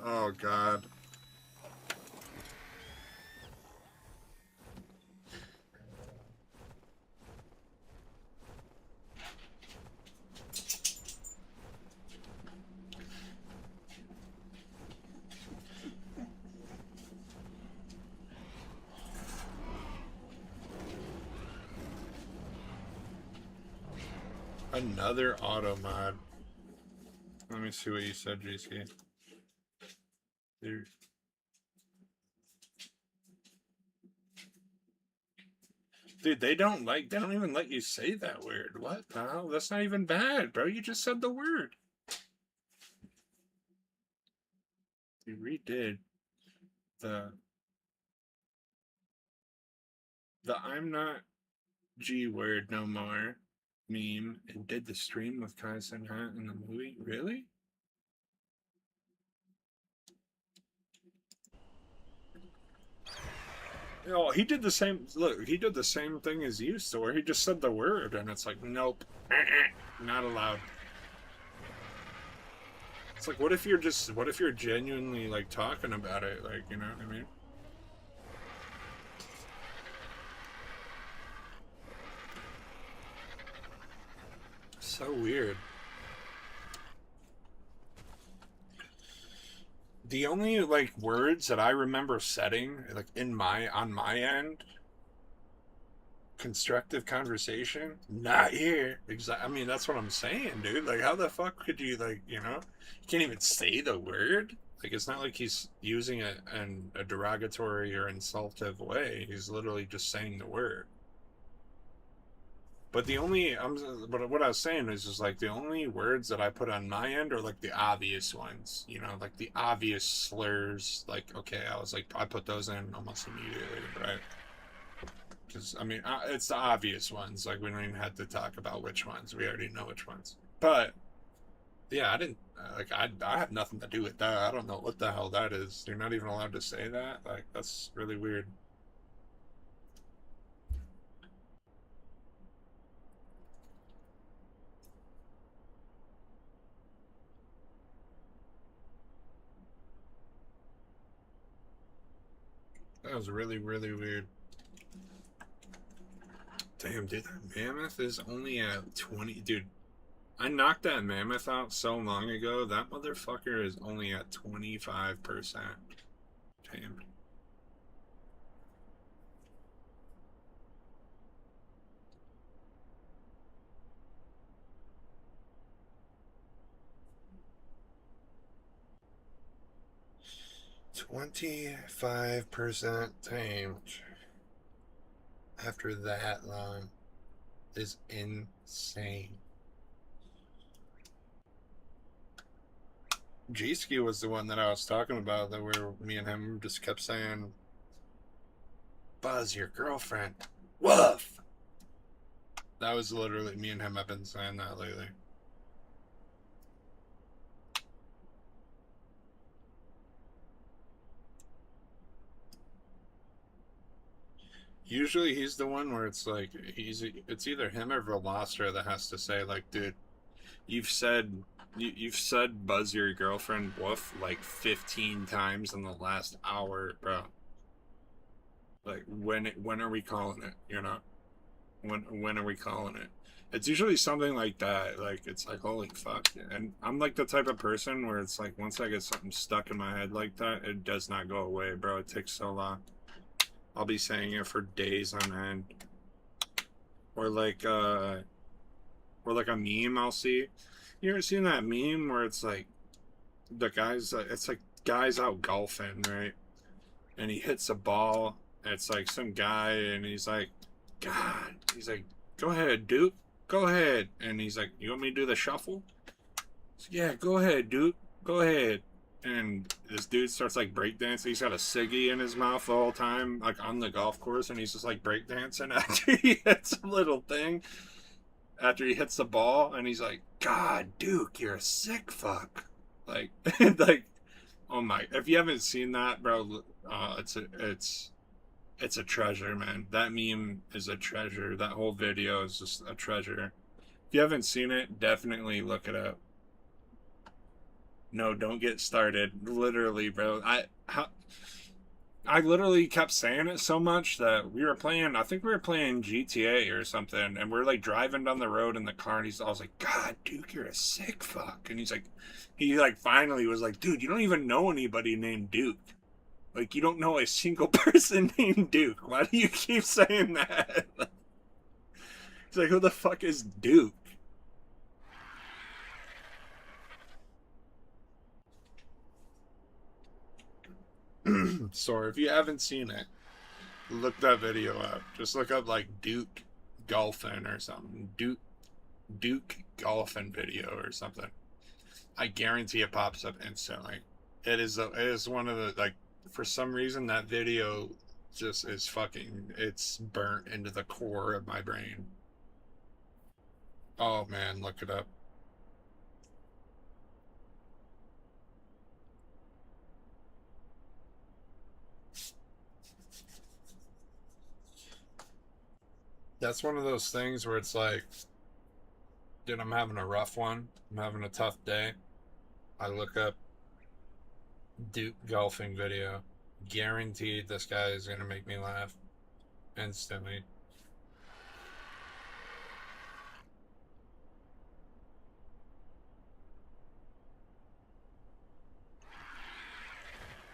oh god. Another auto mod. Let me see what you said, JC. Dude, they don't even let you say that word. What the hell? That's not even bad, bro. You just said the word. You redid the I'm not G word no more meme and did the stream with Kai Cenat in the movie. Really? No, he did the same. Look, he did the same thing as you, so where he just said the word, and it's like, nope, not allowed. It's like, what if you're genuinely like talking about it, like, you know what I mean? So weird. The only like words that I remember setting like on my end, constructive conversation, not here. Exactly. I mean, that's what I'm saying, dude. Like, how the fuck could you like, you know, you can't even say the word. Like, it's not like he's using it in a derogatory or insultive way. He's literally just saying the word. But but what I was saying is just like the only words that I put on my end are like the obvious ones, you know, like the obvious slurs. Like, okay, I put those in almost immediately, right? Because I mean, it's the obvious ones. Like, we don't even have to talk about which ones. We already know which ones. But yeah, I didn't like. I have nothing to do with that. I don't know what the hell that is. You're not even allowed to say that. Like, that's really weird. That was really, really weird. Damn, dude, that mammoth is only at 20. Dude, I knocked that mammoth out so long ago. That motherfucker is only at 25%. Damn. $25 tamed after that long is insane. G-Ski was the one that I was talking about that where me and him just kept saying, Buzz, your girlfriend. Woof! That was literally me and him have been saying that lately. Usually he's the one where it's like it's either him or Velostra that has to say like, dude, you've said you've said Buzz your girlfriend woof like 15 times in the last hour, bro. Like, when are we calling it? You know, when are we calling it? It's usually something like that. Like, it's like, holy fuck. And I'm like the type of person where it's like once I get something stuck in my head like that, it does not go away, bro. It takes so long. I'll be saying it for days on end. Or like a meme I'll see. You ever seen that meme where it's like it's like guys out golfing, right? And he hits a ball, and it's like some guy, and he's like, God, he's like, go ahead, Duke, go ahead. And he's like, you want me to do the shuffle? Like, yeah, go ahead, Duke, go ahead. And this dude starts like breakdancing. He's got a ciggy in his mouth the whole time, like on the golf course, and he's just like breakdancing after he hits a little thing. After he hits the ball, and he's like, God, Duke, you're a sick fuck. Like, like, oh my! If you haven't seen that, bro, it's a treasure, man. That meme is a treasure. That whole video is just a treasure. If you haven't seen it, definitely look it up. No, don't get started. Literally, bro. I literally kept saying it so much that we were playing. I think we were playing GTA or something, and we're like driving down the road in the car, and I was like, God, Duke, you're a sick fuck. And he like finally was like, dude, you don't even know anybody named Duke. Like, you don't know a single person named Duke. Why do you keep saying that? He's like, who the fuck is Duke? So if you haven't seen it, look that video up. Just look up like Duke golfing or something. Duke golfing video or something. I guarantee it pops up instantly. It is one of the, like, for some reason that video just is fucking, it's burnt into the core of my brain. Oh man, look it up. That's one of those things where it's like, dude, I'm having a rough one. I'm having a tough day. I look up Duke golfing video. Guaranteed this guy is going to make me laugh instantly.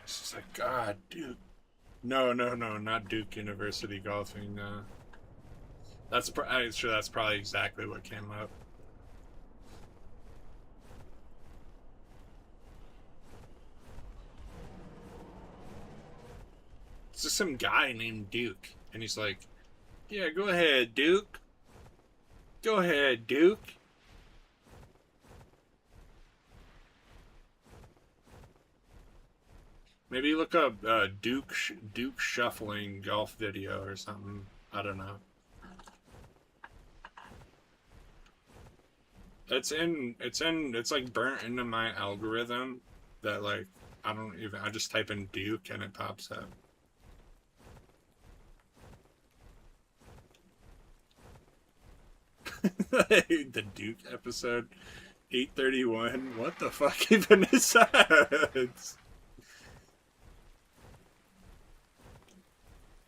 It's just like, God, Duke. No, not Duke University golfing. I'm sure that's probably exactly what came up. It's just some guy named Duke, and he's like, "Yeah, go ahead, Duke. Go ahead, Duke." Maybe look up Duke shuffling golf video or something. I don't know. It's like burnt into my algorithm that, like, I just type in Duke and it pops up. The Duke episode 831. What the fuck even is that?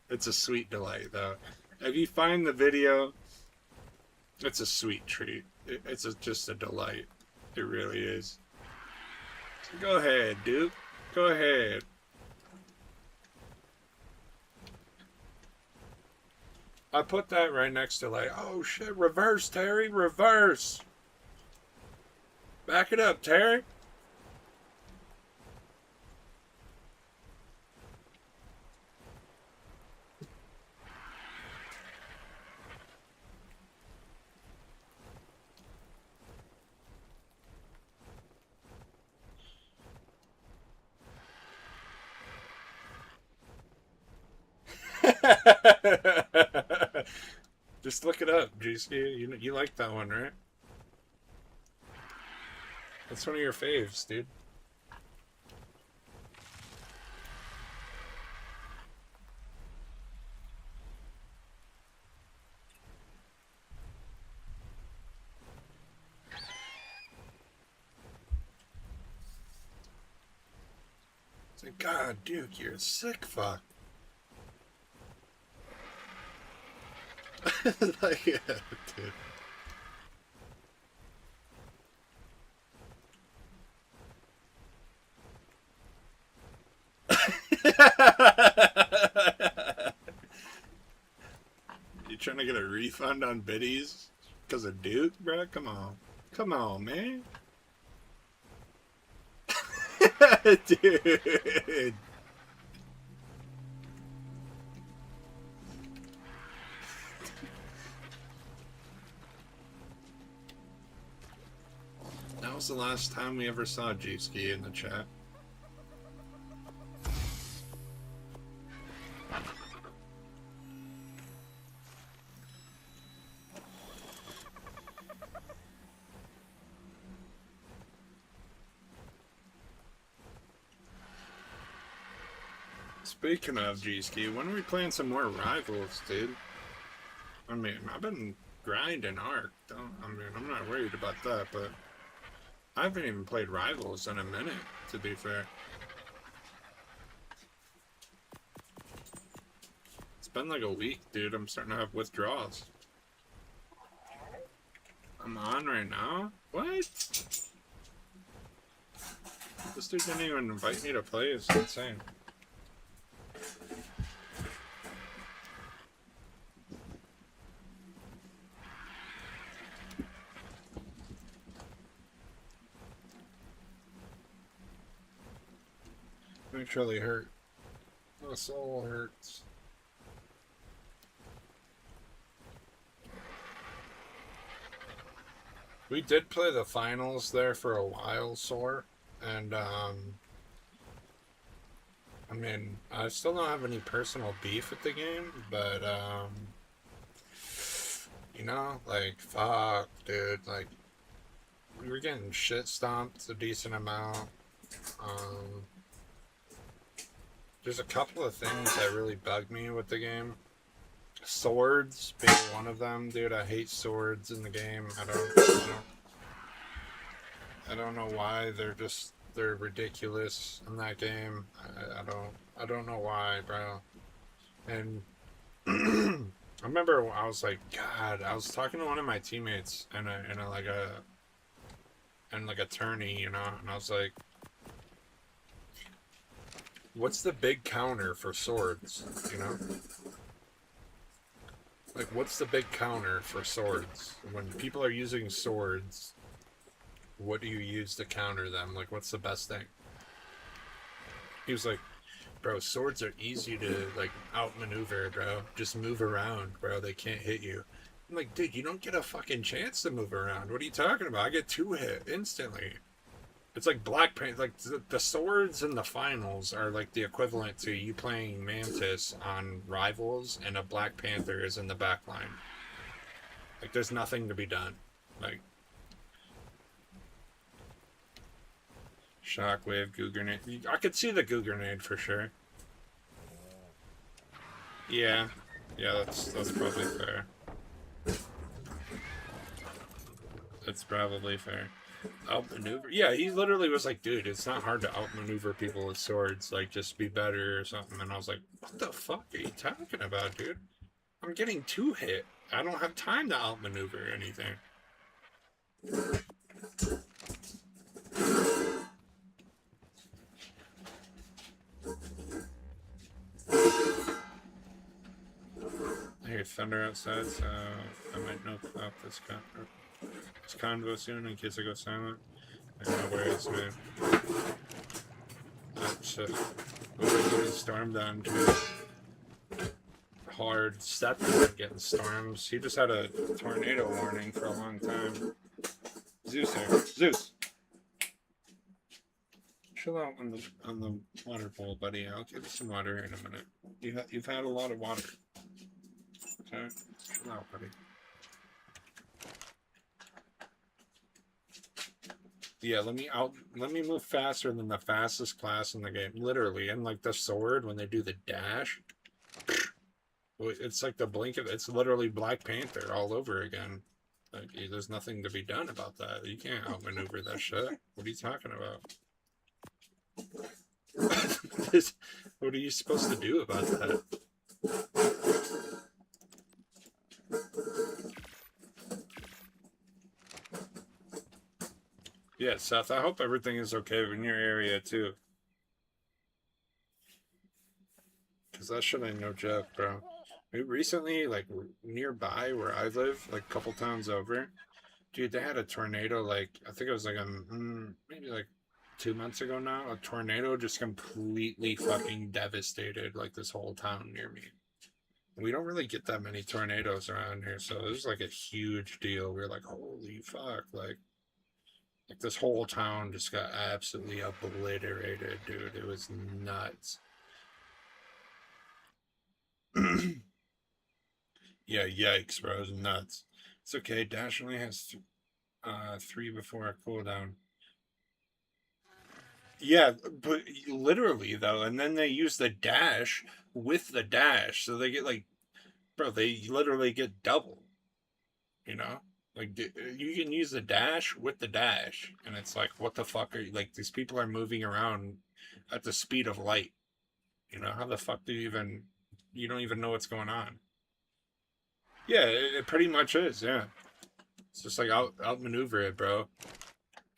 It's a sweet delight, though. If you find the video, it's a sweet treat. It's just a delight. It really is. So go ahead, Duke. Go ahead. I put that right next to, like, oh shit, reverse, Terry, reverse. Back it up, Terry. Just look it up, GC. You like that one, right? That's one of your faves, dude. It's like, God, Duke, you're a sick fuck. Like, yeah, dude. You trying to get a refund on biddies because of Duke, bro? Come on, man. Dude. That was the last time we ever saw G-Ski in the chat. Speaking of G-Ski, when are we playing some more Rivals, dude? I mean, I've been grinding Ark. I'm not worried about that, but I haven't even played Rivals in a minute, to be fair. It's been like a week, dude. I'm starting to have withdrawals. I'm on right now? What? This dude didn't even invite me to play. It's insane. It truly hurt. My soul hurts. We did play the finals there for a while, Sore, and I mean, I still don't have any personal beef with the game, but you know, like fuck, dude, like we were getting shit stomped a decent amount. Um, there's a couple of things that really bug me with the game. Swords being one of them, dude. I hate swords in the game. I don't know why they're ridiculous in that game. I don't know why, bro. And I remember I was like, God, I was talking to one of my teammates and like a tourney, you know, and I was like, what's the big counter for swords, you know? Like, what's the big counter for swords? When people are using swords, what do you use to counter them? Like, what's the best thing? He was like, bro, swords are easy to, like, outmaneuver, bro. Just move around, bro. They can't hit you. I'm like, dude, you don't get a fucking chance to move around. What are you talking about? I get 2-hit instantly. It's like Black Panther. Like, the swords in the finals are, like, the equivalent to you playing Mantis on Rivals and a Black Panther is in the back line. Like, there's nothing to be done. Like, Shockwave, Goo Grenade. I could see the Goo Grenade for sure. Yeah. Yeah, that's probably fair. That's probably fair. Outmaneuver. Yeah, he literally was like, dude, it's not hard to outmaneuver people with swords. Like, just be better or something. And I was like, what the fuck are you talking about, dude? I'm getting 2-hit. I don't have time to outmaneuver anything. I hear thunder outside, so I might know about this convo soon in case I go silent. I don't know where it's man. Shit. We're getting stormed on too. Hard step getting storms. He just had a tornado warning for a long time. Zeus here. Zeus! Chill out on the water bowl, buddy. I'll give you some water in a minute. You've had a lot of water. Okay? Chill out, buddy. Yeah, let me move faster than the fastest class in the game. Literally. And like the sword, when they do the dash, it's like the blink of it's literally Black Panther all over again. Like, there's nothing to be done about that. You can't outmaneuver that shit. What are you talking about? What are you supposed to do about that? Yeah, Seth, I hope everything is okay in your area too. Because that shit ain't no joke, bro. Recently, like nearby where I live, like a couple towns over, dude, they had a tornado. Like I think it was like maybe like 2 months ago now. A tornado just completely fucking devastated like this whole town near me. We don't really get that many tornadoes around here, so it was like a huge deal. We were like, holy fuck, like this whole town just got absolutely obliterated, dude. It was nuts. Yeah, yikes, bro. It was nuts. It's okay. Dash only has 3 before a cooldown. Yeah, but literally though, and then they use the dash with the dash, so they get like, bro, they literally get double. You know, like you can use the dash with the dash, and it's like, what the fuck are you like? These people are moving around at the speed of light. You know, how the fuck do you even? You don't even know what's going on. Yeah, it pretty much is. Yeah, it's just like outmaneuver it, bro.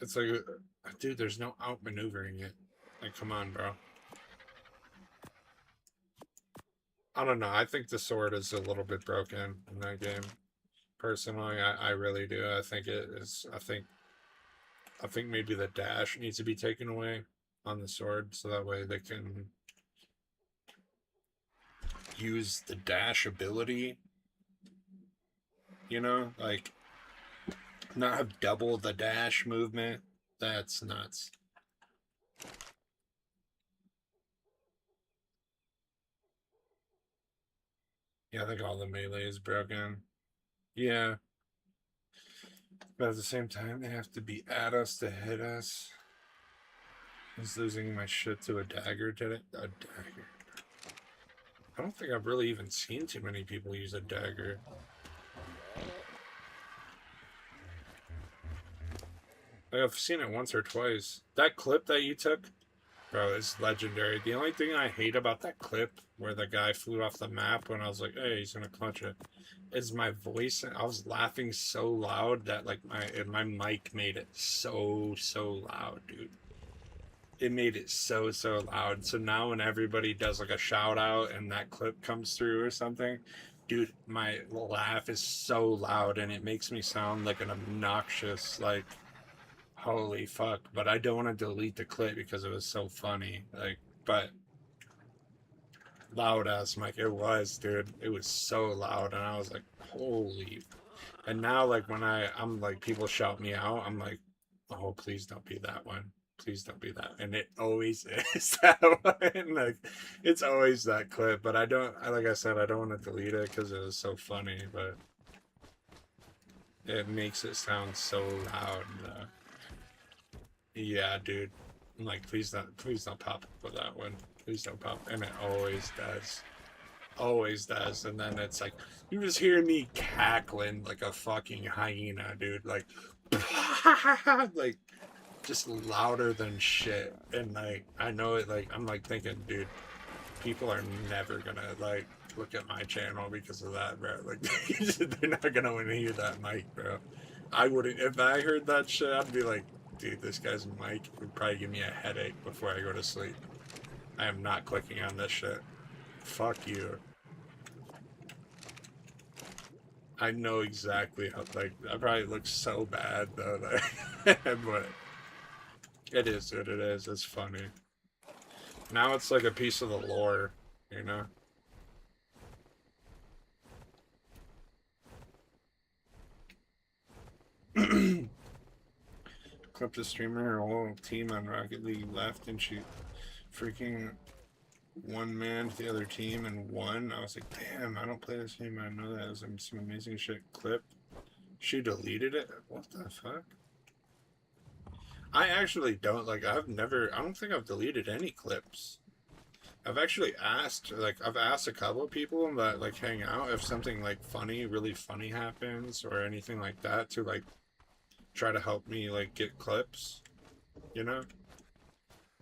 It's like, dude, there's no outmaneuvering it. Like, come on, bro. I don't know. I think the sword is a little bit broken in that game. Personally, I really do. I think it is. I think maybe the dash needs to be taken away on the sword, so that way they can use the dash ability, you know, like not have double the dash movement. That's nuts. Yeah, I think all the melee is broken. Yeah. But at the same time, they have to be at us to hit us. I was losing my shit to a dagger today. A dagger. I don't think I've really even seen too many people use a dagger. Like, I've seen it once or twice. That clip that you took, bro, is legendary. The only thing I hate about that clip where the guy flew off the map when I was like, hey, he's gonna clutch it, is my voice. I was laughing so loud that like my mic made it so loud, dude. It made it so loud. So now when everybody does like a shout out and that clip comes through or something, dude, my laugh is so loud and it makes me sound like an obnoxious, like, holy fuck. But I don't want to delete the clip because it was so funny. Like, but loud ass mic, it was, dude. It was so loud and I was like, holy. And now like when I'm like, people shout me out, I'm like, oh, please don't be that one. Please don't be that. And it always is that one. Like, it's always that clip. But like I said, I don't want to delete it because it was so funny. But it makes it sound so loud. Yeah, dude. I'm like, please don't pop up with that one. Please don't pop. And it always does. Always does. And then it's like, you just hear me cackling like a fucking hyena, dude. Like, like, just louder than shit. And like, I know it, like, I'm like thinking, dude, people are never gonna like look at my channel because of that, bro. Like, they're not gonna want to hear that mic, bro. I wouldn't, if I heard that shit, I'd be like, dude, this guy's mic would probably give me a headache before I go to sleep. I am not clicking on this shit. Fuck you. I know exactly how, like, I probably look so bad though, that, but it is what it is. It's funny. Now it's like a piece of the lore, you know? Clipped a streamer, her whole team on Rocket League left, and she freaking one man to the other team and won. I was like, damn, I don't play this game. I know that. It was some amazing shit clip. She deleted it? What the fuck? I actually don't, like, I don't think I've deleted any clips. I've actually asked, like, I've asked a couple of people that, like, hang out if something, like, funny, really funny happens or anything like that to, like, try to help me, like, get clips, you know?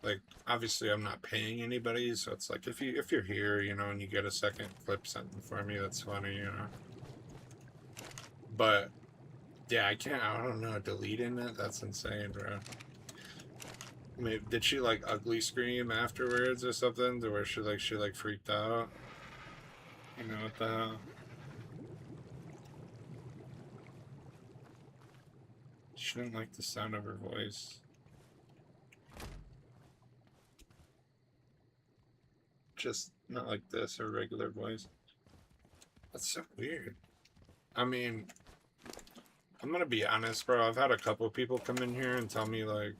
Like, obviously I'm not paying anybody, so it's like, if you're here, you know, and you get a second clip sent for me, that's funny, you know? But, yeah, I don't know, deleting it? That's insane, bro. Maybe, did she like ugly scream afterwards or something to where she freaked out? You know what the hell? She didn't like the sound of her voice. Just not like this, her regular voice. That's so weird. I mean, I'm gonna be honest, bro. I've had a couple people come in here and tell me like,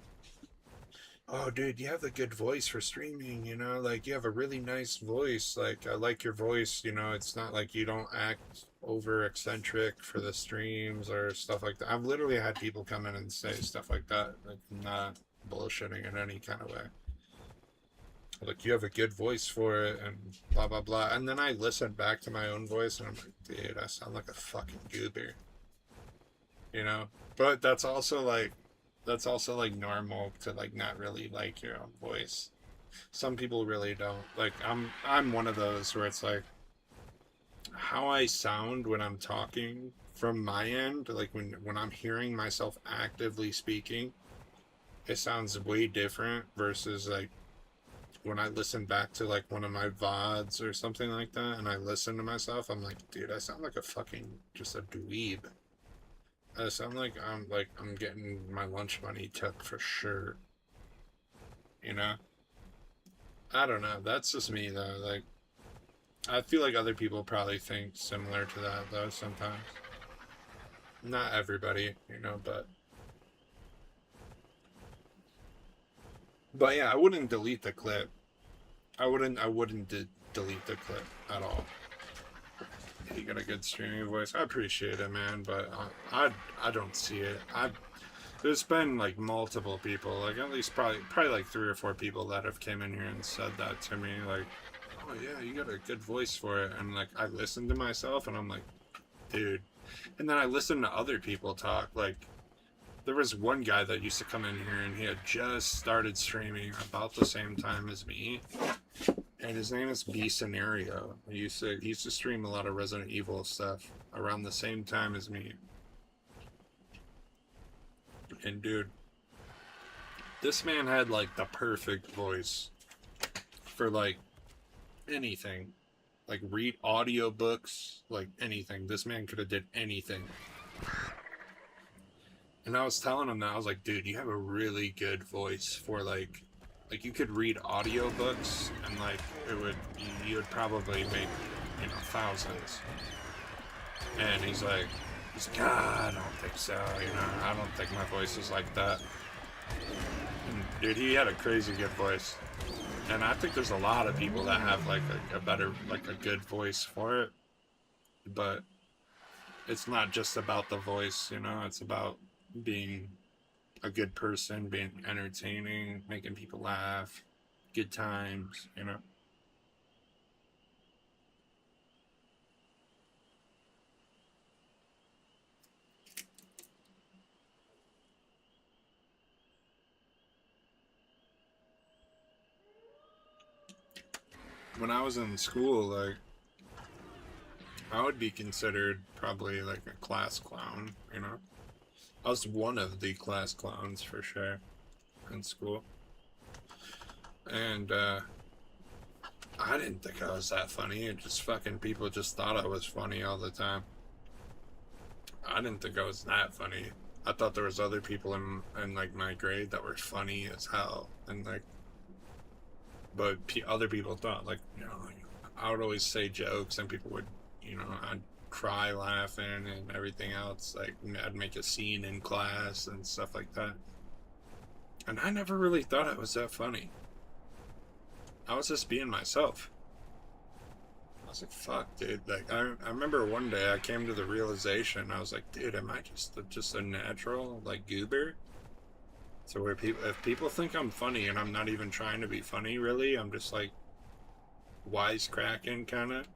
oh, dude, you have a good voice for streaming, you know? Like, you have a really nice voice. Like, I like your voice, you know? It's not like you don't act over eccentric for the streams or stuff like that. I've literally had people come in and say stuff like that. Like, not bullshitting in any kind of way. Like, you have a good voice for it and blah, blah, blah. And then I listen back to my own voice and I'm like, dude, I sound like a fucking goober. You know? But that's also like normal to like not really like your own voice. Some people really don't. Like, I'm one of those where it's like how I sound when I'm talking from my end, like when I'm hearing myself actively speaking, it sounds way different versus like when I listen back to like one of my VODs or something like that and I listen to myself, I'm like, dude, I sound like a fucking just a dweeb. I sound like I'm getting my lunch money took for sure. You know? I don't know. That's just me though. Like, I feel like other people probably think similar to that, though, sometimes. Not everybody, you know, but... But yeah, I wouldn't delete the clip. I wouldn't delete the clip at all. You got a good streaming voice. I appreciate it, man, but I don't see it. There's been like multiple people, like at least probably like 3 or 4 people that have came in here and said that to me, like, oh yeah, you got a good voice for it, and like I listened to myself and I'm like, dude. And then I listened to other people talk. Like, there was one guy that used to come in here and he had just started streaming about the same time as me, and his name is B Scenario. He used to stream a lot of Resident Evil stuff around the same time as me. And dude, this man had like the perfect voice for like anything. Like read audiobooks, like anything. This man could have did anything. And I was telling him that, I was like, dude, you have a really good voice for like you could read audiobooks and like you would probably make, you know, thousands. And he's like, I don't think so, you know, I don't think my voice is like that. And dude, he had a crazy good voice. And I think there's a lot of people that have like a better, like a good voice for it. But it's not just about the voice, you know, it's about being a good person, being entertaining, making people laugh, good times, you know. When I was in school, like, I would be considered probably like a class clown, you know. I was one of the class clowns for sure in school. And I didn't think I was that funny. It just fucking people just thought I was funny all the time. I didn't think I was that funny. I thought there was other people in like my grade that were funny as hell, and like, but other people thought, like, you know, I would always say jokes and people would, you know, I'd cry laughing and everything else. Like, I'd make a scene in class and stuff like that. And I never really thought I was that funny. I was just being myself. I was like, fuck, dude. Like, I remember one day I came to the realization, I was like, dude, am I just a natural, like, goober? So where if people think I'm funny and I'm not even trying to be funny, really, I'm just like wisecracking, kind of.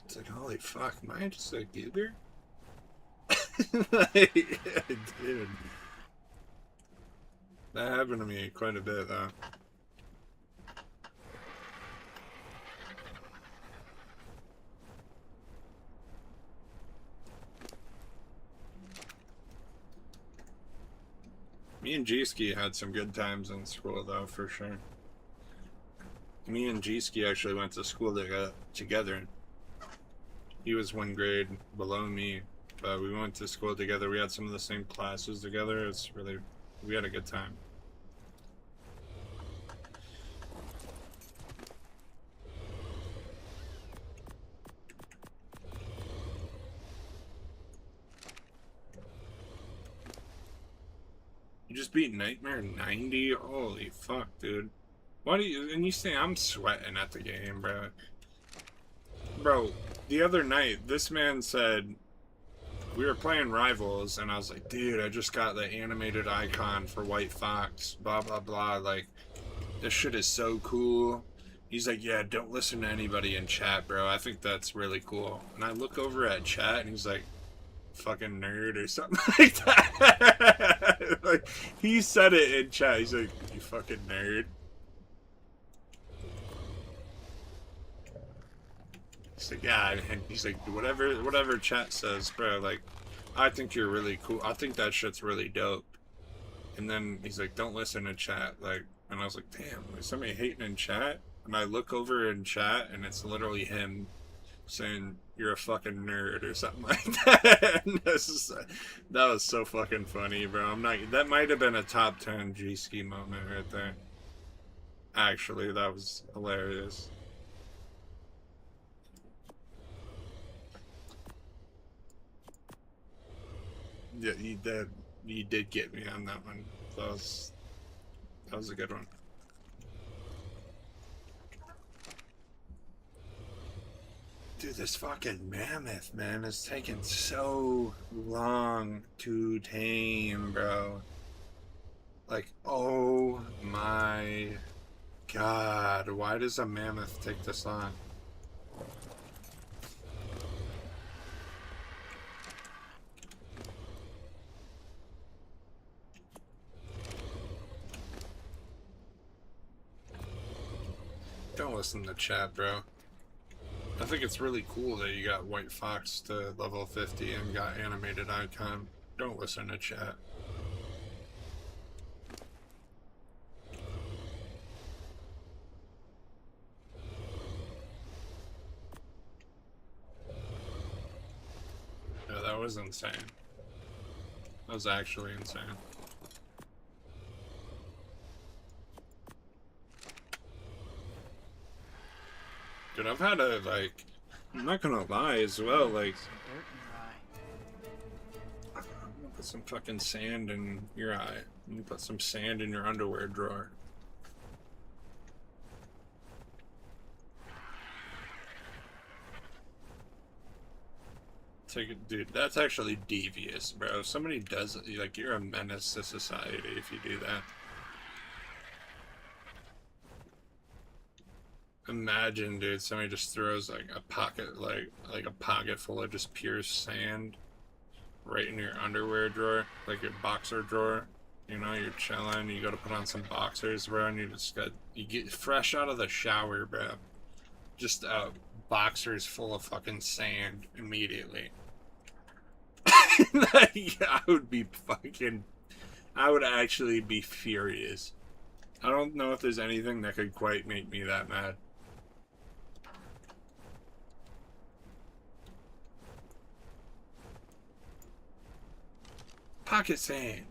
It's like, holy fuck, am I just a goober? Like, yeah, dude. That happened to me quite a bit, though. Me and G-Ski had some good times in school, though, for sure. Me and G-Ski actually went to school together. He was 1 grade below me, but we went to school together. We had some of the same classes together. We had a good time. You just beat Nightmare 90? Holy fuck, dude. Why do you... And you say I'm sweating at the game, bro. Bro, the other night, this man said... We were playing Rivals, and I was like, dude, I just got the animated icon for White Fox. Blah, blah, blah. Like, this shit is so cool. He's like, yeah, don't listen to anybody in chat, bro. I think that's really cool. And I look over at chat, and he's like... fucking nerd or something like that. Like, he said it in chat. He's like, you fucking nerd. He's like, yeah, and he's like, whatever chat says, bro, like, I think you're really cool. I think that shit's really dope. And then he's like, don't listen to chat. Like, and I was like, damn, is somebody hating in chat? And I look over in chat, and it's literally him saying you're a fucking nerd or something like that. And that was so fucking funny, bro. That might have been a top 10 G-Ski moment right there. Actually, that was hilarious. Yeah, you did get me on that one. That was a good one. Dude, this fucking mammoth, man, is taking so long to tame, bro. Like, oh my god, why does a mammoth take this long? Don't listen to chat, bro. I think it's really cool that you got White Fox to level 50 and got animated icon. Don't listen to chat. Yeah, that was insane. That was actually insane. Dude, I've had a, like, I'm not gonna lie as well, like, I'm gonna put some fucking sand in your eye. I'm gonna put some sand in your underwear drawer. Take it, dude, that's actually devious, bro. If somebody does it, like, you're a menace to society if you do that. Imagine, dude, somebody just throws like a pocket, like a pocket full of just pure sand right in your underwear drawer, like your boxer drawer. You know, you're chilling, you go to put on some boxers, bro, and you get fresh out of the shower, bro. Just boxers full of fucking sand immediately. Like, I would actually be furious. I don't know if there's anything that could quite make me that mad. Pocket sand.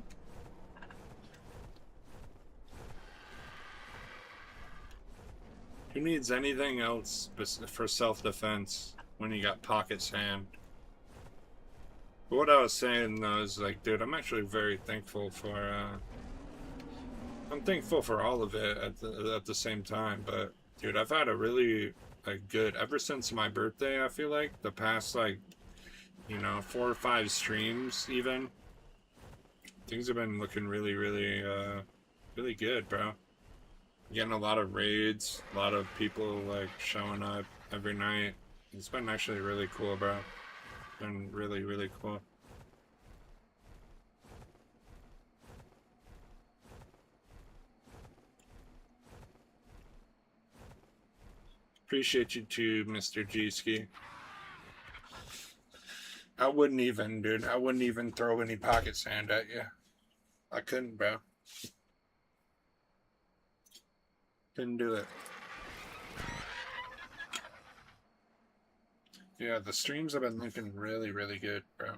Who needs anything else for self-defense when you got pocket sand? But what I was saying though is like, dude, I'm actually very thankful for. I'm thankful for all of it at the same time. But dude, I've had a really good ever since my birthday. I feel like the past 4 or 5 streams even. Things have been looking really, really, really good, bro. Getting a lot of raids, a lot of people like showing up every night. It's been actually really cool, bro. It's been really, really cool. Appreciate you too, Mr. G-Ski. I wouldn't even, dude. I wouldn't even throw any pocket sand at you. I couldn't, bro. Couldn't do it. Yeah, the streams have been looking really, really good, bro.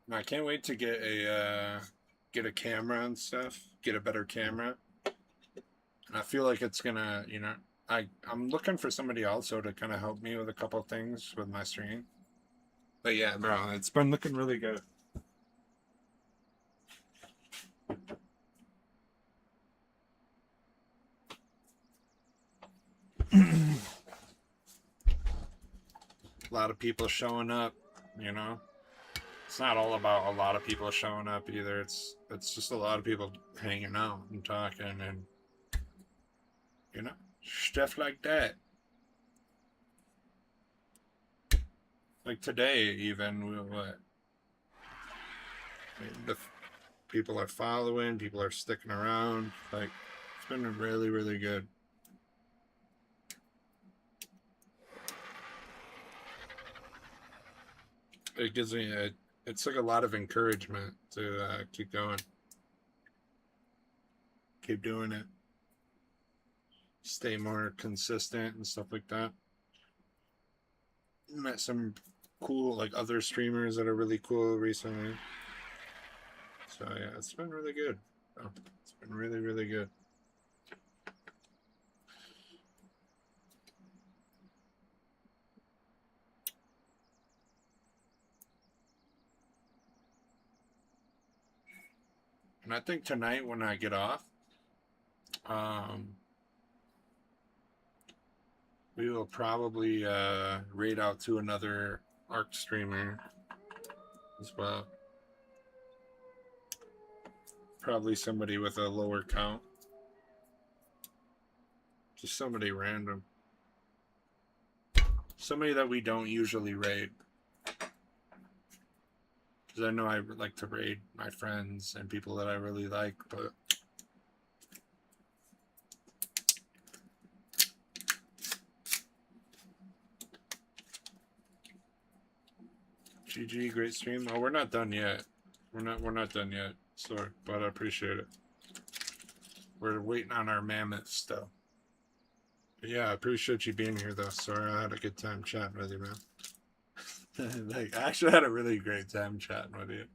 And I can't wait to get a camera and stuff. Get a better camera. And I feel like it's gonna, I'm looking for somebody also to kind of help me with a couple things with my stream. But yeah, bro, it's been looking really good. A lot of people showing up, you know. It's not all about a lot of people showing up either. It's just a lot of people hanging out and talking and stuff like that. Like today, even the people are following, people are sticking around. Like it's been really, really good. It gives me it's like a lot of encouragement to keep going, keep doing it, stay more consistent and stuff like that. Met some cool like other streamers that are really cool recently. So yeah, it's been really good. Oh, it's been really, really good. And I think tonight when I get off, we will probably raid out to another ARC streamer as well. Probably somebody with a lower count. Just somebody random. Somebody that we don't usually raid. Because I know I like to raid my friends and people that I really like, but... GG, great stream. Oh, we're not done yet. We're not done yet. Sorry, but I appreciate it. We're waiting on our mammoths though. But yeah, I appreciate you being here though. Sorry, I had a good time chatting with you, man. Like, I actually had a really great time chatting with you.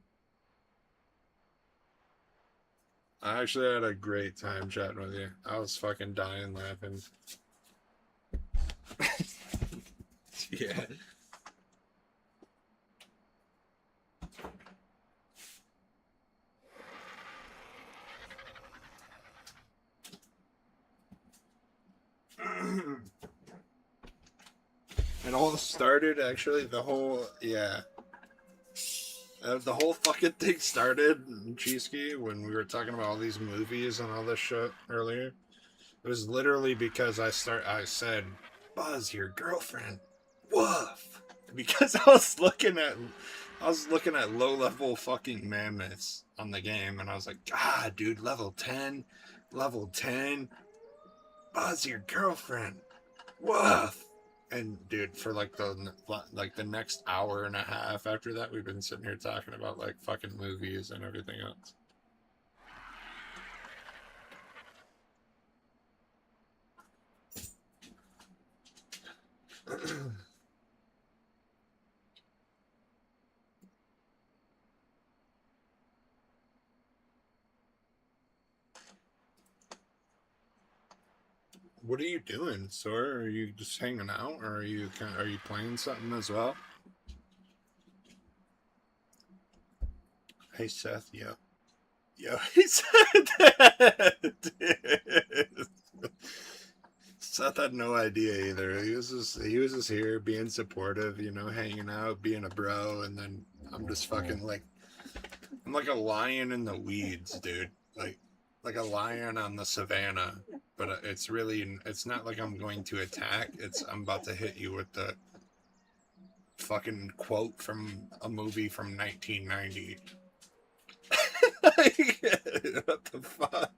I actually had a great time chatting with you. I was fucking dying laughing. Yeah. It all started, actually, the whole fucking thing started in Cheesky when we were talking about all these movies and all this shit earlier. It was literally because I said, Buzz, your girlfriend, woof. Because I was looking at low-level fucking mammoths on the game, and I was like, God, dude, level 10, Buzz, your girlfriend, woof. And dude, for like the next hour and a half after that, we've been sitting here talking about like fucking movies and everything else. What are you doing, sir? Are you just hanging out, or are you playing something as well? Hey Seth, yo, he said that. Seth had no idea either. He was just here being supportive, you know, hanging out, being a bro, and then I'm just fucking like, I'm like a lion in the weeds, dude. Like a lion on the savannah. But it's not like I'm going to attack. I'm about to hit you with the fucking quote from a movie from 1990. What the fuck?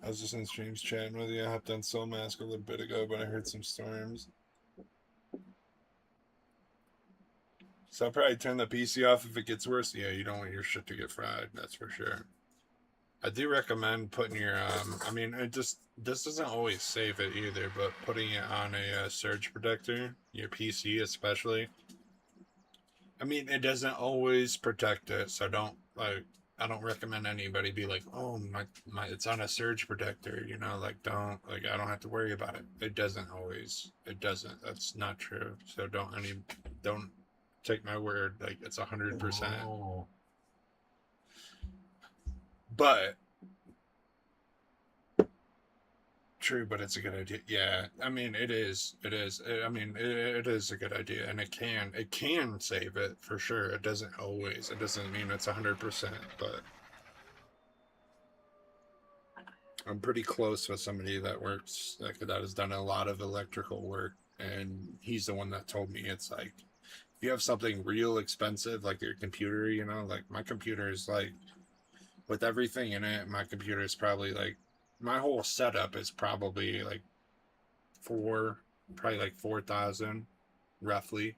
I was just in streams chatting with you. I hopped on Soul Mask a little bit ago, but I heard some storms. So I'll probably turn the PC off if it gets worse. Yeah, you don't want your shit to get fried, that's for sure. I do recommend putting your, this doesn't always save it either, but putting it on a surge protector, your PC especially. I mean, it doesn't always protect it, so I don't recommend anybody be like, oh, my it's on a surge protector, you know, like, I don't have to worry about it. It doesn't always. It doesn't. That's not true. So don't take my word, like, it's 100%. Oh. But true, but it's a good idea. Yeah, I mean, it is. It is. It is a good idea, and it can save it for sure. It doesn't always. It doesn't mean it's 100%, but I'm pretty close with somebody that works that has done a lot of electrical work, and he's the one that told me it's like, if you have something real expensive like your computer, you know, like my computer is like, with everything in it, my computer is probably like, my whole setup is probably like probably like 4,000 roughly.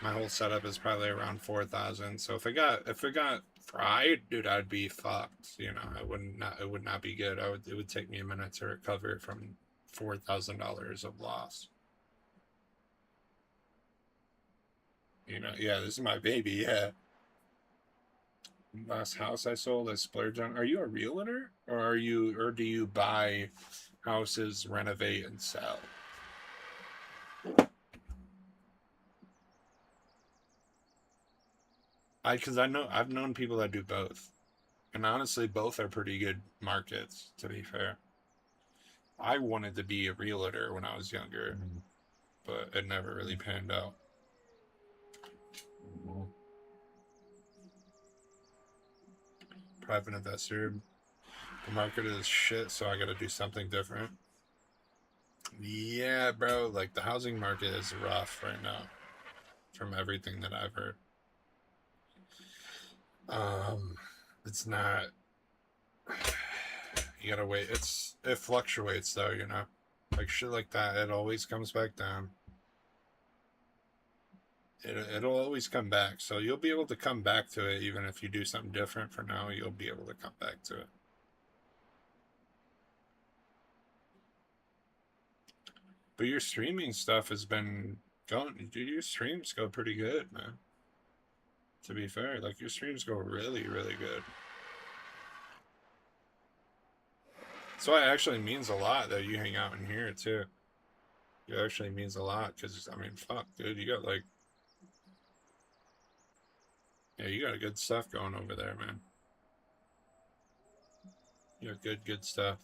My whole setup is probably around 4,000. So if it got fried, dude, I'd be fucked. You know, it would not be good. It would take me a minute to recover from $4,000 of loss. You know, yeah, this is my baby, yeah. Last house I sold, I splurged on. Are you a realtor, or do you buy houses, renovate, and sell? Because I know I've known people that do both, and honestly, both are pretty good markets. To be fair, I wanted to be a realtor when I was younger, but it never really panned out. Private investor. The market is shit, so I got to do something different. Yeah, bro. Like the housing market is rough right now, from everything that I've heard. Um, it's not. You gotta wait. It fluctuates though, you know. Like shit like that, it always comes back down. It'll always come back. So you'll be able to come back to it even if you do something different for now. You'll be able to come back to it. But your streaming stuff has been going. Dude, your streams go pretty good, man. To be fair, like your streams go really, really good. So it actually means a lot that you hang out in here too. It actually means a lot because I mean, fuck, dude, you got like, yeah, you got good stuff going over there, man. You got good stuff.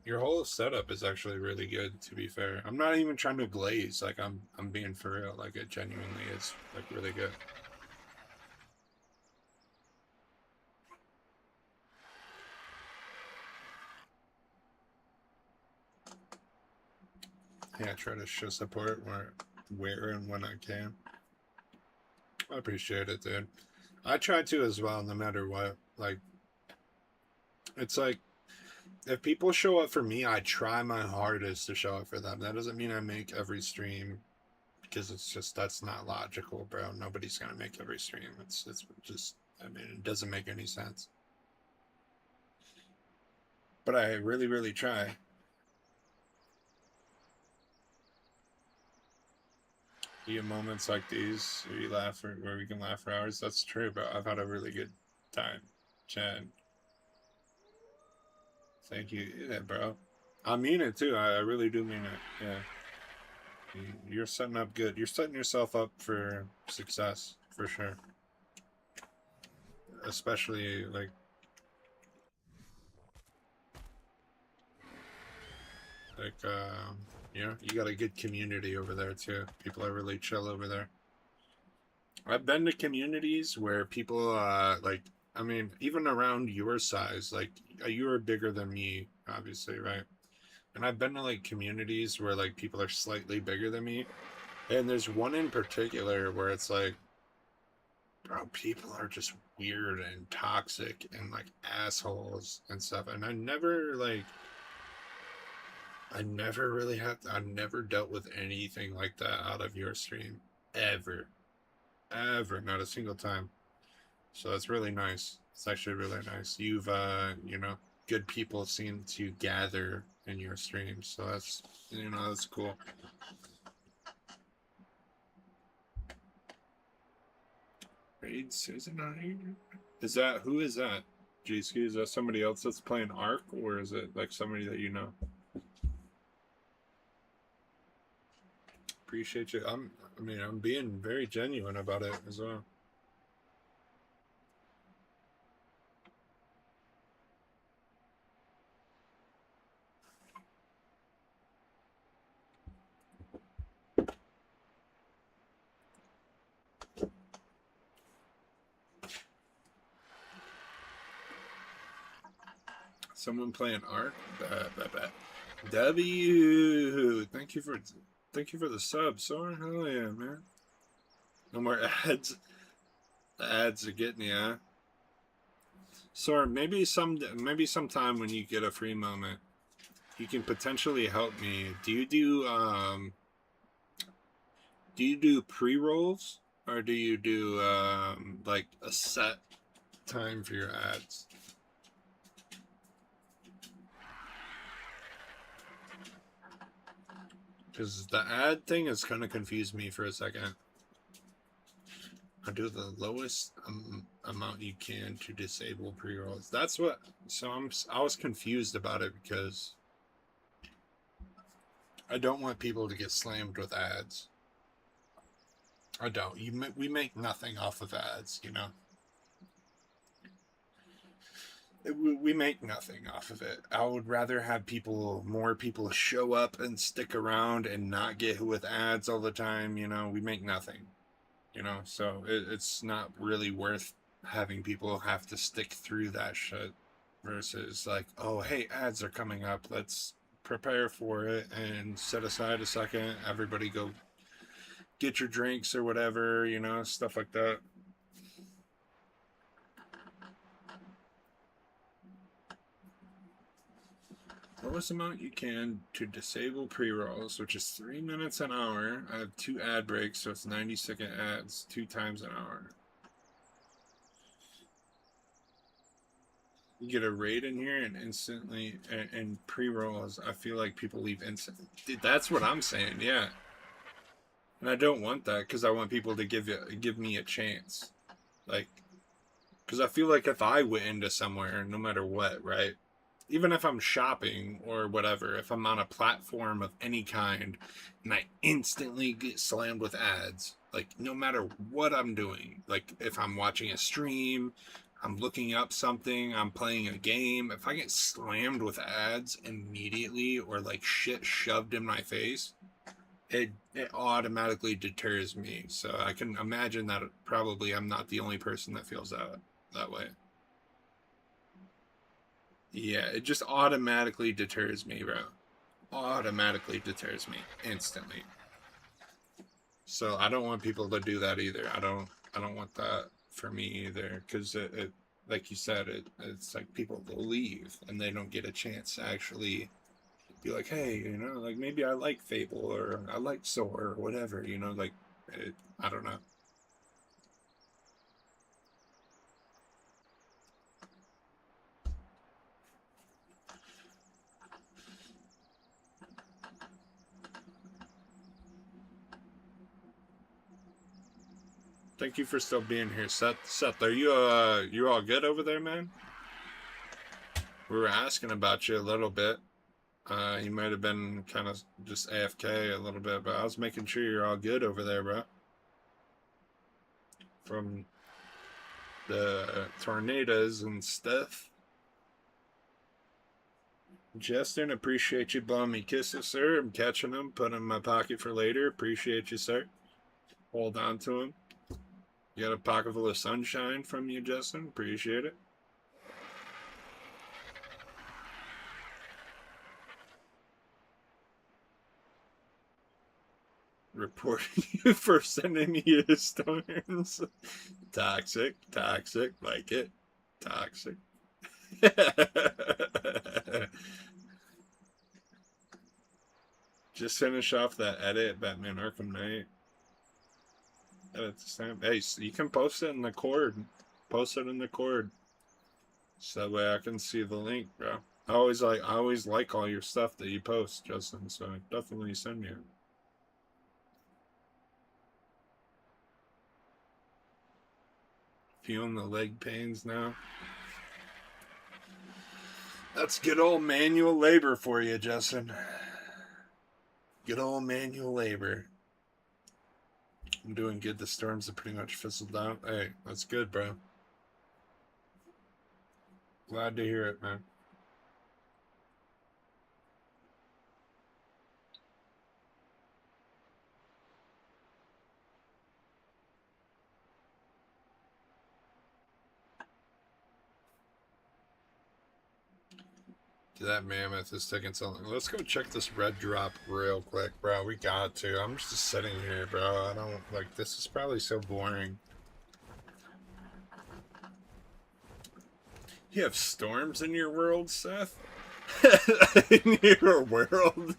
Your whole setup is actually really good. To be fair, I'm not even trying to glaze. Like I'm being for real. Like it genuinely is like really good. Yeah, I try to show support where and when I can. I appreciate it, dude. I try to as well, no matter what. Like, it's like if people show up for me, I try my hardest to show up for them. That doesn't mean I make every stream because it's just that's not logical, bro. Nobody's gonna make every stream. It's just I mean it doesn't make any sense. But I really really try. You have moments like these where you laugh where we can laugh for hours. That's true, bro. I've had a really good time, Chad. Thank you, yeah, bro. I mean it too. I really do mean it. Yeah. You're setting up good. You're setting yourself up for success for sure. Especially like you know, you got a good community over there too. People are really chill over there. I've been to communities where people like I mean, even around your size, like you are bigger than me, obviously, right? And I've been to like communities where like people are slightly bigger than me. And there's one in particular where it's like, bro, people are just weird and toxic and like assholes and stuff. And I never really I never dealt with anything like that out of your stream. Ever. Ever. Not a single time. So that's really nice. It's actually really nice. You've, you know, good people seem to gather in your streams. So that's, you know, that's cool. Raid Susan Is that who is that? GSQ, is that somebody else that's playing Ark, or is it like somebody that you know? Appreciate you. I mean, I'm being very genuine about it as well. Someone playing Ark. W. Thank you for the sub. Sorry, hell yeah, man. No more ads. The ads are getting you. Huh? So maybe sometime when you get a free moment, you can potentially help me. Do you do pre-rolls or do you do like a set time for your ads? Because the ad thing has kind of confused me for a second. Or do the lowest amount you can to disable pre-rolls. That's what. So I was confused about it because I don't want people to get slammed with ads. I don't. We make nothing off of ads, you know. We make nothing off of it. I would rather have more people show up and stick around and not get hit with ads all the time. You know, we make nothing. You know, so it's not really worth having people have to stick through that shit. Versus like, oh hey, ads are coming up. Let's prepare for it and set aside a second. Everybody go get your drinks or whatever. You know, stuff like that. Lowest amount you can to disable pre-rolls, which is 3 minutes an hour. I have 2 ad breaks, so it's 90-second ads 2 times an hour. You get a raid in here and instantly, and pre-rolls, I feel like people leave instantly. Dude, that's what I'm saying, yeah. And I don't want that because I want people to give me a chance. Like, because I feel like if I went into somewhere, no matter what, right? Even if I'm shopping or whatever, if I'm on a platform of any kind and I instantly get slammed with ads, like no matter what I'm doing, like if I'm watching a stream, I'm looking up something, I'm playing a game, if I get slammed with ads immediately or like shit shoved in my face, it automatically deters me. So I can imagine that probably I'm not the only person that feels that way. Yeah, it just automatically deters me, bro. Automatically deters me instantly. So I don't want people to do that either. I don't want that for me either, because it like you said, it's like people will leave and they don't get a chance to actually be like, hey, you know, like maybe I like Fable or I like Soar or whatever, you know, like I don't know. Thank you for still being here, Seth. Seth, are you all good over there, man? We were asking about you a little bit. He might have been kind of just AFK a little bit, but I was making sure you're all good over there, bro. From the tornadoes and stuff. Justin, appreciate you blowing me kisses, sir. I'm catching them, putting them in my pocket for later. Appreciate you, sir. Hold on to them. You got a pocket full of sunshine from you, Justin. Appreciate it. Reporting you for sending me to storms. Toxic, like it. Toxic. Just finish off that edit, Batman Arkham Knight. Edit the stamp. Hey, so you can post it in the cord. Post it in the cord. So that way I can see the link, bro. I always like all your stuff that you post, Justin, so definitely send you. Feeling the leg pains now? That's good old manual labor for you, Justin. Good old manual labor. I'm doing good. The storms have pretty much fizzled out. Hey, that's good, bro. Glad to hear it, man. That mammoth is taking something. Let's go check this red drop real quick, bro. We got to. I'm just sitting here, bro. I don't like this. Is probably so boring. You have storms in your world, Seth? In your world?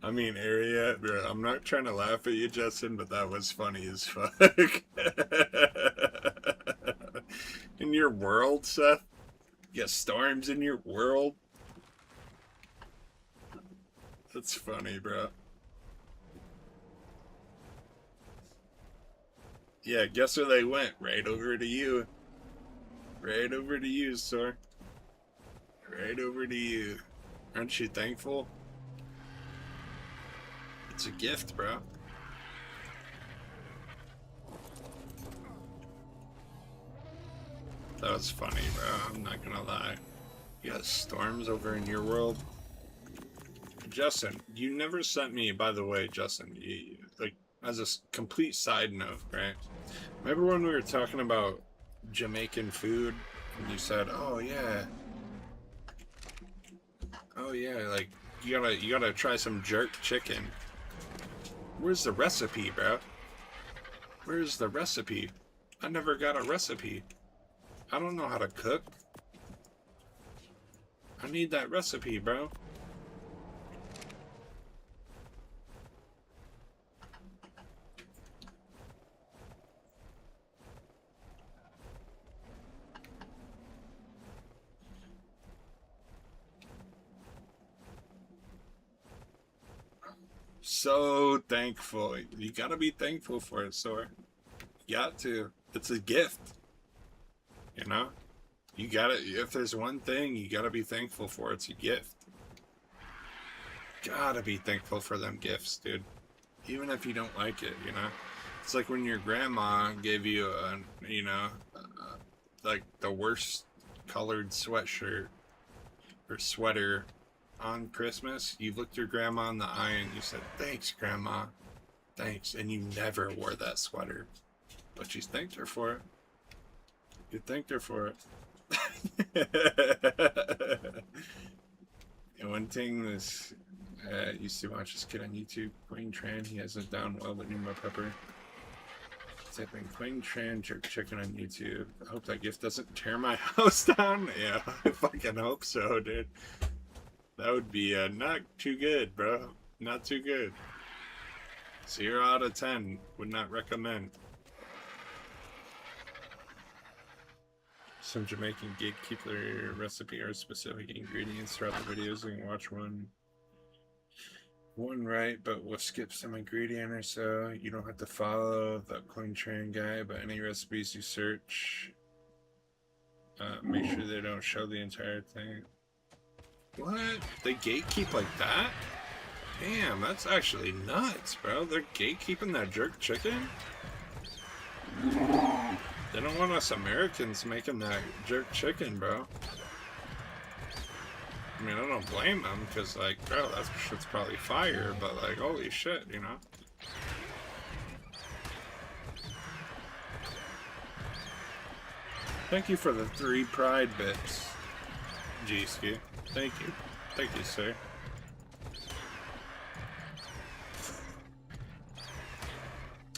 I mean, area. Bro, I'm not trying to laugh at you, Justin, but that was funny as fuck. In your world, Seth? You got storms in your world? That's funny, bro. Yeah, guess where they went? Right over to you. Right over to you, sir. Right over to you. Aren't you thankful? It's a gift, bro. That was funny, bro. I'm not gonna lie. You got storms over in your world? Justin, you never sent me, by the way, Justin, like, as a complete side note, right? Remember when we were talking about Jamaican food, and you said, oh yeah, like, you gotta try some jerk chicken. Where's the recipe, bro? Where's the recipe? I never got a recipe. I don't know how to cook. I need that recipe, bro. So thankful. You gotta be thankful for it, Sor. You got to. It's a gift. You know? You gotta, if there's one thing you gotta be thankful for, it's a gift. Gotta be thankful for them gifts, dude. Even if you don't like it, you know? It's like when your grandma gave you a, you know, like the worst colored sweatshirt or sweater on Christmas. You looked your grandma in the eye and you said, thanks, Grandma. Thanks. And you never wore that sweater. But you thanked her for it. You thanked her for it. And one thing is, I used to watch this kid on YouTube, Queen Tran. He has it down well, but my pepper. Type in Queen Tran jerk chicken on YouTube. I hope that gift doesn't tear my house down. Yeah, I fucking hope so, dude. That would be not too good, bro. Not too good. 0 out of 10. Would not recommend. Some Jamaican gatekeeper recipe or specific ingredients throughout the videos. You can watch one right, but we'll skip some ingredient or so. You don't have to follow the Queen Tran guy, but any recipes you search, make sure they don't show the entire thing. What? They gatekeep like that? Damn, that's actually nuts, bro. They're gatekeeping that jerk chicken? They don't want us Americans making that jerk chicken, bro. I mean, I don't blame them, because, like, bro, that shit's probably fire, but, like, holy shit, you know? Thank you for the 3 pride bits, G-Ski. Thank you. Thank you, sir.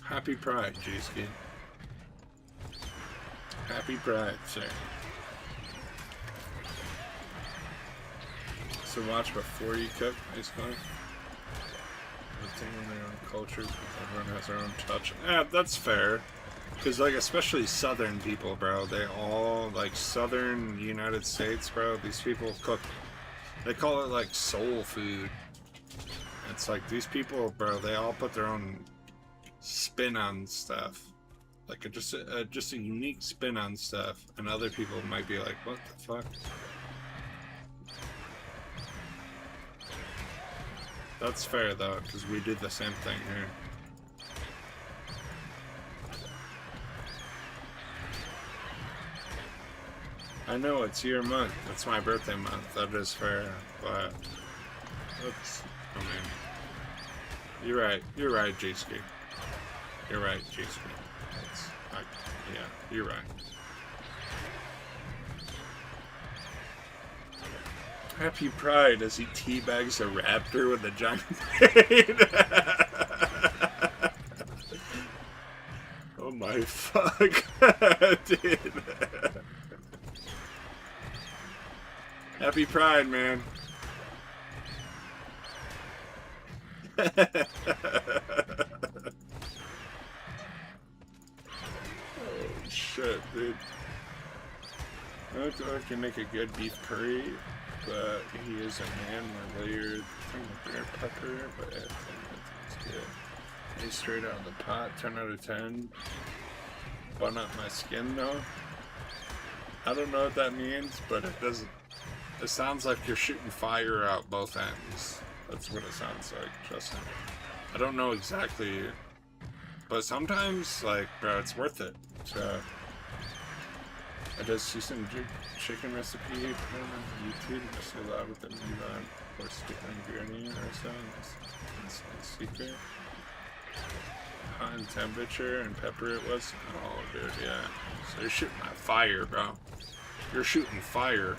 Happy Pride, G-Ski. Happy Pride, sir. So watch before you cook, basically. Retaining their own culture, everyone has their own touch. Yeah, that's fair. Because, like, especially Southern people, bro, they all, like, Southern United States, bro, these people cook, they call it, like, soul food. It's like, these people, bro, they all put their own spin on stuff. Like, just a unique spin on stuff. And other people might be like, what the fuck? That's fair, though, because we did the same thing here. I know, it's your month. It's my birthday month. That is fair, but... Oops. I mean... You're right. You're right, G-Ski. You're right, G-Ski. Yeah, you're right. Happy Pride as he teabags a raptor with a giant brain. Oh my fuck, dude. Happy Pride, man. Oh shit, dude. I don't know if I can make a good beef curry, but he is a man, my layered thing with bear pepper, but it's good. He's straight out of the pot, 10 out of 10. spun up my skin though. I don't know what that means, but it doesn't. It sounds like you're shooting fire out both ends. That's what it sounds like, Justin. I don't know exactly, but sometimes, like, bro, it's worth it. So, I just see some chicken recipe on YouTube, just allowed with the Milan or chicken biryani or something. It's secret. Hot in temperature and pepper it was. Oh, dude, yeah. So you're shooting that fire, bro. You're shooting fire.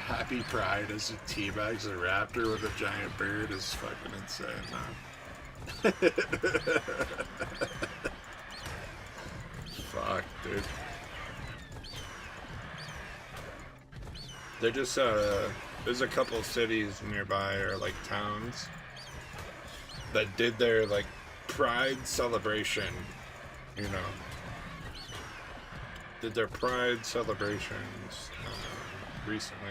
Happy Pride as a teabags a raptor with a giant beard is fucking insane, man. Fuck, dude. They're just, there's a couple cities nearby, or like towns, that did their, like, Pride celebration, you know. Did their Pride celebrations recently.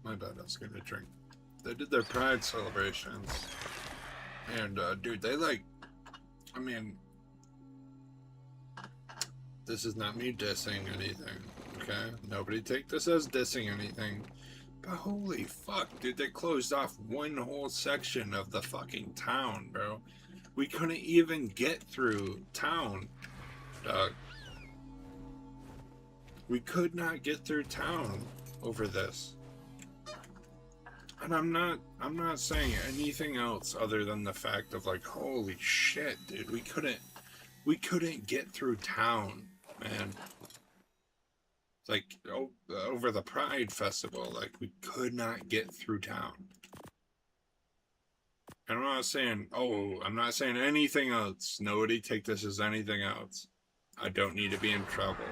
My bad, I was gonna drink. They did their Pride celebrations. And, dude, they, like, I mean, this is not me dissing anything, okay? Nobody take this as dissing anything. But holy fuck, dude, they closed off one whole section of the fucking town, bro. We couldn't even get through town, Doug. We could not get through town over this. And I'm not saying anything else other than the fact of, like, holy shit, dude, we couldn't get through town, man. Like, over the Pride Festival, like, we could not get through town. And I'm not saying anything else. Nobody take this as anything else. I don't need to be in trouble.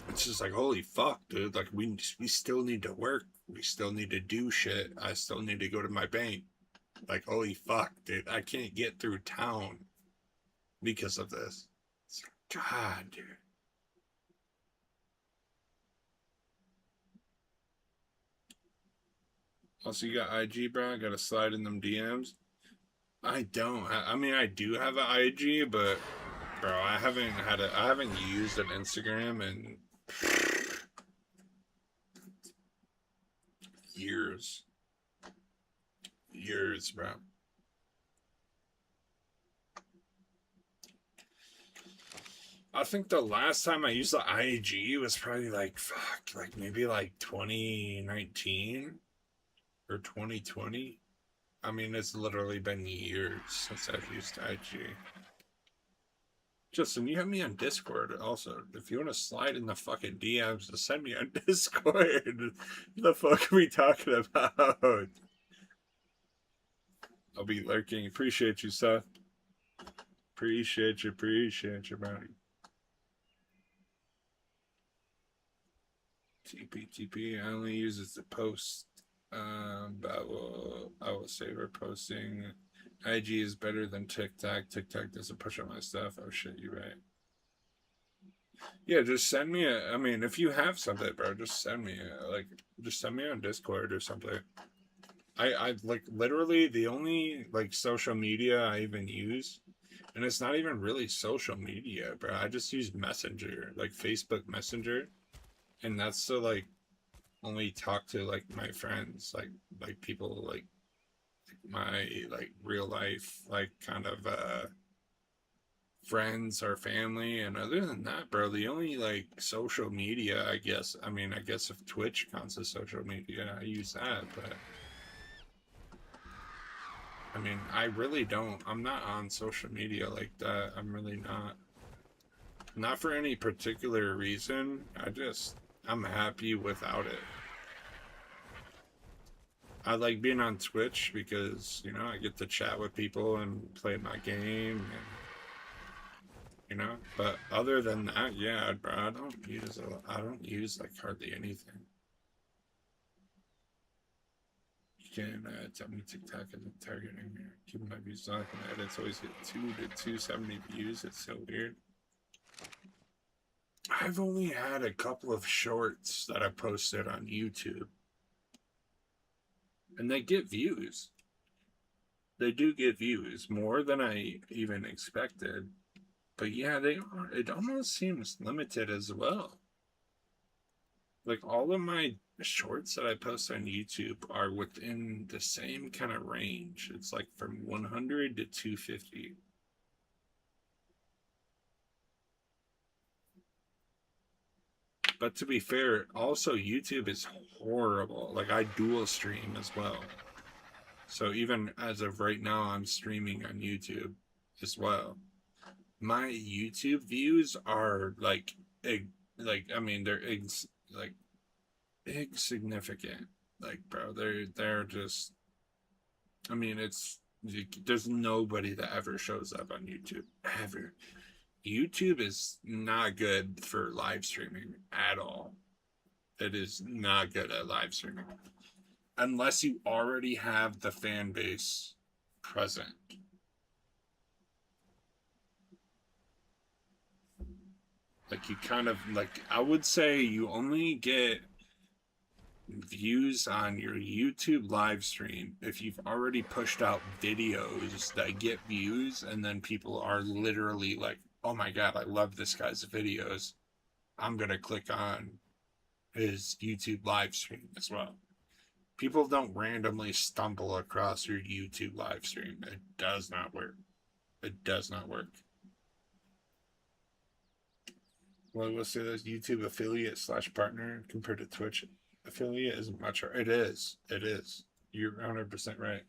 It's just like, holy fuck, dude. Like, we still need to work. We still need to do shit. I still need to go to my bank. Like, holy fuck, dude. I can't get through town because of this. It's like, God, dude. Also, you got IG, bro? I gotta slide in them DMs. I don't. I mean, I do have an IG, but, bro, I haven't used an Instagram in years. Years, bro. I think the last time I used the IG was probably like, fuck, like maybe like 2019 or 2020. I mean, it's literally been years since I've used IG. Justin, you have me on Discord also. If you want to slide in the fucking DMs to send me on Discord, the fuck are we talking about? I'll be lurking. Appreciate you, Seth. Appreciate you, buddy. TP. I only use it to post. But I will favor posting. IG is better than TikTok. TikTok doesn't push up my stuff. Oh shit, you're right. Yeah, just send me I mean, if you have something, bro, just send me just send me on Discord or something. I like literally the only like social media I even use, and it's not even really social media, bro. I just use Messenger, like Facebook Messenger, and that's to like only talk to like my friends, like people like my like real life like kind of friends or family. And other than that, bro, the only like social media, I guess if Twitch counts as social media, I use that. But I mean, I really don't. I'm not on social media like that. I'm really not. Not for any particular reason. I'm happy without it. I like being on Twitch because, you know, I get to chat with people and play my game, and, you know. But other than that, yeah, bro, I don't use like hardly anything. Can tell me TikTok isn't targeting me. Keeping my views on it. It's always hit 2 to 270 views. It's so weird. I've only had a couple of shorts that I posted on YouTube, and they get views. They do get views, more than I even expected. But yeah, they are. It almost seems limited as well. Like all of my shorts that I post on YouTube are within the same kind of range. It's like from 100 to 250. But to be fair, also YouTube is horrible. Like I dual stream as well. So even as of right now, I'm streaming on YouTube as well. My YouTube views are like, I mean, they're like insignificant. Like, bro, they're just. I mean, there's nobody that ever shows up on YouTube ever. YouTube is not good for live streaming at all. It is not good at live streaming unless you already have the fan base present. Like you kind of like I would say you only get views on your YouTube live stream if you've already pushed out videos that get views and then people are literally like, "Oh my god, I love this guy's videos. I'm going to click on his YouTube live stream as well." People don't randomly stumble across your YouTube live stream. It does not work. It does not work. Well, we'll say this YouTube affiliate / partner compared to Twitch affiliate is much. It is. It is. You're 100% right.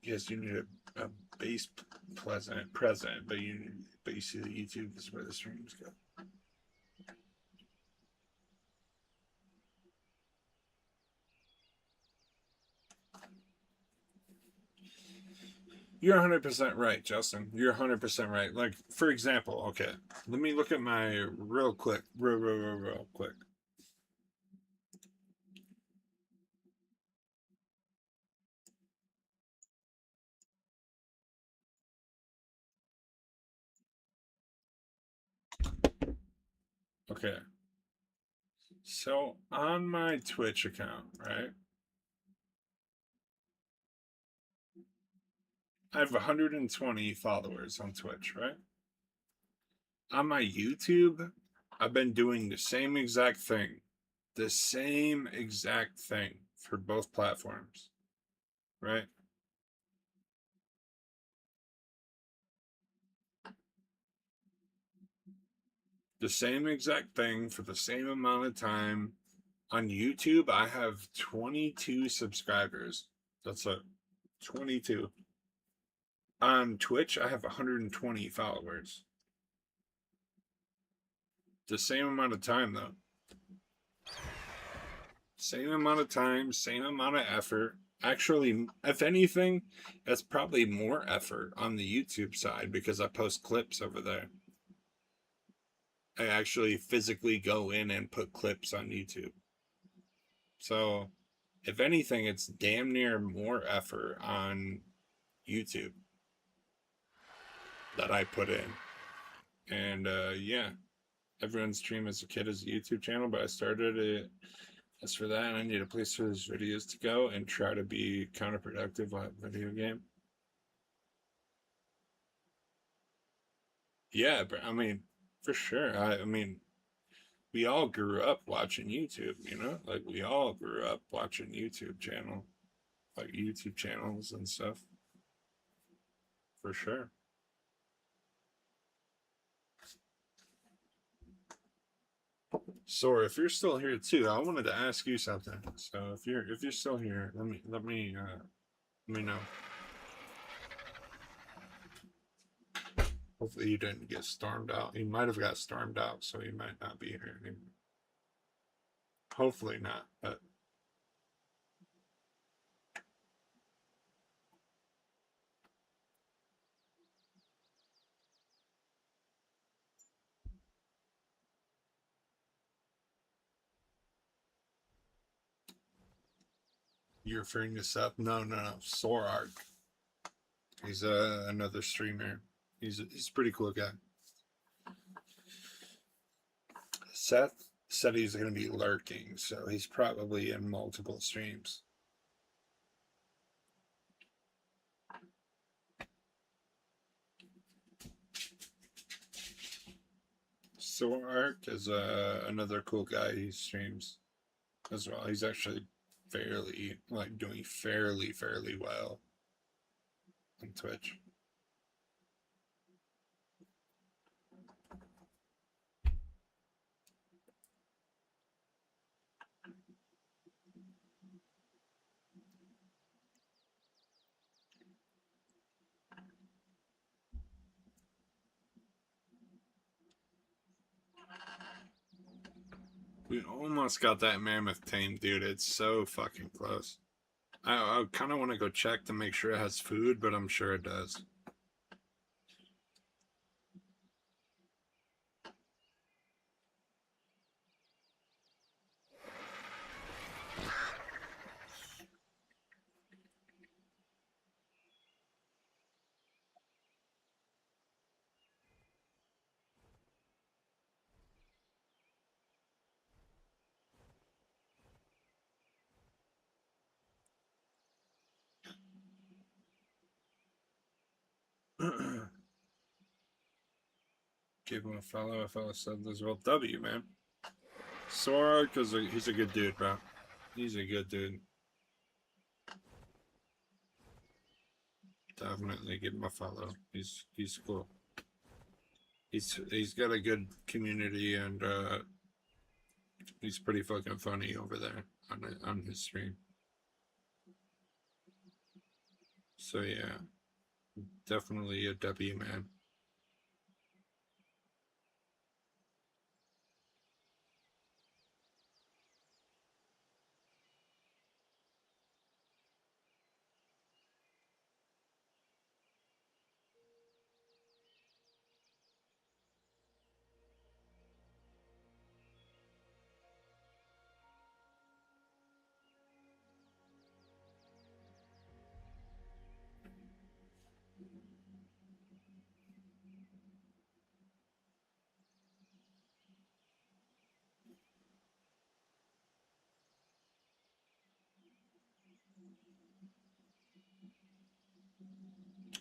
Yes, you need a base present, but you see the YouTube is where the streams go. You're 100% right, Justin. You're 100% right. Like, for example, okay, let me look at my real quick. Real quick. Okay. So, on my Twitch account, right? I have 120 followers on Twitch, right? On my YouTube, I've been doing the same exact thing. The same exact thing for both platforms, right? The same exact thing for the same amount of time. On YouTube, I have 22 subscribers. That's it. 22. On Twitch, I have 120 followers. The same amount of time, though. Same amount of time, same amount of effort. Actually, if anything, that's probably more effort on the YouTube side because I post clips over there. I actually physically go in and put clips on YouTube. So, if anything, it's damn near more effort on YouTube that I put in. And yeah, everyone's dream as a kid is a YouTube channel, but I started it as for that. I need a place for those videos to go and try to be counterproductive on a video game. Yeah, but I mean, for sure. I mean, we all grew up watching YouTube, you know? Like, we all grew up watching YouTube channels and stuff. For sure. Sora, if you're still here too, I wanted to ask you something. So if you're still here, let me know. Hopefully you didn't get stormed out. You might have got stormed out, so you might not be here anymore. Hopefully not, but you're referring this up? No. Sorark. He's another streamer. He's a pretty cool guy. Seth said he's going to be lurking, so he's probably in multiple streams. Arc is another cool guy. He streams as well. He's actually doing fairly well on Twitch. We almost got that mammoth tamed, dude. It's so fucking close. I kind of want to go check to make sure it has food, but I'm sure it does. Give him a follow. A fellow said as well. W, man. Sora, because he's a good dude, bro. He's a good dude. Definitely give him a follow. He's cool. He's got a good community, and he's pretty fucking funny over there on his stream. So yeah, definitely a W, man.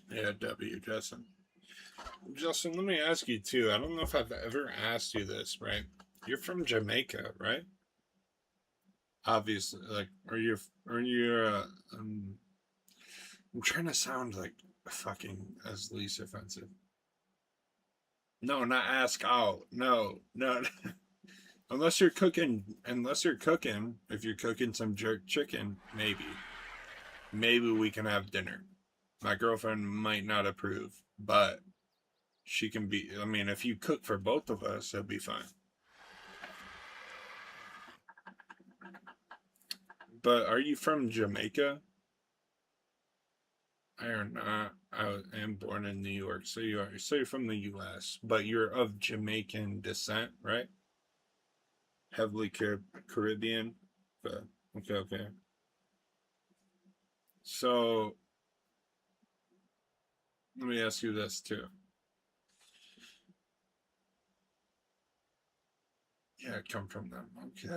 Yeah, W, Justin. Justin, let me ask you too. I don't know if I've ever asked you this, right? You're from Jamaica, right? Obviously, like, I'm trying to sound like fucking as least offensive. No, not ask out. No. Unless you're cooking, if you're cooking some jerk chicken, maybe we can have dinner. My girlfriend might not approve, but she can be, I mean, if you cook for both of us, it'll be fine. But are you from Jamaica? I am not. I am born in New York, so you're from the U.S., but you're of Jamaican descent, right? Heavily Caribbean. But okay. So let me ask you this too. Yeah, come from them. Okay.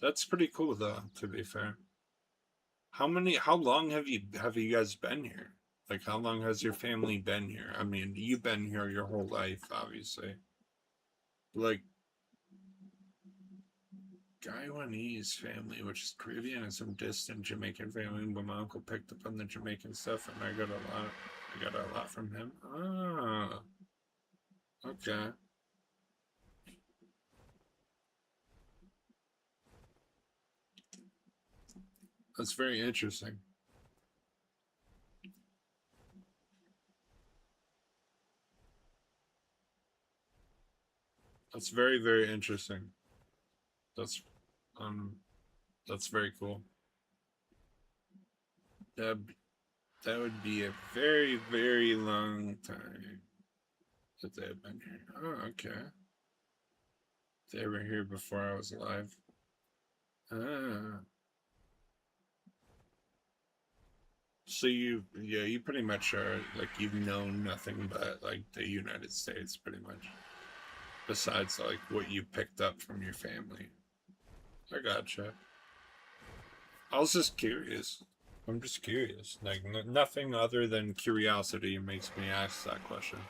That's pretty cool though, to be fair. How long have you guys been here? Like, how long has your family been here? I mean, you've been here your whole life, obviously. Like, Guyanese family, which is Caribbean, and some distant Jamaican family, but my uncle picked up on the Jamaican stuff, and I got a lot from him. Ah, okay. That's very interesting. That's very interesting. That's very cool. That would be a very long time that they've been here. Oh, okay. They were here before I was alive. Ah. So you pretty much are, like, you've known nothing but, like, the United States, pretty much. Besides, like, what you picked up from your family. I gotcha. I was just curious. I'm just curious. Like, nothing other than curiosity makes me ask that question.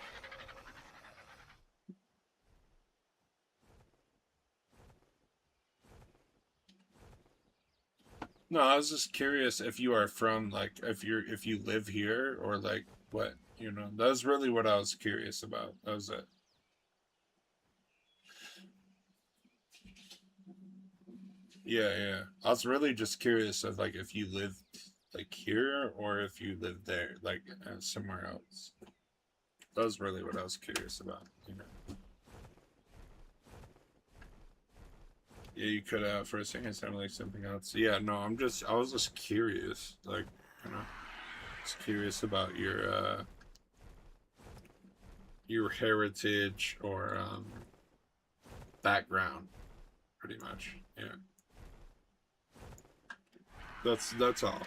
No, I was just curious if you are from, like, if you live here, or like what, that was really what I was curious about. That was it. Yeah, yeah. I was really just curious of, like, if you lived, like, here, or if you lived there, like, somewhere else. That was really what I was curious about. Yeah, you cut out for a second. It sounded like something else. Yeah, no, I was just curious, like, just curious about your heritage, or background, pretty much. Yeah, that's all.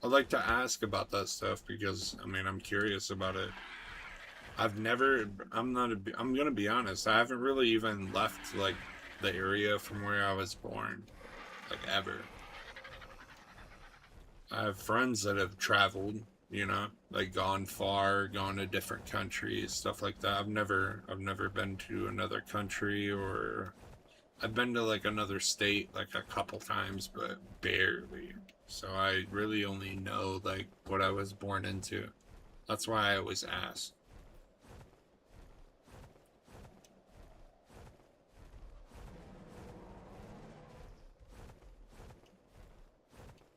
I like to ask about that stuff because, I mean, I'm curious about it. I'm gonna be honest, I haven't really even left, like, the area from where I was born, like, ever. I have friends that have traveled, like, gone far, gone to different countries, stuff like that. I've never been to another country, or I've been to, like, another state, like, a couple times, but barely. So I really only know, like, what I was born into. That's why I always ask.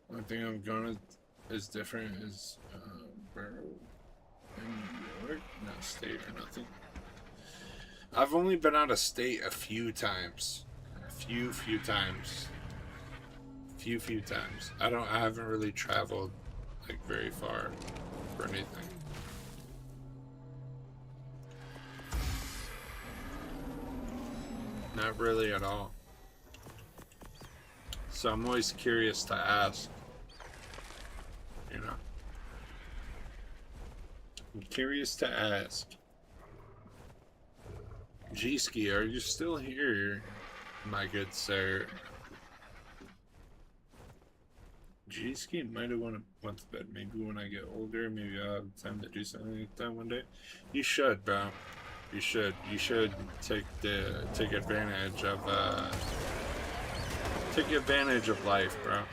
One thing I'm gonna is different is borough in New York, not state or nothing. I've only been out of state a few times, few times, few times. I haven't really traveled, like, very far for anything. Not really at all. So I'm always curious to ask, you know. I'm curious to ask. G-Ski, are you still here, my good sir? G-Ski might have went to bed. Maybe when I get older, maybe I'll have time to do something like that one day. You should, bro. You should. You should take advantage of life, bro.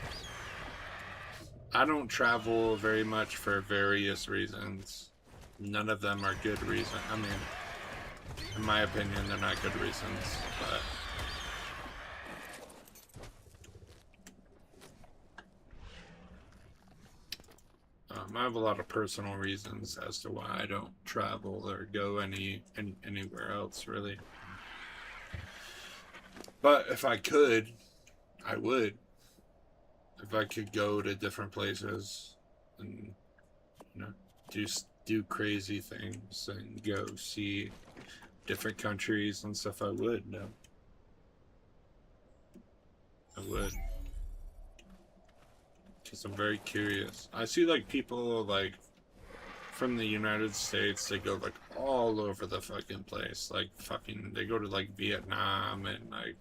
I don't travel very much for various reasons. None of them are good reasons. I mean, in my opinion, they're not good reasons, but I have a lot of personal reasons as to why I don't travel or go anywhere else, really. But if I could, I would. If I could go to different places and, do crazy things and go see different countries and stuff, I would. No, I would. Because I'm very curious. I see, like, people, like, from the United States, they go, like, all over the fucking place. Like, they go to, like, Vietnam and, like,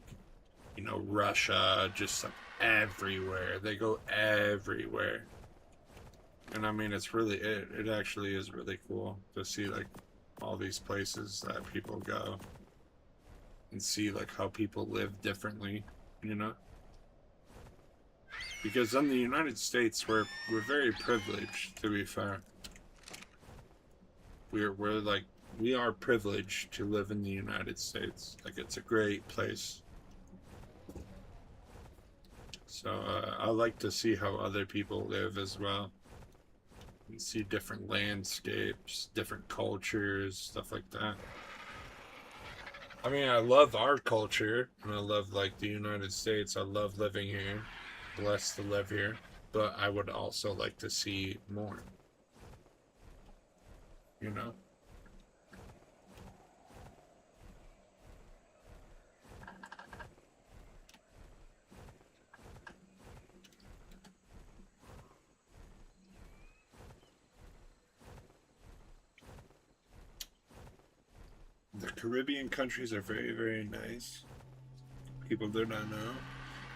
Russia, just, like, everywhere. They go everywhere. And I mean, it actually is really cool to see, like, all these places that people go and see, like, how people live differently, Because in the United States, we're very privileged, to be fair. We are privileged to live in the United States. Like, it's a great place. So I like to see how other people live as well, and see different landscapes, different cultures, stuff like that. I mean, I love our culture, and I love, like, the United States. I love living here. Blessed to live here. But I would also like to see more. You know? Caribbean countries are very, very nice. People do not know.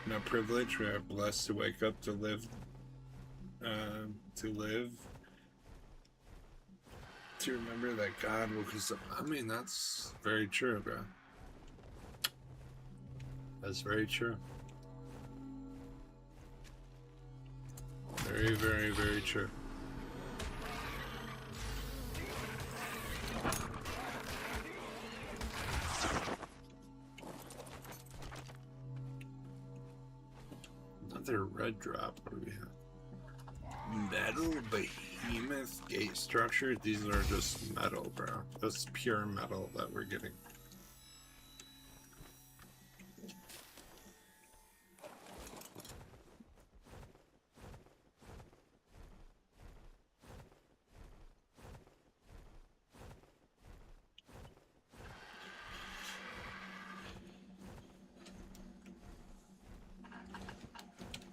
Not privileged. We are blessed to wake up to live. To remember that God woke us up. I mean, that's very true, bro. That's very true. Very, very, very true. Another red drop. What do we have? Metal behemoth gate structure. These are just metal, bro. That's pure metal that we're getting.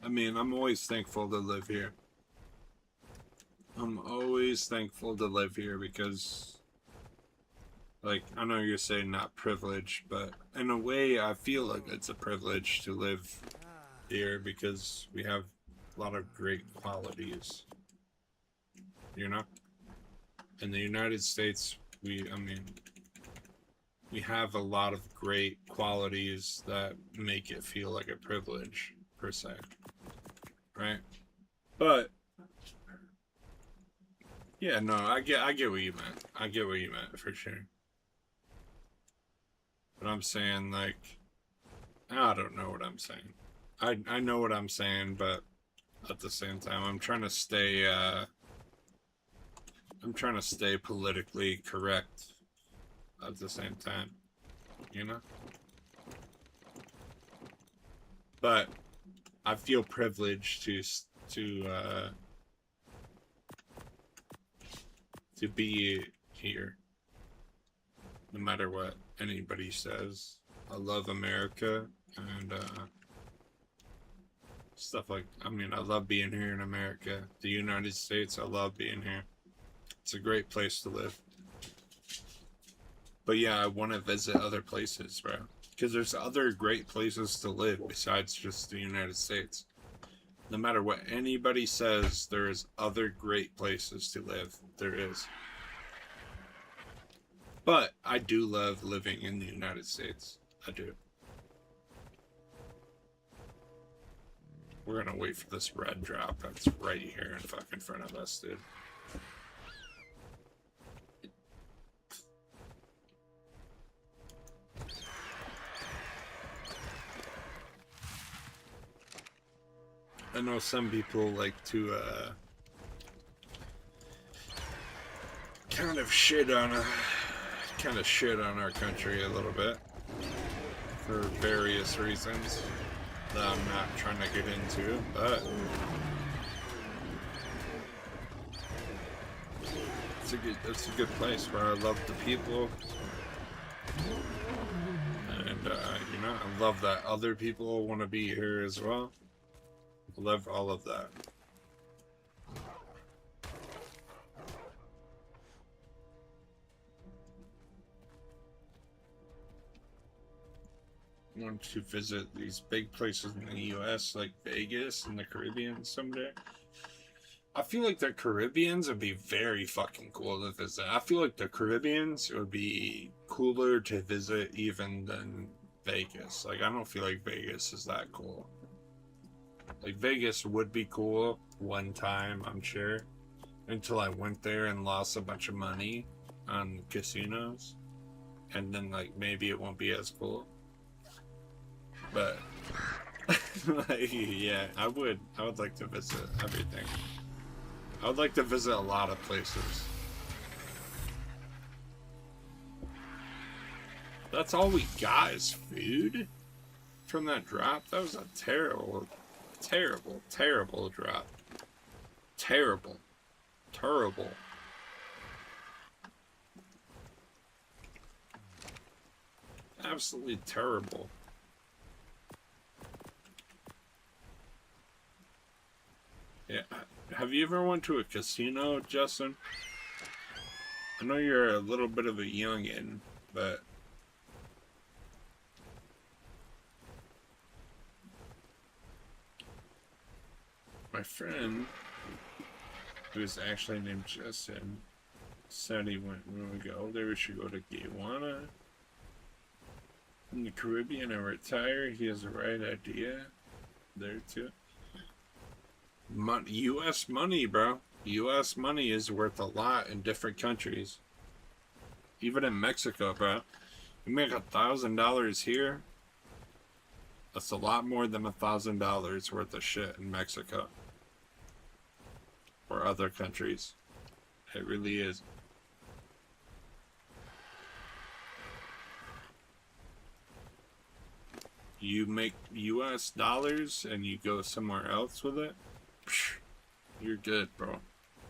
I mean, I'm always thankful to live here. I'm always thankful to live here because, like, I know you're saying not privileged, but in a way, I feel like it's a privilege to live here because we have a lot of great qualities. You know? In the United States, we have a lot of great qualities that make it feel like a privilege, per se. Right? But yeah, no, I get what you meant. I get what you meant for sure. But I'm saying, like, I don't know what I'm saying. I know what I'm saying, but at the same time, I'm trying to stay politically correct at the same time, you know? But I feel privileged to be here, no matter what anybody says. I love America and stuff like. I mean, I love being here in America, the United States. I love being here. It's a great place to live. But yeah, I want to visit other places, bro. Because there's other great places to live besides just the United States. No matter what anybody says, there is other great places to live. There is. But I do love living in the United States. I do. We're gonna wait for this red drop that's right here in fucking front of us, dude. I know some people like to kind of shit on our country a little bit for various reasons that I'm not trying to get into, but it's a good place where I love the people, and you know, I love that other people want to be here as well. I love all of that. I want to visit these big places in the US, like Vegas and the Caribbean someday. I feel like the Caribbeans would be very fucking cool to visit. I feel like the Caribbeans would be cooler to visit even than Vegas. Like, I don't feel like Vegas is that cool. Like, Vegas would be cool one time, I'm sure. Until I went there and lost a bunch of money on casinos. And then, like, maybe it won't be as cool. But, like, yeah, I would like to visit everything. I would like to visit a lot of places. That's all we got is food? From that drop? That was a terrible drop. Terrible. Absolutely terrible. Yeah. Have you ever went to a casino, Justin? I know you're a little bit of a youngin', but my friend, who is actually named Justin, said when we get older, we should go to Guyana in the Caribbean and retire. He has the right idea there too. U.S. money, bro. U.S. money is worth a lot in different countries. Even in Mexico, bro. You make $1,000 here. That's a lot more than $1,000 worth of shit in Mexico. Or other countries. It really is. You make US dollars and you go somewhere else with it, you're good, bro.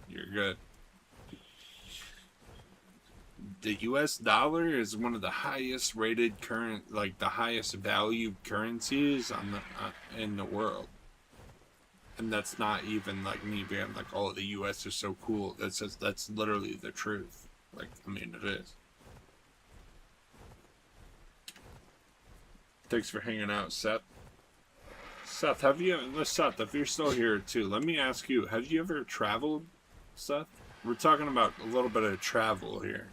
You're good. The US dollar is one of the highest rated the highest valued currencies on the in the world. And that's not even like me being like, oh, the US is so cool. That's literally the truth. Like, I mean, it is. Thanks for hanging out, Seth. Seth, if you're still here too, let me ask you, have you ever traveled, Seth? We're talking about a little bit of travel here.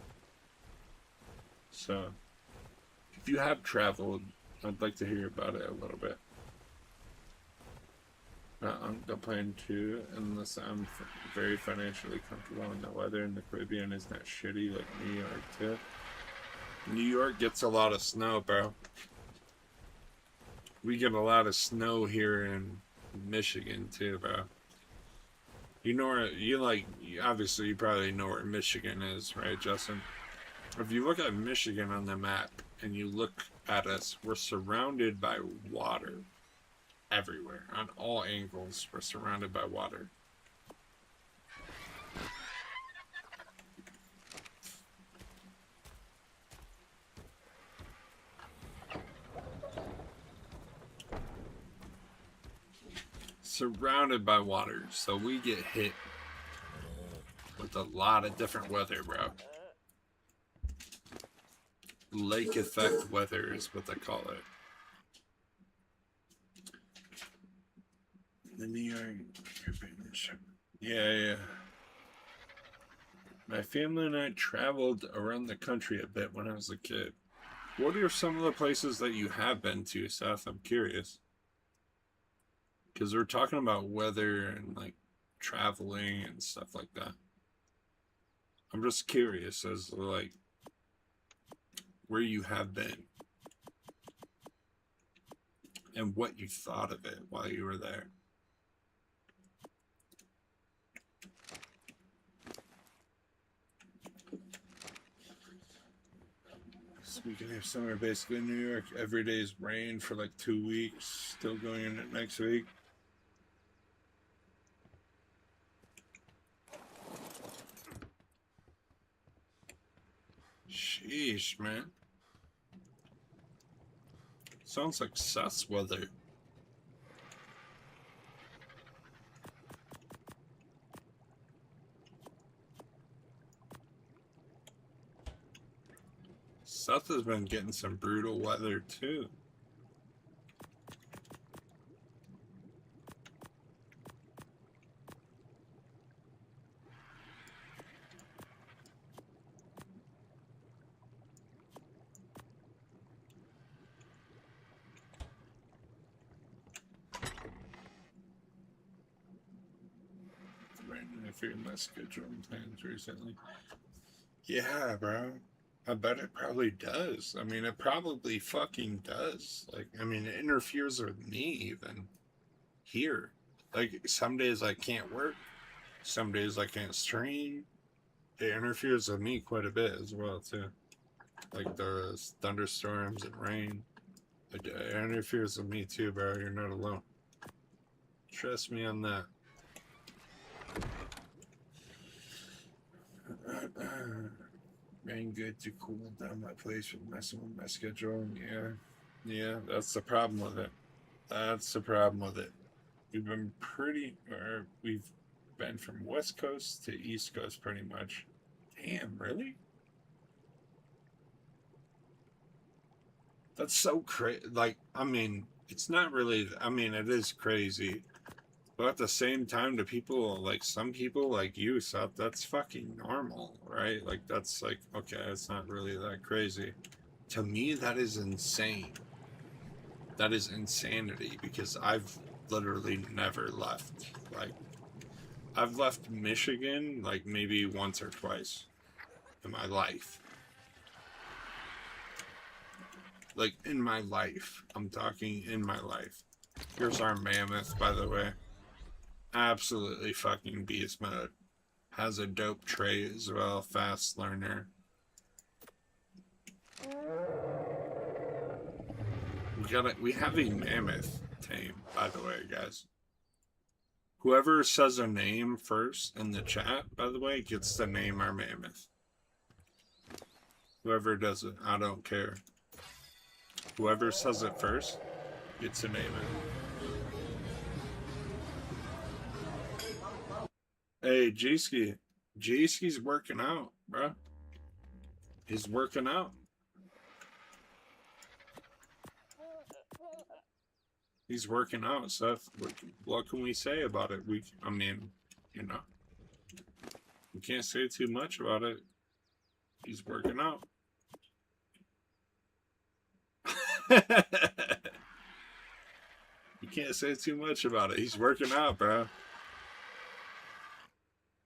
So, if you have traveled, I'd like to hear about it a little bit. I'm not planning to, unless I'm very financially comfortable, and the weather in the Caribbean is not shitty like New York too. New York gets a lot of snow, bro. We get a lot of snow here in Michigan too, bro. You know where obviously you probably know where Michigan is, right, Justin? If you look at Michigan on the map and you look at us, we're surrounded by water everywhere. On all angles, we're surrounded by water. Surrounded by water, so we get hit with a lot of different weather, bro. Lake effect weather is what they call it. The New York. Yeah. My family and I traveled around the country a bit when I was a kid. What are some of the places that you have been to, Seth? I'm curious. Because we're talking about weather and like traveling and stuff like that. I'm just curious as to like where you have been and what you thought of it while you were there. Speaking of summer, basically in New York, every day is rain for like 2 weeks. Still going in it next week. Sheesh, man. Sounds like Seth's weather. Seth has been getting some brutal weather too. I figured my schedule and plans recently. Yeah, bro. I bet it probably does. I mean, it probably fucking does. Like, I mean, it interferes with me even here. Like, some days I can't work. Some days I can't stream. It interferes with me quite a bit as well, too. Like the thunderstorms and rain. It interferes with me too, bro. You're not alone. Trust me on that. Been good to cool down my place with messing with my schedule. Yeah, that's the problem with it. That's the problem with it. We've been from West Coast to East Coast pretty much. Damn, really? That's so crazy. Like, I mean, it's not really, I mean, it is crazy, But at the same time, to people, like, some people like you, Seth, that's fucking normal, right? Like, that's like, okay, it's not really that crazy. To me, that is insane. That is insanity, because I've literally never left. Like, I've left Michigan, like, maybe once or twice in my life. Like, in my life. I'm talking in my life. Here's our mammoth, by the way. Absolutely fucking beast mode. Has a dope trait as well. Fast learner. We have a mammoth tame, by the way, guys. Whoever says a name first in the chat, by the way, gets to name our mammoth. Whoever does it, I don't care. Whoever says it first gets to name it. Hey, G-Ski. G-Ski's working out, bro. He's working out. He's working out, Seth. What can we say about it? I mean, you know, we can't say too much about it. He's working out. You can't say too much about it. He's working out, bro.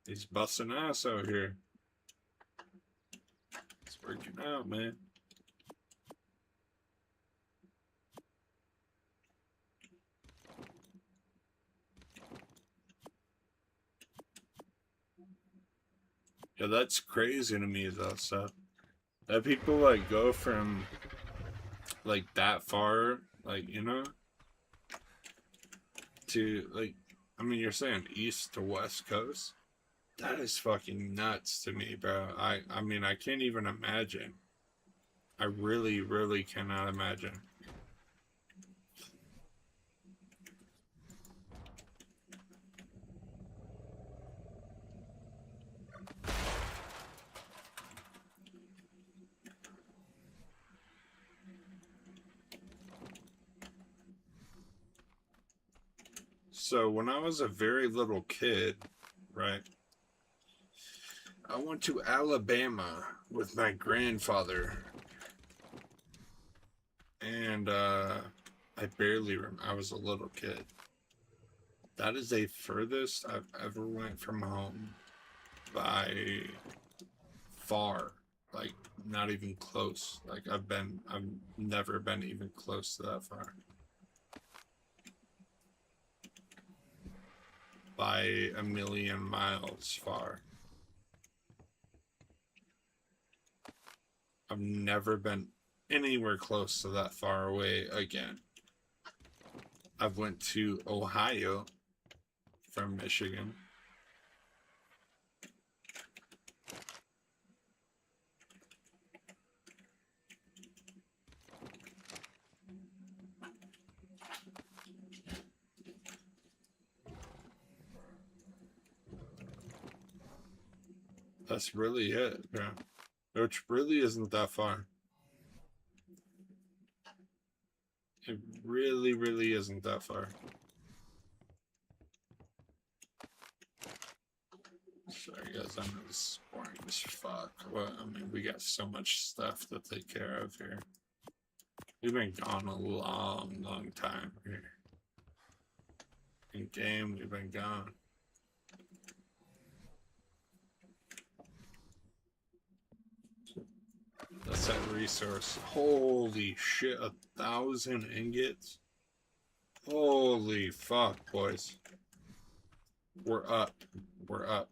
He's busting ass out here. He's working out, man. Yeah, that's crazy to me, though, Seth. That people, like, go from, like, that far, like, you know, to, like, I mean, you're saying east to west coast? That is fucking nuts to me, bro. I mean, I can't even imagine. I really, really cannot imagine. So when I was a very little kid, right, I went to Alabama with my grandfather, and I barely remember. I was a little kid. That is the furthest I've ever went from home by far. Like, not even close. Like, I've never been even close to that far. By a million miles far. I've never been anywhere close to that far away again. I've went to Ohio from Michigan. That's really it, yeah. Which really isn't that far. It really, really isn't that far. Sorry guys, I know this is boring as fuck. Well, I mean, we got so much stuff to take care of here. We've been gone a long, long time here. In game, we've been gone. That's that resource. Holy shit, 1,000 ingots? Holy fuck, boys. We're up. We're up.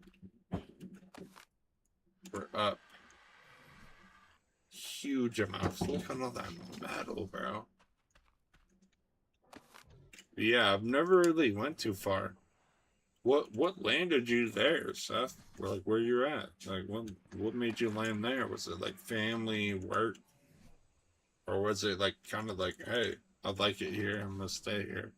We're up. Huge amounts. Look at all that metal, bro. But yeah, I've never really went too far. What landed you there, Seth? Like, where you're at? Like, what made you land there? Was it like family, work? Or was it like kind of like, hey, I like it here, I'm gonna stay here?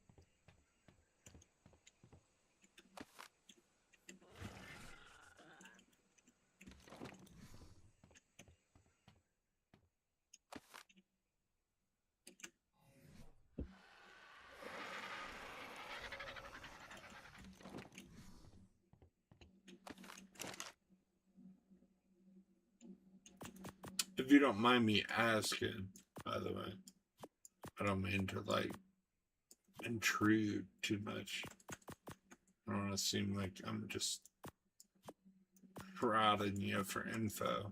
If you don't mind me asking, by the way, I don't mean to like intrude too much. I don't want to seem like I'm just prodding you for info.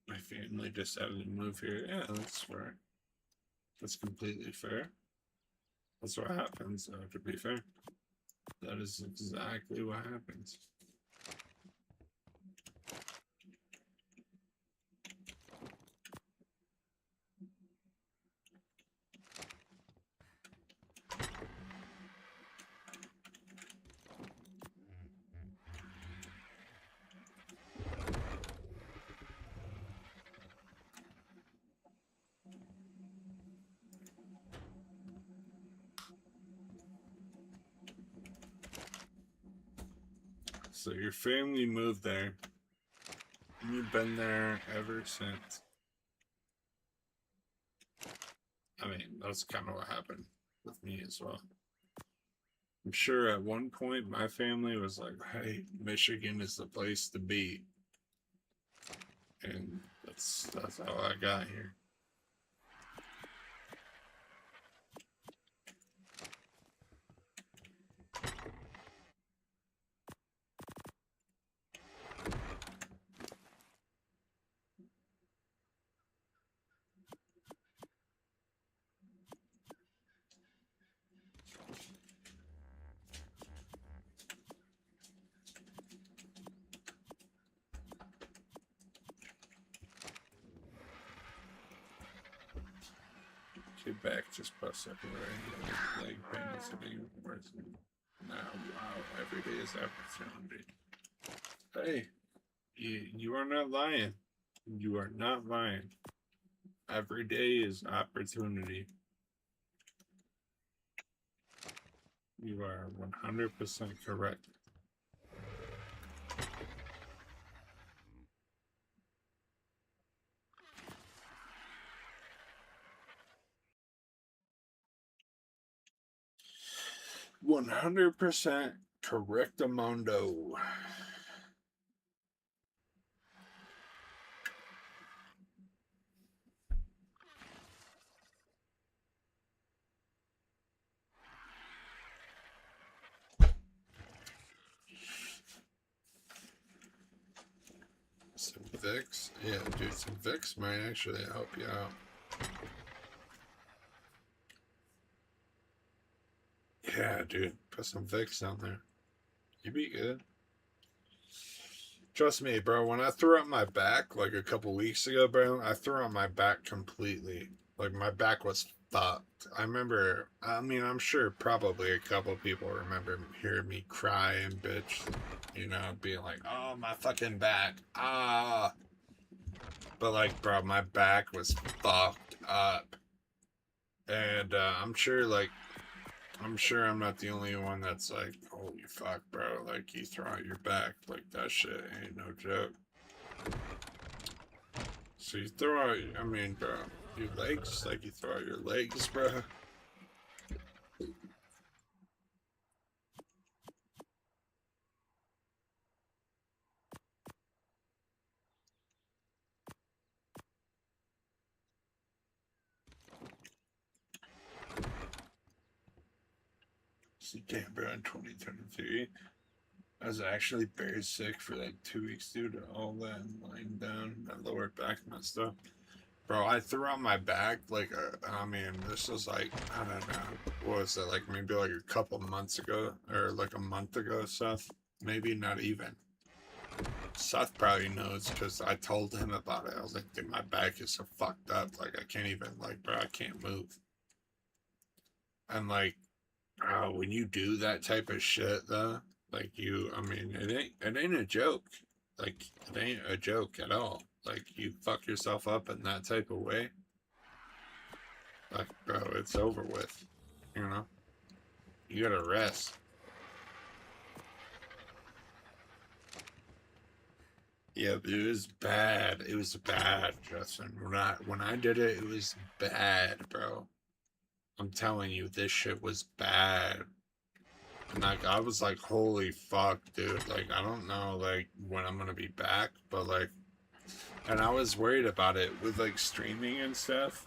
My family decided to move here. Yeah, that's fair. That's completely fair. That's what happens, to be fair. That is exactly what happens. So your family moved there, and you've been there ever since. I mean, that's kind of what happened with me as well. I'm sure at one point my family was like, hey, Michigan is the place to be. And that's how I got here. Get back just plus right leg pain is getting worse. Now, wow, every day is opportunity. Hey, you are not lying. You are not lying. Every day is opportunity. You are 100% correct. $100% correctamundo. Some Vicks? Yeah, dude, some Vicks might actually help you out. Yeah, dude, put some Vicks on there. You'd be good. Trust me, bro, when I threw out my back like a couple weeks ago, bro, I threw out my back completely. Like, my back was fucked. I remember, I mean, I'm sure probably a couple people remember hearing me cry and bitch, you know, being like, oh, my fucking back. Ah. But, like, bro, my back was fucked up. And I'm sure, like, I'm not the only one that's like, holy fuck, bro. Like, you throw out your back. Like, that shit ain't no joke. So you throw out, I mean, bro, your legs, like, you throw out your legs, bro. See, damn, bro, in 2023, I was actually very sick for like 2 weeks, dude. All that lying down, my lower back messed up. Bro, I threw out my back, like, I mean, this was like, I don't know, what was it, like, maybe like a couple months ago, or like a month ago, Seth? Maybe not even. Seth probably knows, because I told him about it. I was like, dude, my back is so fucked up, like, I can't even, like, bro, I can't move. And, like, bro, when you do that type of shit, though, like, I mean, it ain't a joke. Like, it ain't a joke at all. Like, you fuck yourself up in that type of way, like, bro, it's over with. You know? You gotta rest. Yeah, but it was bad. It was bad, Justin. When I did it, it was bad, bro. I'm telling you, this shit was bad. And like I was like, holy fuck, dude. Like I don't know like when I'm gonna be back, but like, and I was worried about it with like streaming and stuff.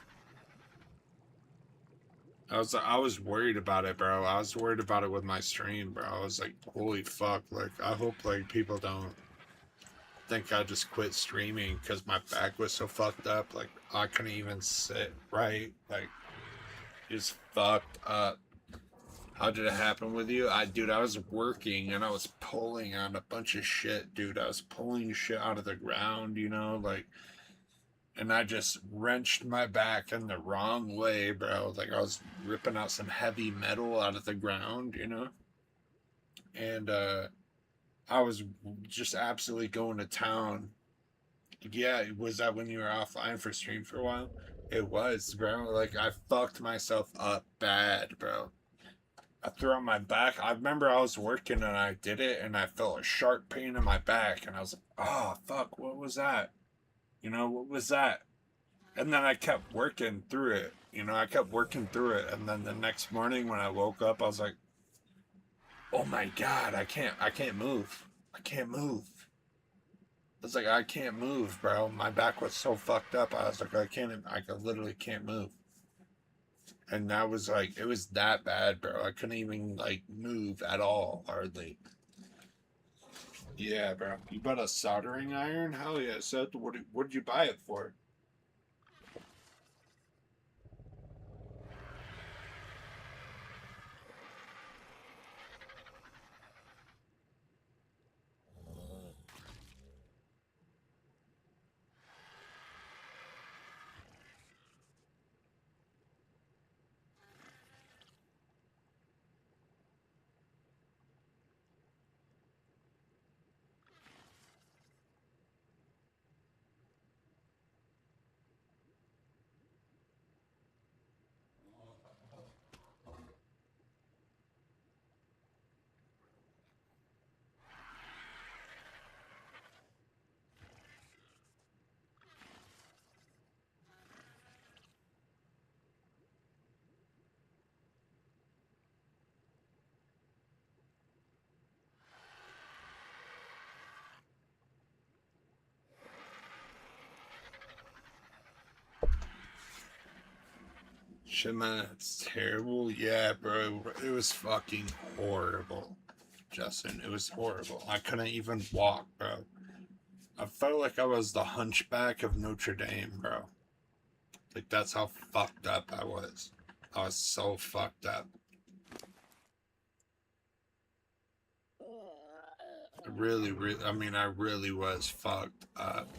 I was worried about it, bro. I was worried about it with my stream, bro. I was like, holy fuck. Like I hope like people don't think I just quit streaming because my back was so fucked up. Like I couldn't even sit right. Like just fucked up. How did it happen with you? Dude, I was working and I was pulling on a bunch of shit, dude. I was pulling shit out of the ground, you know, like, and I just wrenched my back in the wrong way, bro. Like, I was ripping out some heavy metal out of the ground, you know, and, I was just absolutely going to town. Yeah, was that when you were offline for stream for a while? It was, bro. Like, I fucked myself up bad, bro. I threw on my back. I remember I was working and I did it and I felt a sharp pain in my back and I was like, oh, fuck, what was that? You know, what was that? And then I kept working through it. You know, I kept working through it. And then the next morning when I woke up, I was like, oh my God, I can't move. I can't move. It's like, I can't move, bro. My back was so fucked up. I was like, I literally can't move. And that was like, it was that bad, bro. I couldn't even like move at all, hardly. Yeah, bro. You bought a soldering iron? Hell yeah, Seth. What did you buy it for? Shit, man, it's terrible. Yeah, bro. It was fucking horrible, Justin. It was horrible. I couldn't even walk, bro. I felt like I was the hunchback of Notre Dame, bro. Like, that's how fucked up I was. I was so fucked up. I mean, I really was fucked up.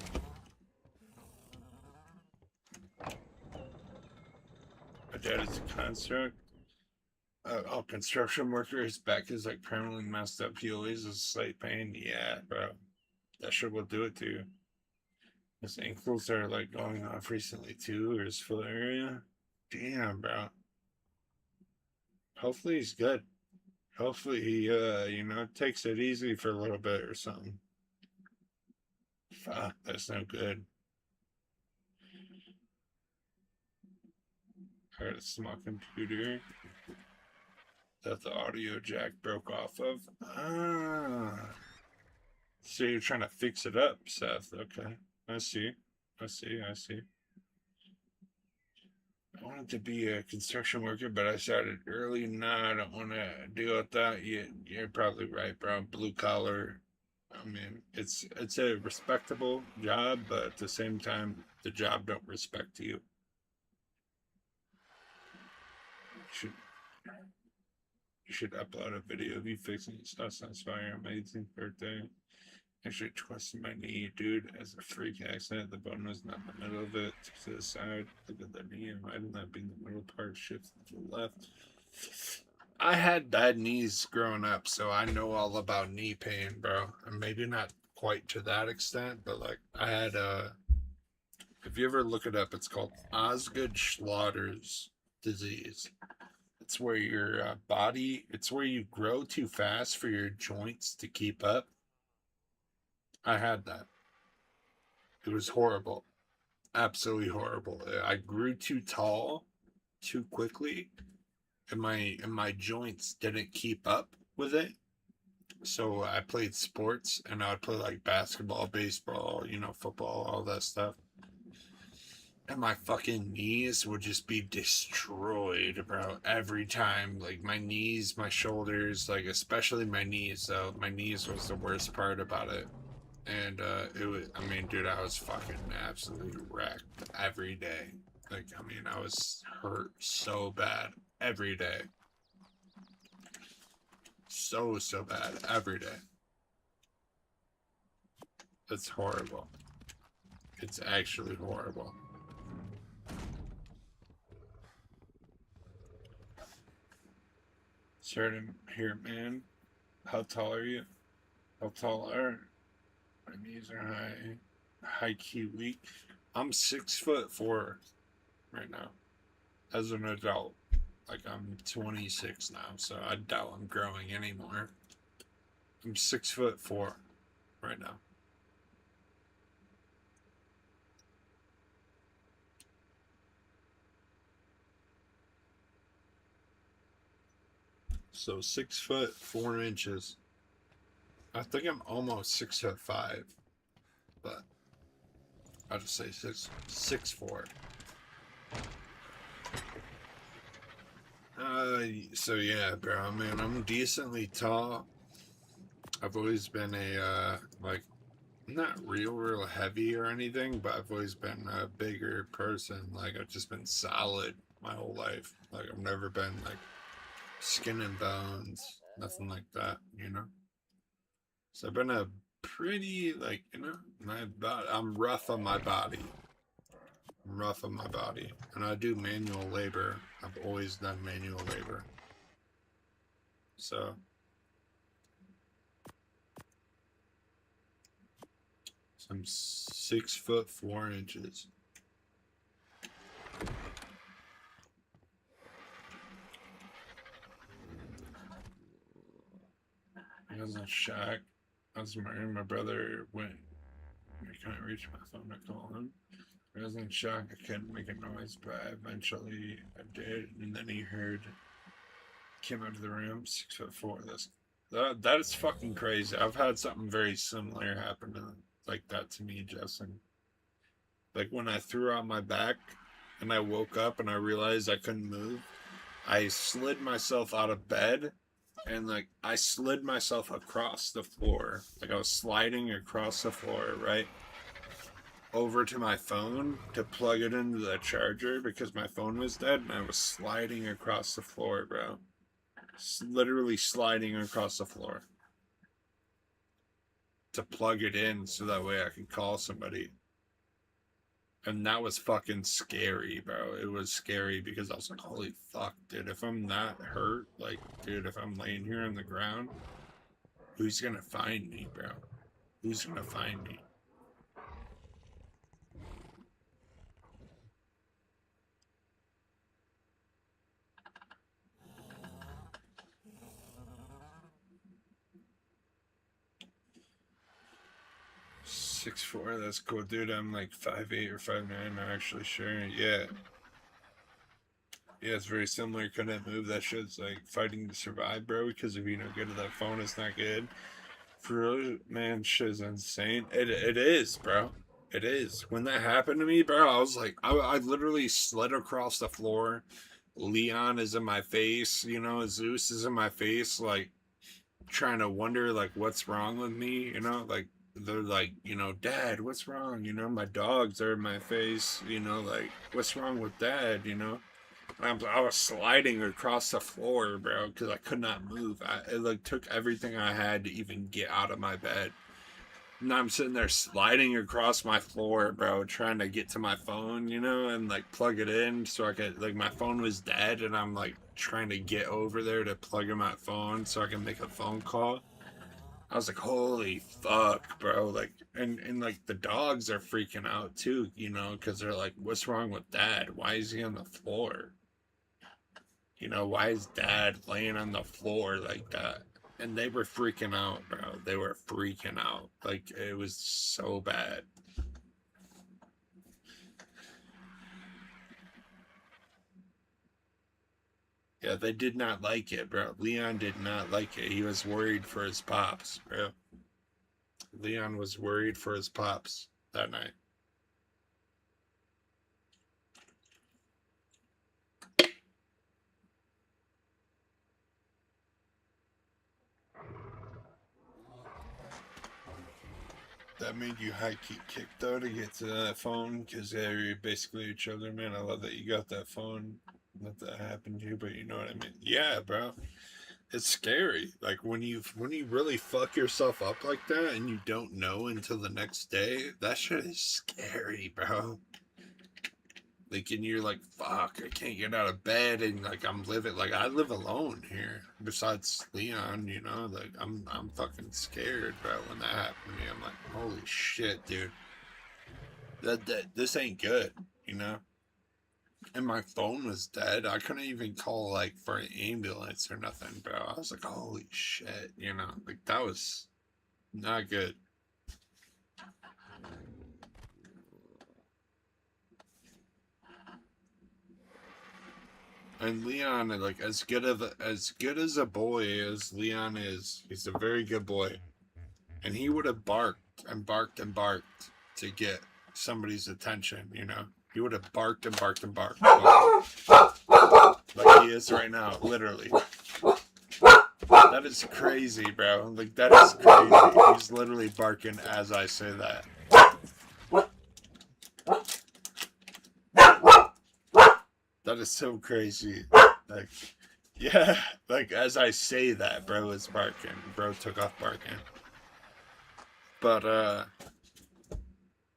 My dad is a construct. Construction worker. His back is like permanently messed up. He always has slight pain. Yeah, bro. That shit will do it to you. His ankles are like going off recently too, or his foot area. Damn, bro. Hopefully he's good. Hopefully he, takes it easy for a little bit or something. Fuck, that's no good. I got a small computer that the audio jack broke off of. Ah. So you're trying to fix it up, Seth. Okay. I see. I see. I see. I wanted to be a construction worker, but I started early. Nah, I don't want to deal with that. You're probably right, bro. Blue collar. I mean, it's a respectable job, but at the same time, the job don't respect you. Should you should upload a video of you fixing stuff. Sounds fire. Amazing birthday. Actually twisted my knee, dude, as a freak accident. The bone was not in the middle of it, to the side. Look at the knee, and might not be in the middle part, shifted to the left. I had bad knees growing up, so I know all about knee pain, bro. And maybe not quite to that extent, but like I had if you ever look it up, it's called Osgood Schlatters disease. It's where your it's where you grow too fast for your joints to keep up. I had that. It was horrible. Absolutely horrible. I grew too tall too quickly and my joints didn't keep up with it. So I played sports, and I would play like basketball, baseball, you know, football, all that stuff. And my fucking knees would just be destroyed, bro, every time. Like my knees, my shoulders, like especially my knees. So my knees was the worst part about it. And it was, I mean, dude, I was fucking absolutely wrecked every day. Like, I mean, I was hurt so bad every day. So bad every day. It's horrible. It's actually horrible. Sorry to hear, man. How tall are you? How tall are? My knees are high key weak. I'm 6'4" right now, as an adult. Like I'm 26 now, so I doubt I'm growing anymore. I'm 6'4" right now. So 6'4". I think I'm almost 6'5", but I'll just say 6'4". So yeah, bro, man, I'm decently tall. I've always been a like not real heavy or anything, but I've always been a bigger person. Like I've just been solid my whole life. Like I've never been like skin and bones, nothing like that, you know. So I've been a pretty like I'm rough on my body. I'm rough on my body, and I do manual labor. I've always done manual labor. So I'm 6'4". I was in shock. I was married. My brother went. I couldn't reach my phone to call him. I was in shock. I couldn't make a noise, but eventually I did. And then he came out of the room, 6'4". That is fucking crazy. I've had something very similar happen like that to me, Justin. Like when I threw out my back and I woke up and I realized I couldn't move, I slid myself out of bed and like I slid myself across the floor. Like I was sliding across the floor, right? Over to my phone to plug it into the charger because my phone was dead, and I was sliding across the floor, bro. Literally sliding across the floor to plug it in so that way I could call somebody. And that was fucking scary, bro. It was scary because I was like, holy fuck, dude, if I'm not hurt, like, dude, if I'm laying here on the ground, who's gonna find me, bro? Who's gonna find me? Six four, that's cool, dude. I'm like 5'8" or 5'9", not actually sure. Yeah. Yeah, it's very similar. Couldn't move. That shit's like fighting to survive, bro. Because if you're not good at that phone, it's not good. For real, man, shit's insane. It is, bro. It is. When that happened to me, bro, I was like, I literally slid across the floor. Leon is in my face, you know, Zeus is in my face, like trying to wonder like what's wrong with me, you know, like they're like, you know, Dad, what's wrong? You know, my dogs are in my face, you know, like what's wrong with Dad, you know? I was sliding across the floor, bro, because I could not move. It like took everything I had to even get out of my bed. And I'm sitting there sliding across my floor, bro, trying to get to my phone, you know, and like plug it in so I could, like, my phone was dead, and I'm like trying to get over there to plug in my phone so I can make a phone call. I was like, holy fuck, bro. Like, and like the dogs are freaking out too, you know, because they're like, what's wrong with Dad? Why is he on the floor? You know, why is Dad laying on the floor like that? And they were freaking out, bro. They were freaking out. Like, it was so bad. Yeah, they did not like it, bro. Leon did not like it. He was worried for his pops, bro. Leon was worried for his pops that night. That made you high key kick though to get to that phone because they're basically each other, man. I love that you got that phone. Let that happen to you, but you know what I mean. Yeah, bro. It's scary. Like when you really fuck yourself up like that and you don't know until the next day, that shit is scary, bro. Like, and you're like, fuck, I can't get out of bed, and like I live alone here. Besides Leon, you know, like I'm fucking scared, bro. When that happened to me, I'm like, holy shit, dude. That this ain't good, you know. And my phone was dead. I couldn't even call like for an ambulance or nothing, bro. I was like, holy shit, you know, like that was not good. And Leon, like as good as a boy as Leon is, he's a very good boy. And he would have barked and barked and barked to get somebody's attention, you know. He would have barked and barked and barked. Like he is right now, literally. That is crazy, bro. Like that is crazy. He's literally barking as I say that. That is so crazy. Like, yeah, like as I say that, bro is barking. Bro took off barking. But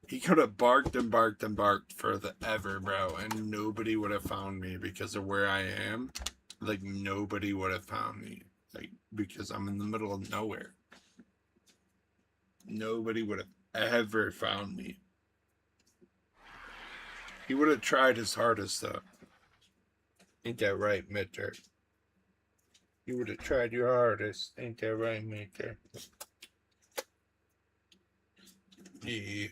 he could have barked and barked and barked for the ever, bro, and nobody would have found me because of where I am. Like nobody would have found me. Like because I'm in the middle of nowhere. Nobody would have ever found me. He would have tried his hardest though. Ain't that right, Mister? You would have tried your hardest. Ain't that right, Mister? Yeah.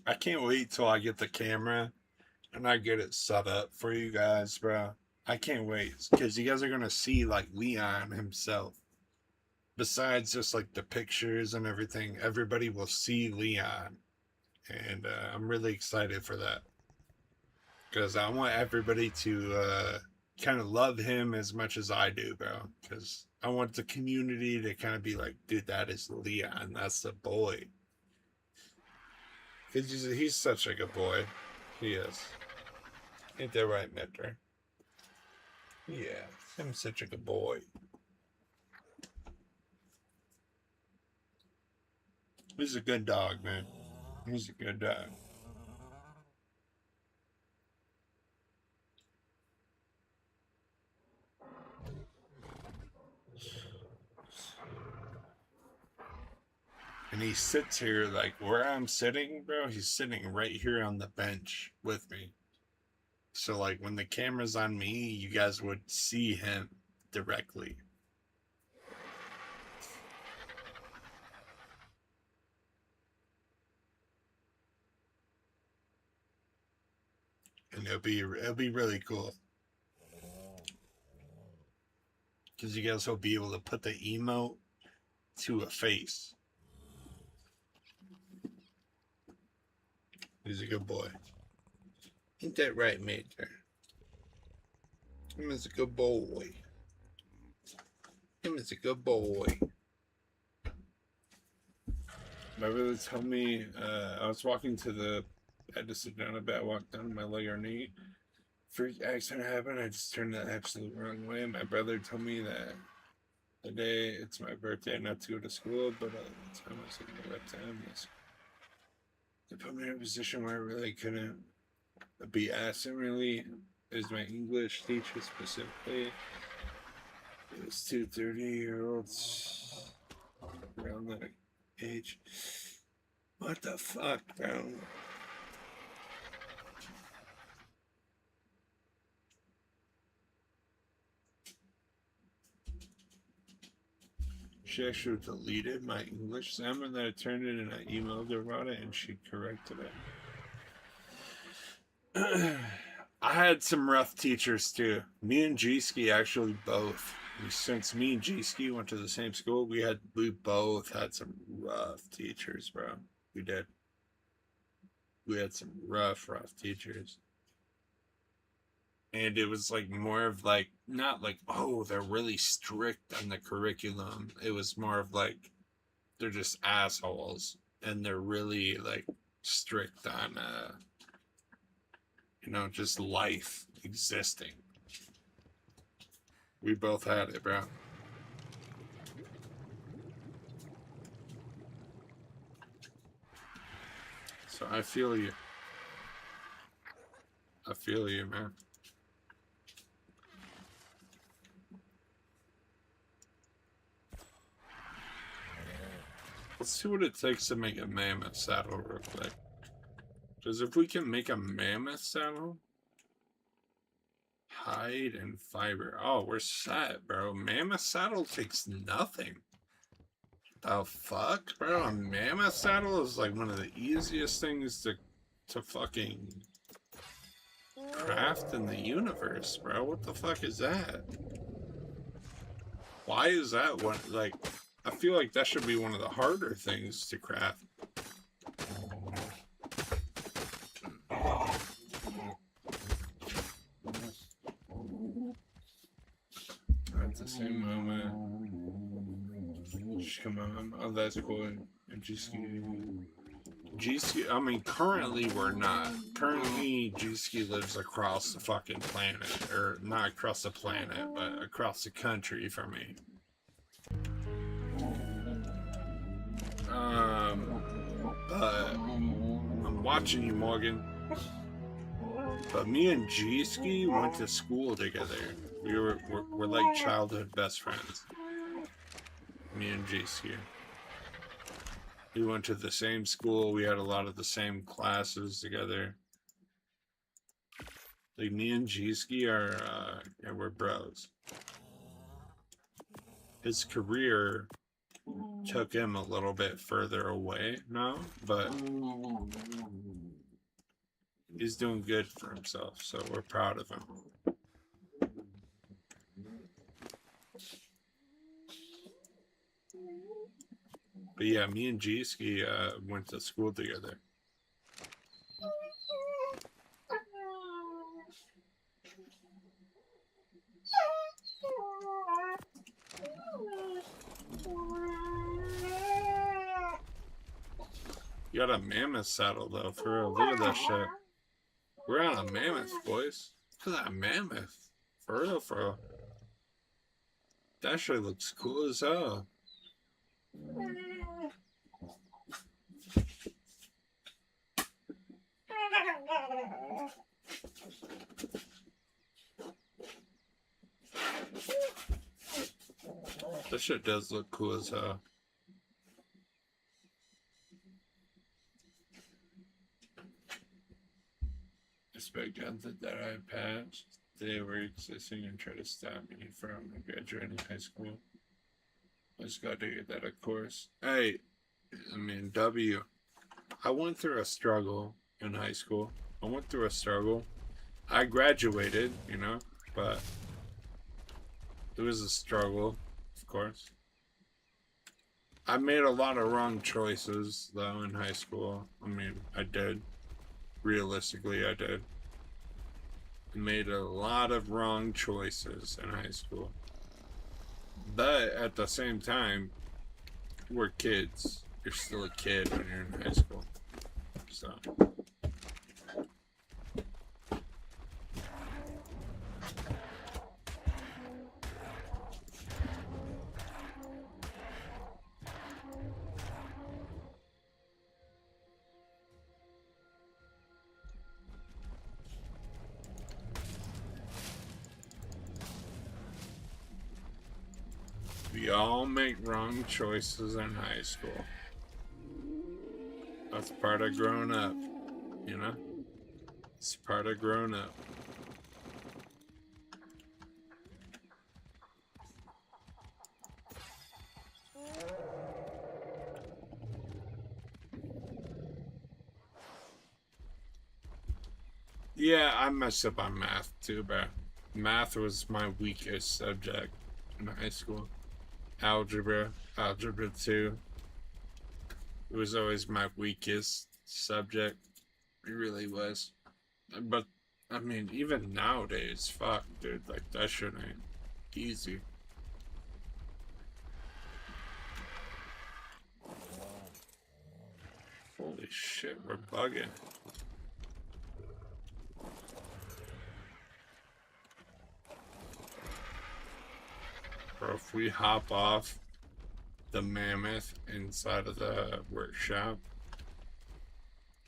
I can't wait till I get the camera and I get it set up for you guys, bro. I can't wait because you guys are gonna see like Leon himself. Besides just like the pictures and everything, everybody will see Leon, and I'm really excited for that because I want everybody to kind of love him as much as I do, bro. Because I want the community to kind of be like, dude, that is Leon. That's the boy. Because he's such a good boy. He is. Ain't that right, Mister? Yeah, I'm such a good boy. He's a good dog, man. He's a good dog. And he sits here like where I'm sitting, bro. He's sitting right here on the bench with me. So like when the camera's on me, you guys would see him directly. And it'll be really cool. Because you guys will be able to put the emote to a face. He's a good boy. Ain't that right, Major? Him is a good boy. Him is a good boy. My brother told me, I was walking to the, I had to sit down a bit, I walked down to my leg or knee. Freak accident happened, I just turned the absolute wrong way. My brother told me that the day it's my birthday not to go to school, but the time I was looking at the right time, they put me in a position where I really couldn't be asking really, as my English teacher specifically. It was 2 30-year-olds around that age. What the fuck, bro? She actually deleted my English exam and then I turned it and I emailed her about it and she corrected it. I had some rough teachers too. Me and G-Ski actually both. Since me and G-Ski went to the same school, we both had some rough teachers, bro. We did. We had some rough teachers. And it was like more of like, not like, oh, they're really strict on the curriculum. It was more of like, they're just assholes. And they're really like strict on, just life existing. We both had it, bro. So I feel you. I feel you, man. Let's see what it takes to make a mammoth saddle real quick. Because if we can make a mammoth saddle, hide and fiber. Oh, we're set, bro. Mammoth saddle takes nothing. The fuck, bro? A mammoth saddle is like one of the easiest things to fucking craft in the universe, bro. What the fuck is that? Why is that one? Like, I feel like that should be one of the harder things to craft. At the same moment, come on. Oh, that's cool. And G-Ski, I mean, currently we're not. Currently, G-Ski lives across the fucking planet. Or, not across the planet, but across the country from me. But I'm watching you, Morgan. But me and G-Ski went to school together. We're like childhood best friends. Me and G-Ski. We went to the same school. We had a lot of the same classes together. Like, me and G-Ski are, we're bros. His career took him a little bit further away now, but he's doing good for himself, so we're proud of him. But yeah, me and G-Ski went to school together. You got a mammoth saddle though, for real. Look at that shit. We're on a mammoth, boys. Look at that mammoth. For real, for real. That shit looks cool as hell. That shit does look cool as hell. Expect guns that I patched. They were existing and try to stop me from graduating high school. I just got to get that, of course. Hey, I mean, W. I went through a struggle in high school. I went through a struggle. I graduated, but it was a struggle, of course. I made a lot of wrong choices, though, in high school. I mean, I did. Realistically, I did. I made a lot of wrong choices in high school. But at the same time, we're kids. You're still a kid when you're in high school. So. We all make wrong choices in high school. That's part of growing up, It's part of growing up. Yeah, I messed up on math too, bro. Math was my weakest subject in high school. Algebra 2. It was always my weakest subject. It really was. But, I mean, even nowadays, fuck, dude, like, that shit ain't easy. Holy shit, we're bugging. Bro, if we hop off the mammoth inside of the workshop,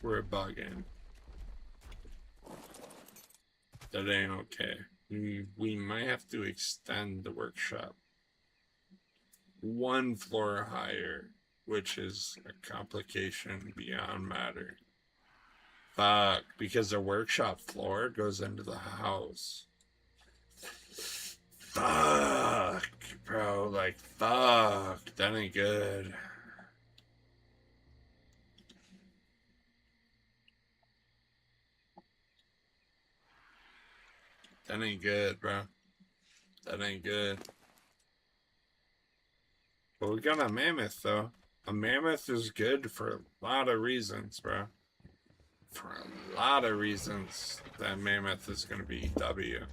we're bugging. That ain't okay. We might have to extend the workshop one floor higher, which is a complication beyond matter. Fuck, because the workshop floor goes into the house. Fuck, bro, like, fuck, that ain't good. That ain't good, bro. That ain't good. But we got a mammoth, though. A mammoth is good for a lot of reasons, bro. For a lot of reasons, that mammoth is going to be W.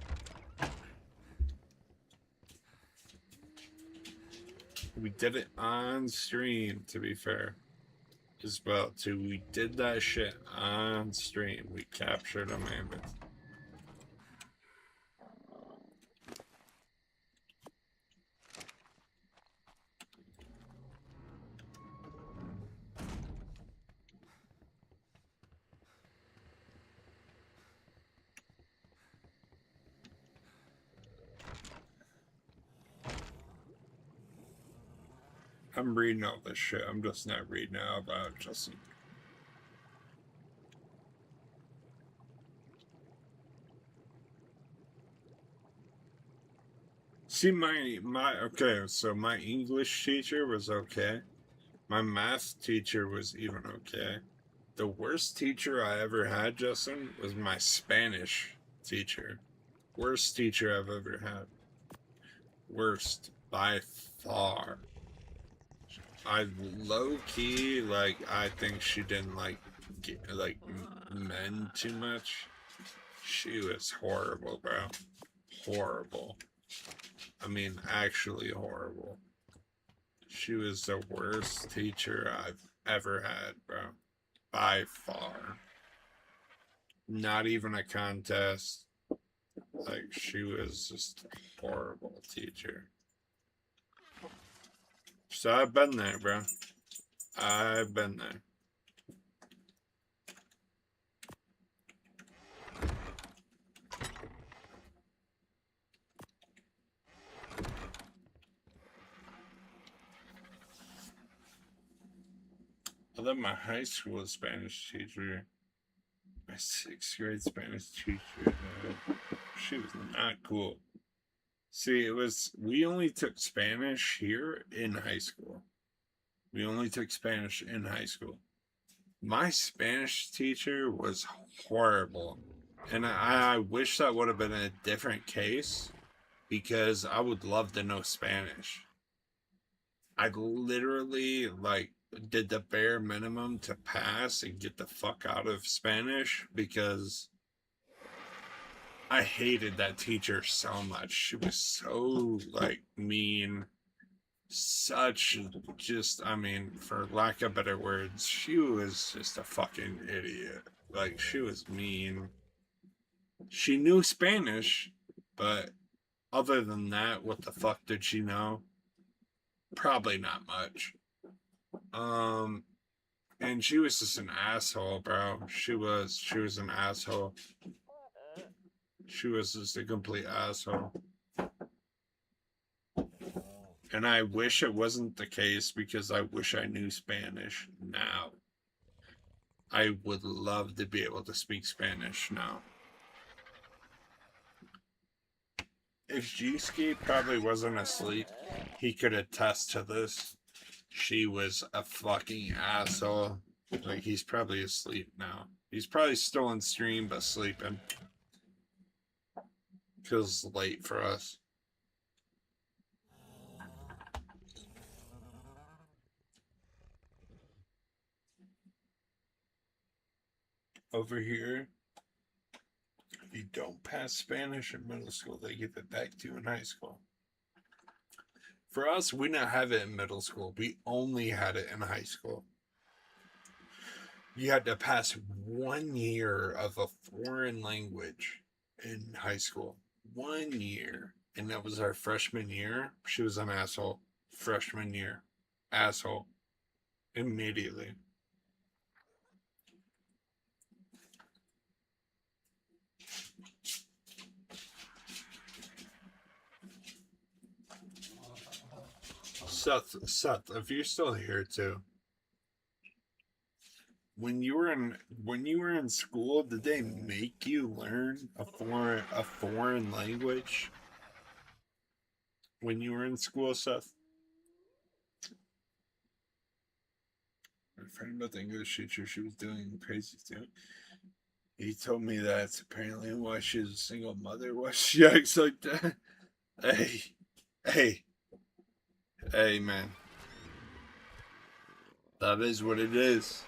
We did it on stream, to be fair. As well, too. We did that shit on stream. We captured a mammoth. I'm reading all this shit. I'm just not reading out about Justin. See, okay, so my English teacher was okay. My math teacher was even okay. The worst teacher I ever had, Justin, was my Spanish teacher. Worst teacher I've ever had. Worst by far. I low key, like, I think she didn't like men too much. She was horrible, bro. Horrible. I mean, actually horrible. She was the worst teacher I've ever had, bro. By far. Not even a contest. Like, she was just a horrible teacher. So I've been there, bro. I've been there. I love my high school Spanish teacher. My 6th grade Spanish teacher, she was not cool. See, we only took Spanish here in high school. We only took Spanish in high school. My Spanish teacher was horrible. And I wish that would have been a different case, because I would love to know Spanish. I literally, like, did the bare minimum to pass and get the fuck out of Spanish, because I hated that teacher so much. She was so, like, mean. Such just, I mean, for lack of better words, she was just a fucking idiot. Like, she was mean. She knew Spanish, but other than that, what the fuck did she know? Probably not much. And she was just an asshole, bro. She was an asshole. She was just a complete asshole. And I wish it wasn't the case, because I wish I knew Spanish now. I would love to be able to speak Spanish now. If G-Ski probably wasn't asleep, he could attest to this. She was a fucking asshole. Like, he's probably asleep now. He's probably still on stream, but sleeping. Feels late for us. Over here, if you don't pass Spanish in middle school, they give it back to you in high school. For us, we didn't have it in middle school. We only had it in high school. You had to pass 1 year of a foreign language in high school. 1 year. And that was our freshman year. She was an asshole. Freshman year. Asshole. Immediately. Seth, if you're still here too. When you were in school, did they make you learn a foreign language? When you were in school, Seth? My friend about the English teacher, she was doing crazy thing. He told me that's apparently why she's a single mother. Why she acts like that. Hey, man. That is what it is.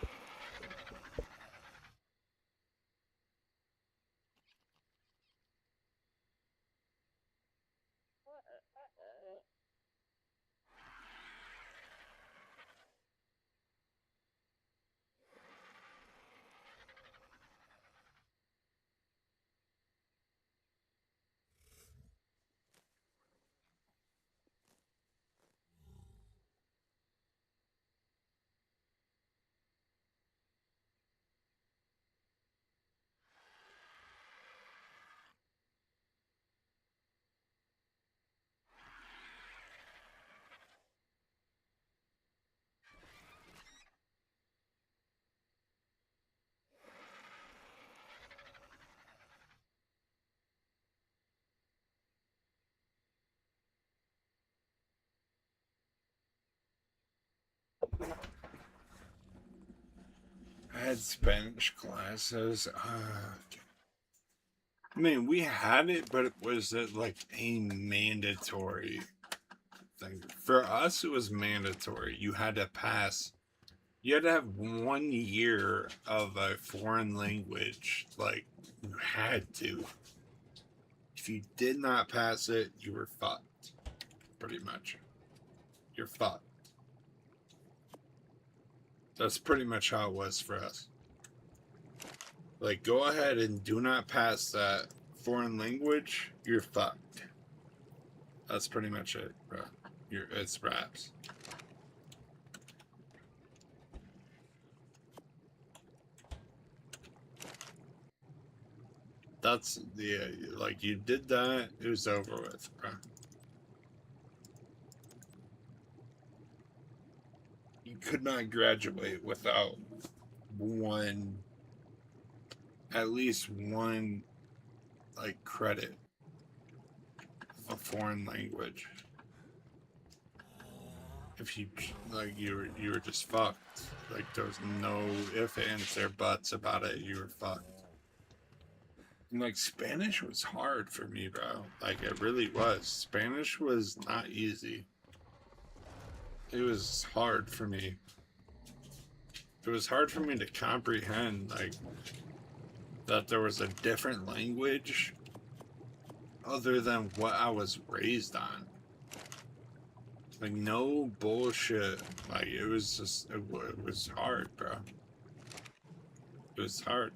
I had Spanish classes. I mean, we had it, but it was like a mandatory thing. For us, it was mandatory. You had to pass. You had to have 1 year of a foreign language. Like, you had to. If you did not pass it, you were fucked. Pretty much. You're fucked. That's pretty much how it was for us. Like, go ahead and do not pass that foreign language, you're fucked. That's pretty much it, bro. It's raps. That's like, you did that, it was over with, bro. You could not graduate without at least one, like, credit of a foreign language. If you, like, you were just fucked. Like, there was no ifs, ands, or buts about it. You were fucked. And, like, Spanish was hard for me, bro. Like, it really was. Spanish was not easy. It was hard for me. It was hard for me to comprehend, like, that there was a different language other than what I was raised on. Like, no bullshit. Like, it was just, it was hard, bro. It was hard.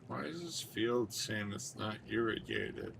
Why is this field saying it's not irrigated?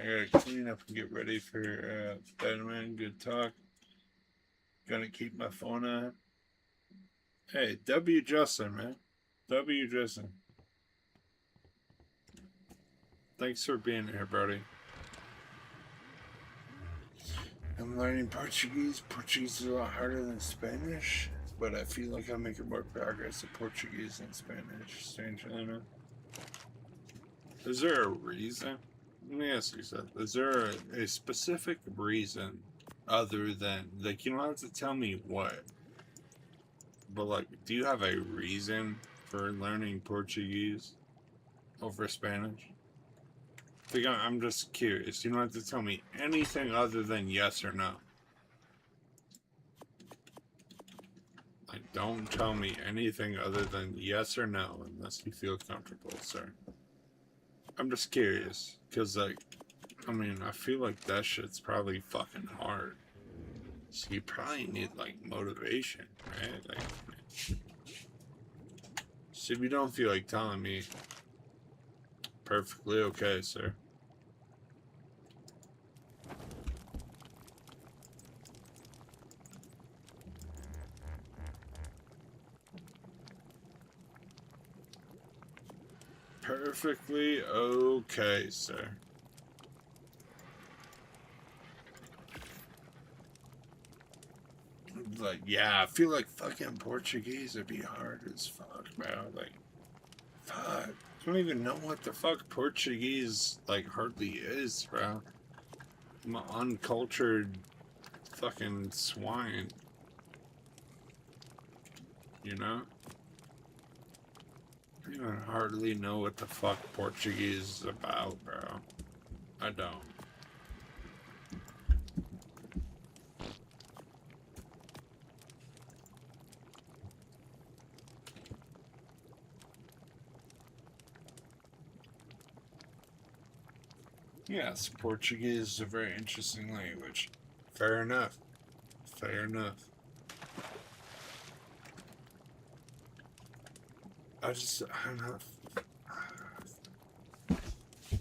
gotta clean up and get ready for bed, man. Good talk. Gonna keep my phone on. Hey, W. Justin, man. W. Justin. Thanks for being here, buddy. I'm learning Portuguese. Portuguese is a lot harder than Spanish, but I feel like I'm making more progress in Portuguese than Spanish, strangely enough. Is there a reason? Let me ask you something. Is there a specific reason other than, like, you don't have to tell me what, but, like, do you have a reason for learning Portuguese over Spanish? Like, I'm just curious. You don't have to tell me anything other than yes or no. Like, don't tell me anything other than yes or no unless you feel comfortable, sir. I'm just curious. Because, like, I mean, I feel like that shit's probably fucking hard. So you probably need, like, motivation, right? Like, so if you don't feel like telling me, perfectly okay, sir. Perfectly okay, sir. Like, yeah, I feel like fucking Portuguese would be hard as fuck, bro. Like, fuck. I don't even know what the fuck Portuguese, like, hardly is, bro. I'm an uncultured fucking swine. You know? I even hardly know what the fuck Portuguese is about, bro. I don't. Yes, Portuguese is a very interesting language. Fair enough. Fair enough. I don't know.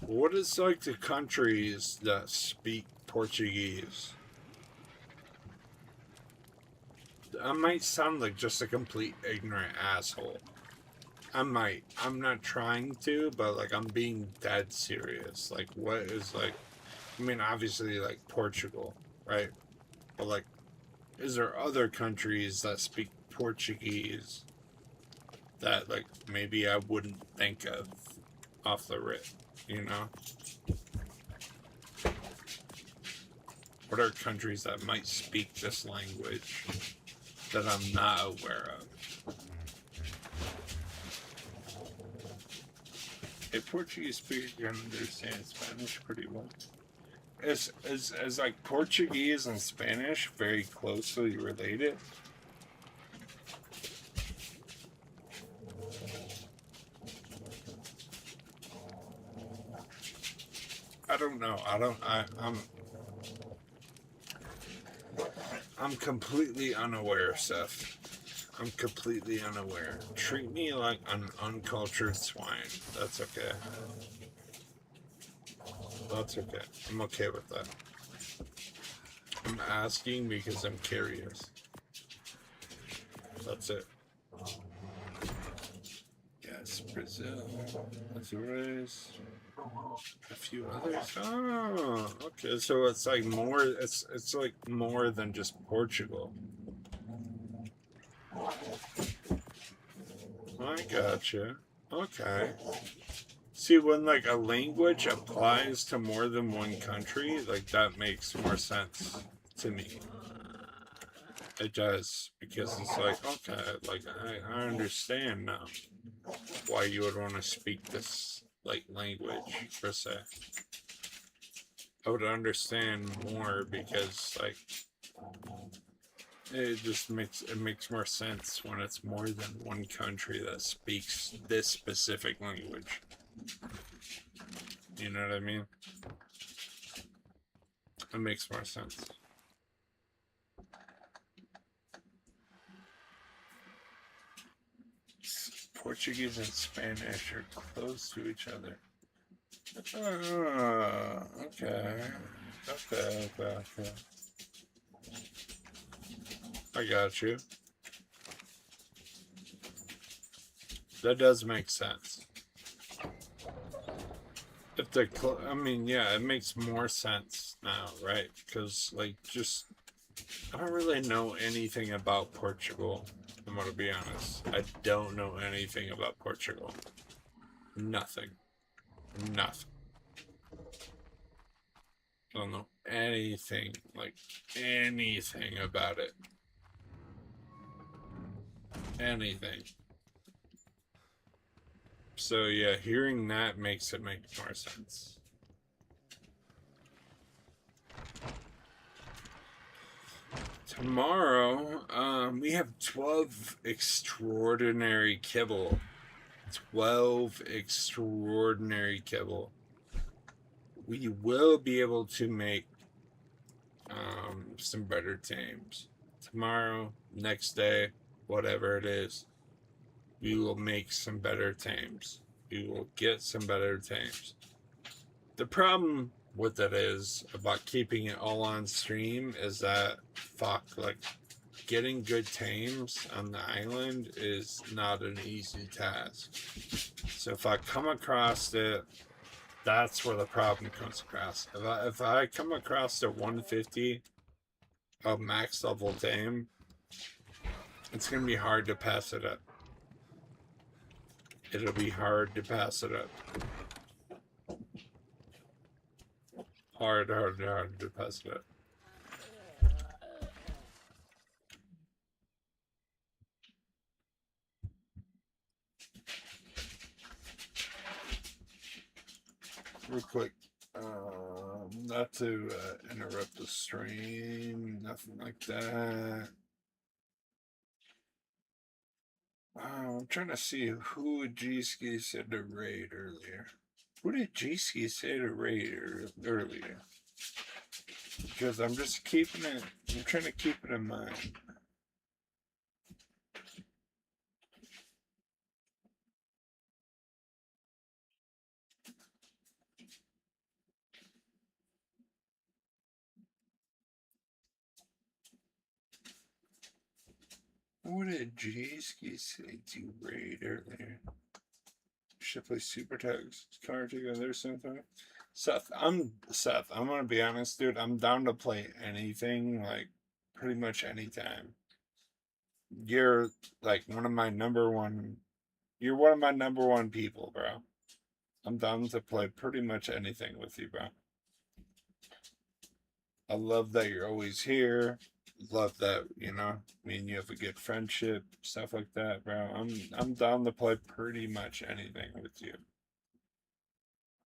What is like the countries that speak Portuguese? I might sound like just a complete ignorant asshole. I might. I'm not trying to, but like I'm being dead serious. Like, what is like? I mean, obviously, like Portugal, right? But like, is there other countries that speak Portuguese that like maybe I wouldn't think of off the rip? You know? What are countries that might speak this language that I'm not aware of? A Portuguese speaker can understand Spanish pretty well. Is like Portuguese and Spanish very closely related? I don't know. I'm completely unaware, Seth. I'm completely unaware. Treat me like an uncultured swine. That's okay. That's okay. I'm okay with that. I'm asking because I'm curious. That's it. Yes, Brazil. Honduras. A few others. Oh, okay. So it's like more. It's like more than just Portugal. I gotcha. Okay. See, when like a language applies to more than one country, like that makes more sense to me. It does, because it's like, okay, like I understand now why you would want to speak this like language per se. I would understand more because like it just makes more sense when it's more than one country that speaks this specific language. You know what I mean? It makes more sense. Portuguese and Spanish are close to each other. Okay. Okay. I got you. That does make sense. If the, I mean, yeah, it makes more sense now, right? Because, like, just, I don't really know anything about Portugal. I'm gonna be honest. I don't know anything about Portugal. Nothing. Nothing. I don't know anything, like, anything about it. Anything. So, yeah, hearing that makes it make more sense. Tomorrow, we have 12 extraordinary kibble. 12 extraordinary kibble. We will be able to make some better tames. Tomorrow, next day, whatever it is, we will make some better tames. We will get some better tames. The problem with it is about keeping it all on stream is that, fuck, like, getting good tames on the island is not an easy task. So if I come across it, that's where the problem comes across. If I come across the 150 of max level tame, it's gonna be hard to pass it up. It'll be hard to pass it up. Hard to pass it up. Real quick, not to interrupt the stream, nothing like that. I'm trying to see who G-Ski said to raid earlier. Who did G-Ski say to raid earlier? Because I'm just keeping it, I'm trying to keep it in mind. What did G-Ski say to raid earlier? Should play Super Tags card together sometime. Seth, I'm gonna be honest, dude. I'm down to play anything, like pretty much anytime. You're like one of my number one. You're one of my number one people, bro. I'm down to play pretty much anything with you, bro. I love that you're always here. Love that, you know, me and you have a good friendship, stuff like that, bro. I'm down to play pretty much anything with you.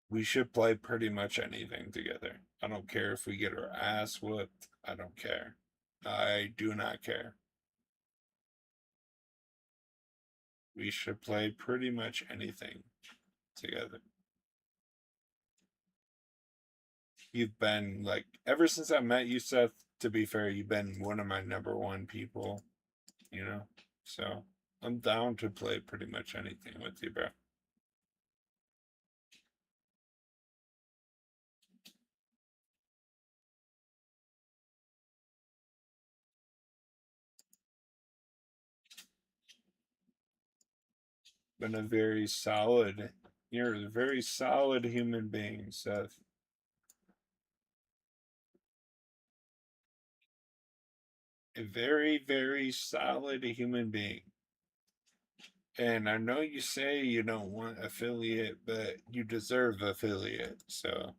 We should play pretty much anything together. I don't care if we get our ass whooped. I don't care. I do not care. We should play pretty much anything together. You've been, like, ever since I met you, Seth, to be fair, you've been one of my number one people, you know? So I'm down to play pretty much anything with you, bro. Been a very solid, you're a very solid human being, Seth. A very, very solid human being. And I know you say you don't want affiliate, but you deserve affiliate, so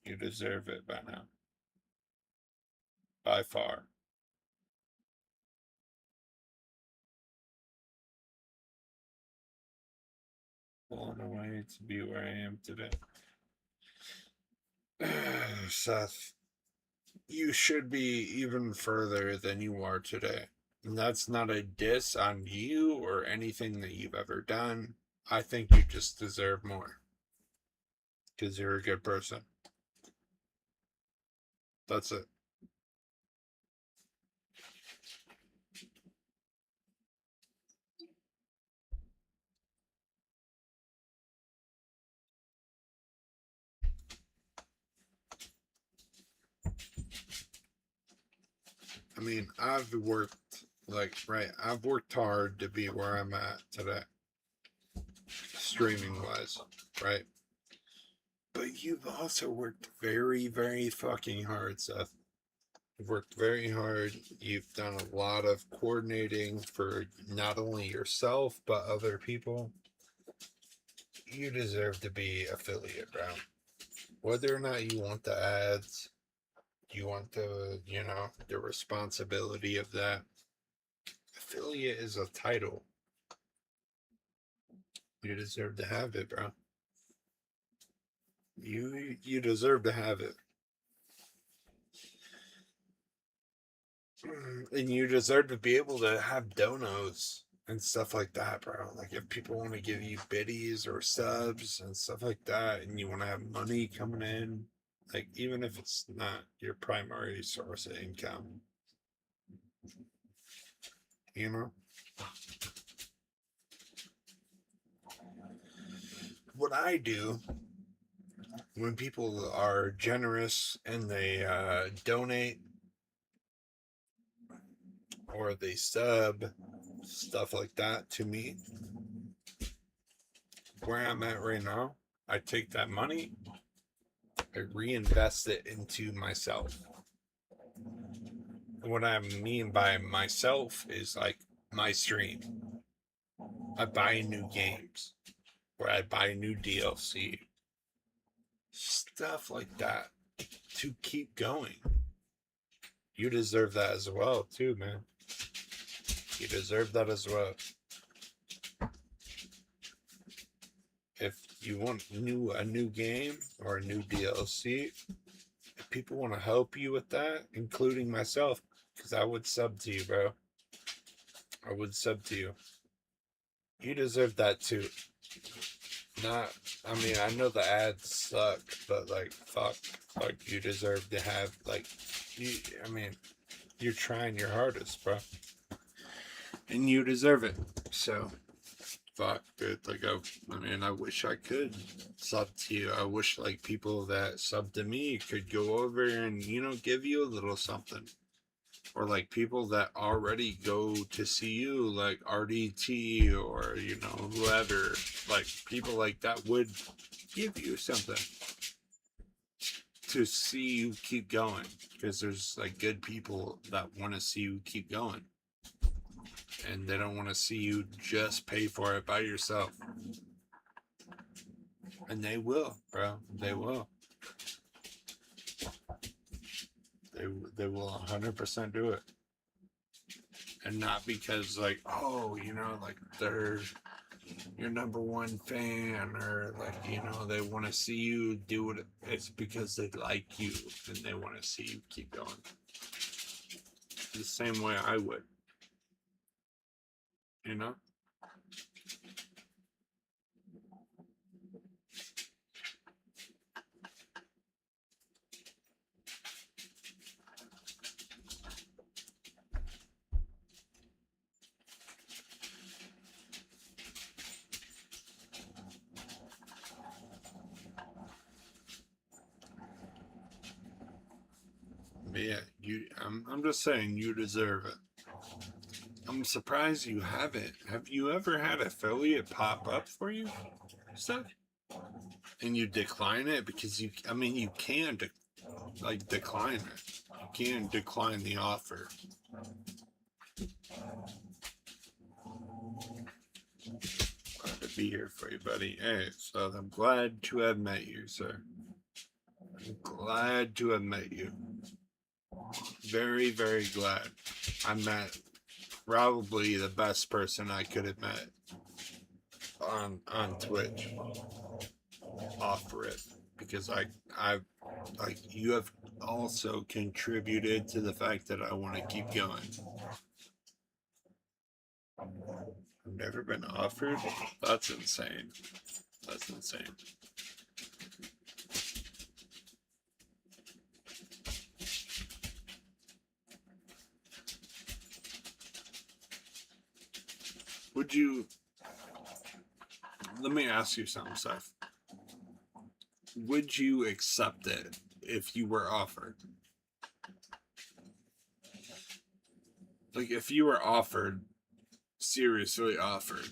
you deserve it by now. By far. Blown away to be where I am today. Seth, you should be even further than you are today. And that's not a diss on you or anything that you've ever done. I think you just deserve more. Because you're a good person. That's it. I mean, I've worked, I've worked hard to be where I'm at today, streaming wise, right? But you've also worked very, very fucking hard, Seth. You've worked very hard. You've done a lot of coordinating for not only yourself, but other people. You deserve to be affiliate, bro. Whether or not you want the ads, you want the responsibility of that. Affiliate is a title. You deserve to have it, bro. You deserve to have it. And you deserve to be able to have donos and stuff like that, bro. Like if people want to give you biddies or subs and stuff like that, and you want to have money coming in, like even if it's not your primary source of income, you know. What I do when people are generous and they donate or they sub, stuff like that to me, where I'm at right now, I take that money, I reinvest it into myself. And what I mean by myself is like my stream. I buy new games, or I buy new DLC, stuff like that to keep going. You deserve that as well, too, man. You deserve that as well. If you want a new game or a new DLC, if people want to help you with that, including myself, because I would sub to you, bro. I would sub to you. You deserve that too. I mean, I know the ads suck, but like, fuck, you deserve to have, you're trying your hardest, bro. And you deserve it. So, fuck, dude. I wish I could sub to you. I wish, people that sub to me could go over and, give you a little something. Or, people that already go to see you, like RDT or, whoever. People like that would give you something to see you keep going. Because there's, good people that want to see you keep going. And they don't want to see you just pay for it by yourself. And they will, bro. They will. They will 100% do it. And not because, they're your number one fan or, they want to see you do it. It's because they like you and they want to see you keep going. The same way I would. You know? But yeah, I'm just saying you deserve it. I'm surprised you haven't. Have you ever had affiliate pop up for you? Stuff? And you decline it because you can decline it. You can decline the offer. Glad to be here for you, buddy. Hey, so I'm glad to have met you, sir. I'm glad to have met you. Very, very glad. I met probably the best person I could have met on Twitch. Offer it because you have also contributed to the fact that I want to keep going. I've never been offered. That's insane. That's insane. Would you? Let me ask you something, Seth. Would you accept it if you were offered? Like, if you were offered, seriously offered,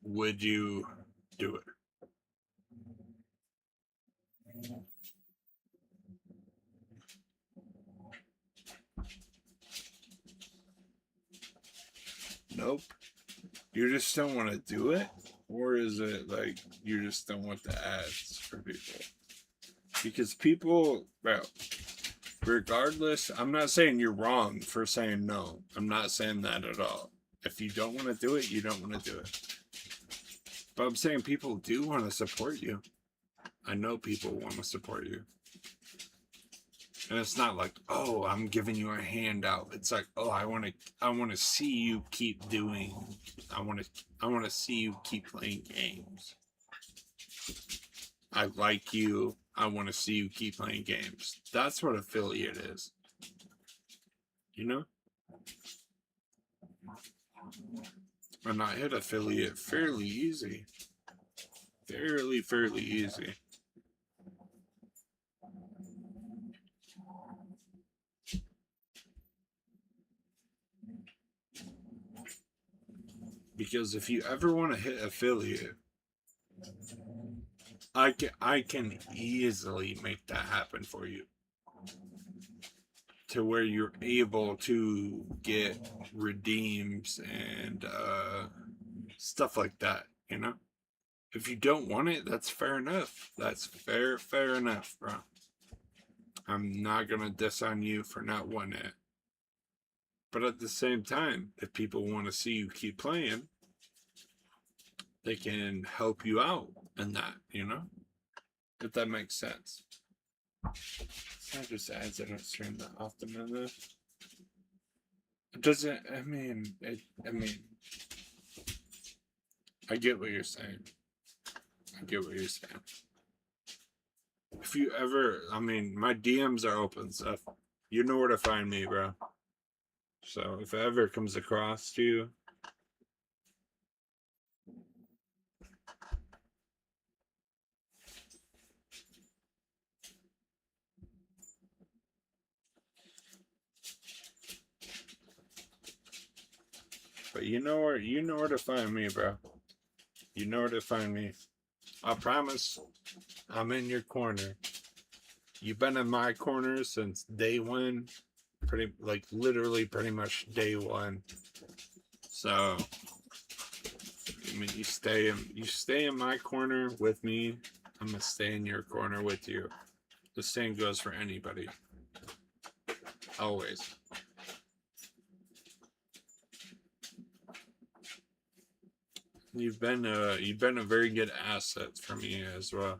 would you do it? Nope. You just don't want to do it? Or is it like you just don't want the ads for people? Because people, well, regardless, I'm not saying you're wrong for saying no. I'm not saying that at all. If you don't want to do it, you don't want to do it. But I'm saying people do want to support you. I know people want to support you. And it's not like, oh, I'm giving you a handout. It's like, oh, I want to see you keep doing. I want to see you keep playing games. I like you. I want to see you keep playing games. That's what affiliate is. You know? And I hit affiliate fairly easy. Fairly easy. Because if you ever want to hit affiliate, I can easily make that happen for you. To where you're able to get redeems and stuff like that, you know? If you don't want it, that's fair enough. That's fair enough, bro. I'm not gonna diss on you for not wanting it. But at the same time, if people want to see you keep playing, they can help you out in that, you know? If that makes sense. It's not just ads, I don't stream that often enough. It doesn't, I mean, I get what you're saying. If you ever, my DMs are open, so you know where to find me, bro. So if it ever comes across to you, but you know where to find me, bro. You know where to find me. I promise, I'm in your corner. You've been in my corner since day one, literally pretty much day one. So, you stay in my corner with me. I'm gonna stay in your corner with you. The same goes for anybody. Always. You've been a very good asset for me as well.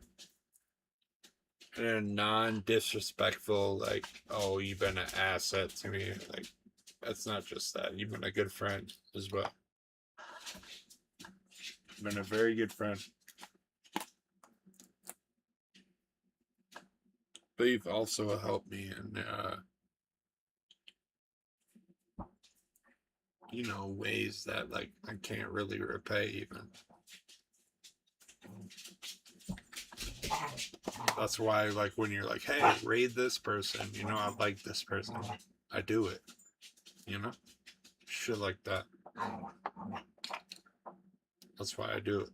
In a non-disrespectful, like, oh, you've been an asset to me. Like, that's not just that. You've been a good friend as well. You've been a very good friend. But you've also helped me in, ways that, like, I can't really repay even. That's why, like, when you're like, hey, raid this person, I like this person, I do it, shit like that. That's why I do it.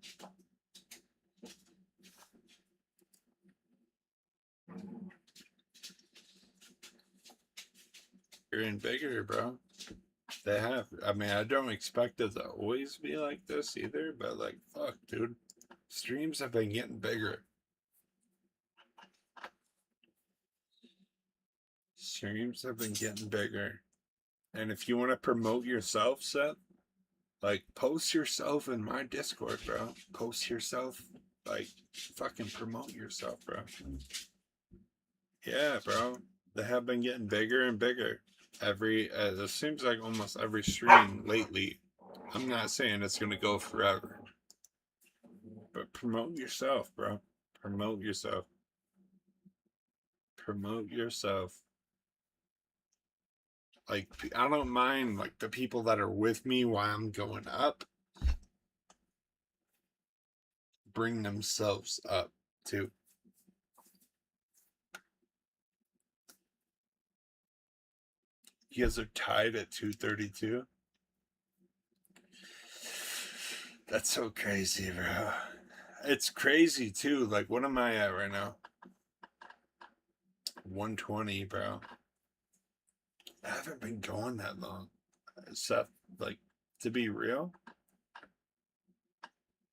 You're in bigger, bro. They have. I don't expect it to always be like this either, but, like, fuck, dude. Streams have been getting bigger. Streams have been getting bigger. And if you want to promote yourself, Seth, like, post yourself in my Discord, bro. Post yourself. Like, fucking promote yourself, bro. Yeah, bro. They have been getting bigger and bigger. It seems like almost every stream lately. I'm not saying it's gonna go forever. But promote yourself, bro. Promote yourself. Promote yourself. Like, I don't mind, like, the people that are with me while I'm going up. Bring themselves up, too. You guys are tied at 232. That's so crazy, bro. It's crazy too. Like, what am I at right now? 120, bro. I haven't been going that long. Seth, like, to be real,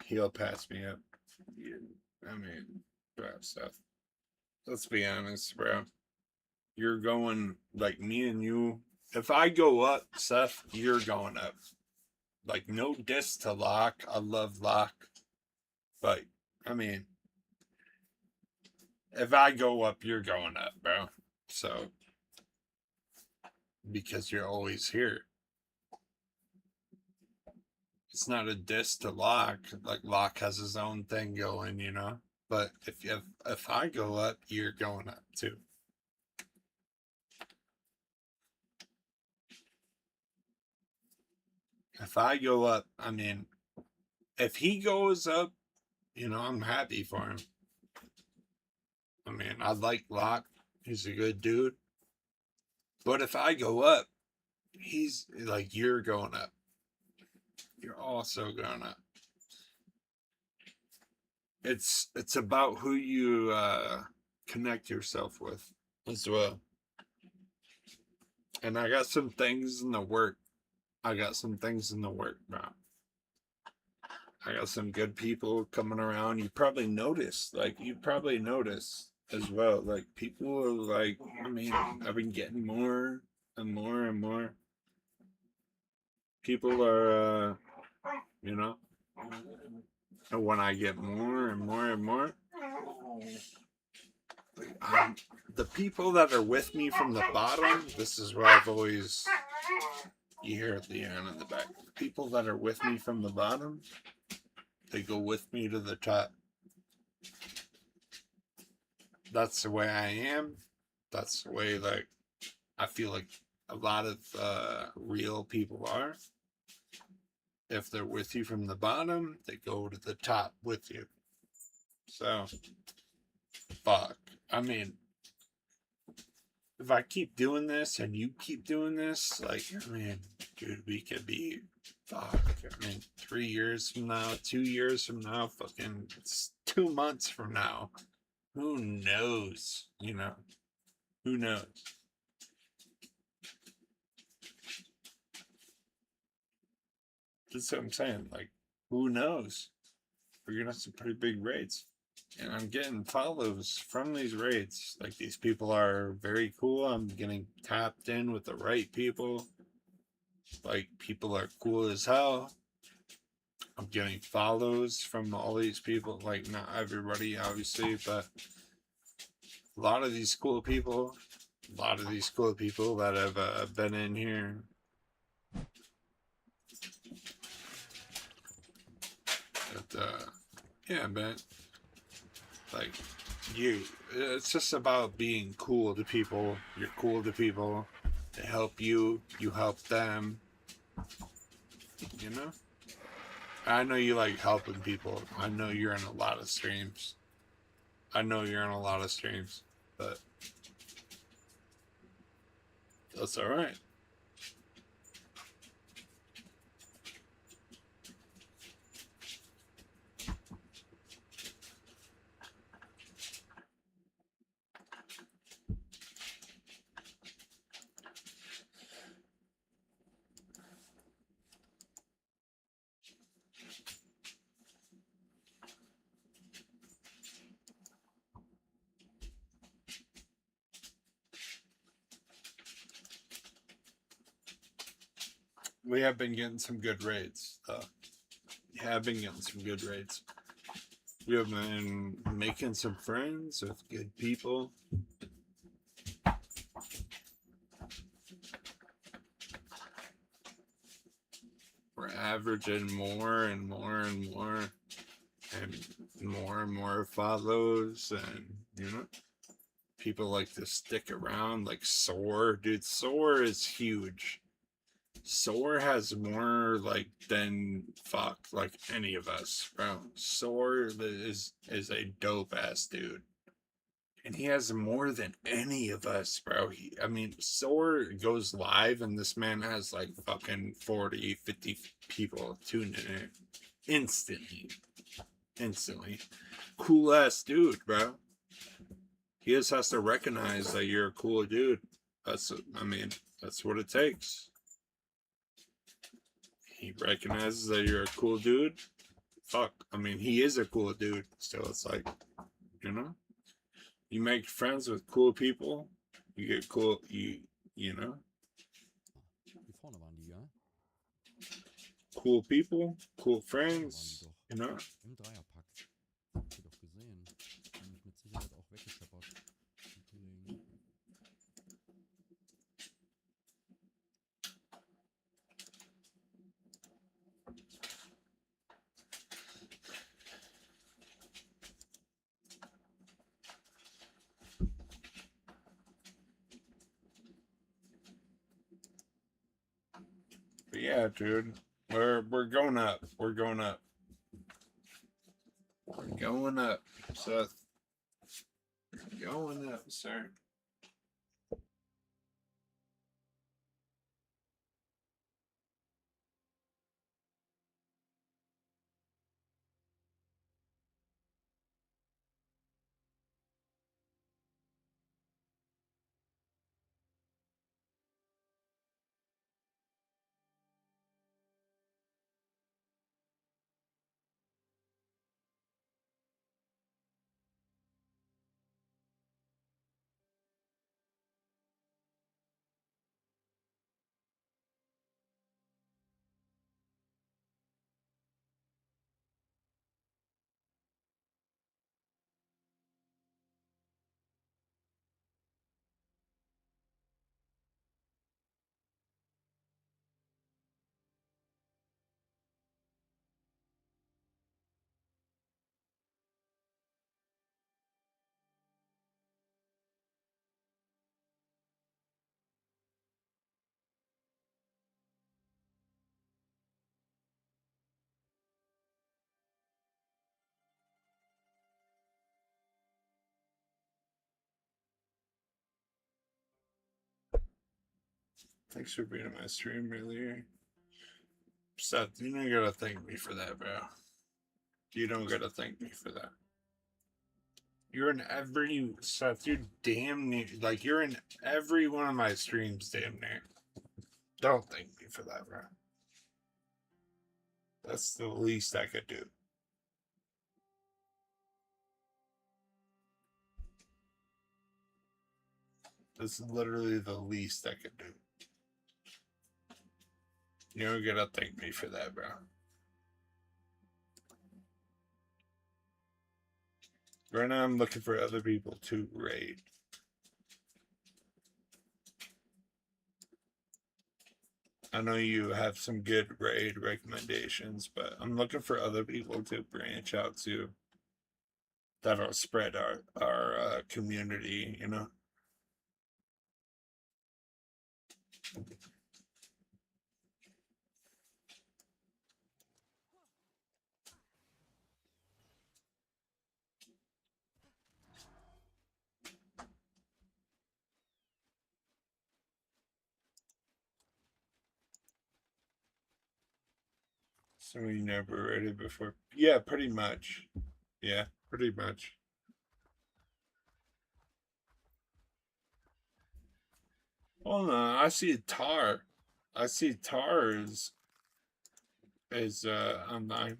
he'll pass me up. I mean, bro, Seth. Let's be honest, bro. You're going, like, me and you. If I go up, Seth, you're going up. Like, no diss to Locke. I love Locke. But, I mean, if I go up, you're going up, bro. So, because you're always here. It's not a diss to Locke. Like, Locke has his own thing going, you know? But if I go up, you're going up too. If I go up, I mean, if he goes up, you know, I'm happy for him. I mean, I like Locke. He's a good dude. But if I go up, he's like, you're going up. You're also going up. It's about who you connect yourself with as well. And I got some things in the work. I got some things in the work, bro. I got some good people coming around. You probably noticed, as well. Like, people are like, I mean, I've been getting more and more and more. People are, you know, and when I get more and more and more, the people that are with me from the bottom, this is what I've always, you hear Leanne in the back. The people that are with me from the bottom, they go with me to the top. That's the way I am. That's the way, like, I feel like a lot of real people are. If they're with you from the bottom, they go to the top with you. So, fuck. I mean, if I keep doing this and you keep doing this, like, I mean, dude, we could be, fuck. I mean, 3 years from now, 2 years from now, fucking, it's 2 months from now. Who knows? You know? Who knows? That's what I'm saying. Like, who knows? We're gonna have some pretty big raids. And I'm getting follows from these raids. Like, these people are very cool. I'm getting tapped in with the right people. Like, people are cool as hell. I'm getting follows from all these people. Like, not everybody, obviously, but a lot of these cool people. A lot of these cool people that have been in here. But, yeah, man. Like, it's just about being cool to people. You're cool to people. They help you. You help them. You know? I know you like helping people. I know you're in a lot of streams. But that's alright. We have been getting some good raids, though. We have been making some friends with good people. We're averaging more and more and more and more follows, and, you know, people like to stick around. Like Soar, dude. Soar is huge. Soar has more, like, than fuck, like, any of us, bro. Soar is a dope ass dude. And he has more than any of us, bro. I mean, Soar goes live, and this man has like fucking 40, 50 people tuning in instantly. Instantly. Cool ass dude, bro. He just has to recognize that you're a cool dude. I mean, that's what it takes. He recognizes that you're a cool dude. Fuck. I mean, he is a cool dude. So it's like, you know? You make friends with cool people, you get cool, you know, Hier vorne waren die, ja? cool people, cool Vorne waren die friends, doch. you know. Im Dreierpack. Hab ich doch gesehen. Haben mich mit Sicherheit auch weggescheppert. Die Kollegen. But yeah, dude, we're going up. We're going up. We're going up, Seth. Going up, sir. Thanks for being on my stream earlier. Seth, you don't gotta thank me for that, bro. You don't gotta thank me for that. You're in every Seth. You're damn near like you're in every one of my streams, damn near. Don't thank me for that, bro. That's the least I could do. That's literally the least I could do. You don't gotta thank me for that, bro. Right now, I'm looking for other people to raid. I know you have some good raid recommendations, but I'm looking for other people to branch out to that'll spread our community, you know. So you never raided before? Yeah, pretty much. Yeah, pretty much. Hold on, I see Tar. I see Tar is online.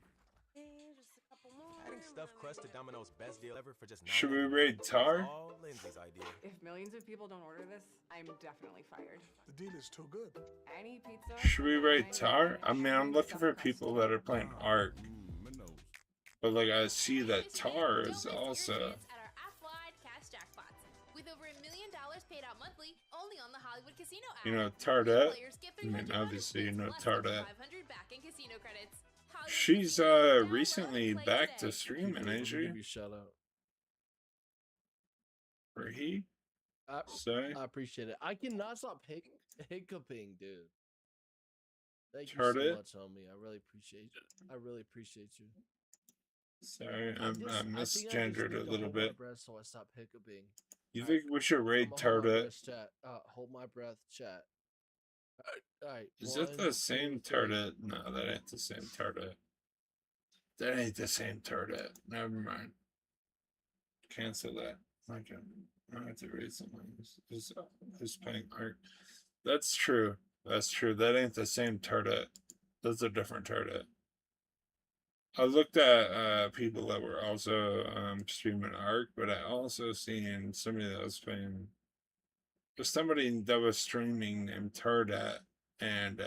Adding stuffed crust to Domino's best deal ever for just Should we $9.99 raid was Tar? all Lindsay's idea. If millions of people don't order this, I'm definitely fired. The deal is too good. Any pizza. Should we raid $9.99, Tar? I mean, I'm looking for stuffed people crust. that are playing Ark. But like I see that Tar is also. With over $1 million paid out monthly only on the Hollywood Casino app. You know Tardette? I mean, obviously you know Tardette. She's recently back to streaming, ain't she? Give you a shout out. Or he? I, Say? I appreciate it. I cannot stop hiccuping, dude. Thank you Heard so it? much, homie. I really appreciate you. I really appreciate you. Sorry, I I'm think I just misgendered need a to little hold my bit. breath so I stop hiccuping. You Alright, think we should raid I'ma hold my Tarda? breath, chat. Hold my breath, chat. Alright, Is it the same Tarda? No, that ain't the same Tarda. That ain't the same Tarda. Never mind. Cancel that. Okay. I have to raid someone who's playing art. That's true. That's true. That ain't the same Tarda. That's a different Tarda. I looked at people that were also streaming Arc, but I also seen somebody that was playing. There's somebody that was streaming named Tardat, and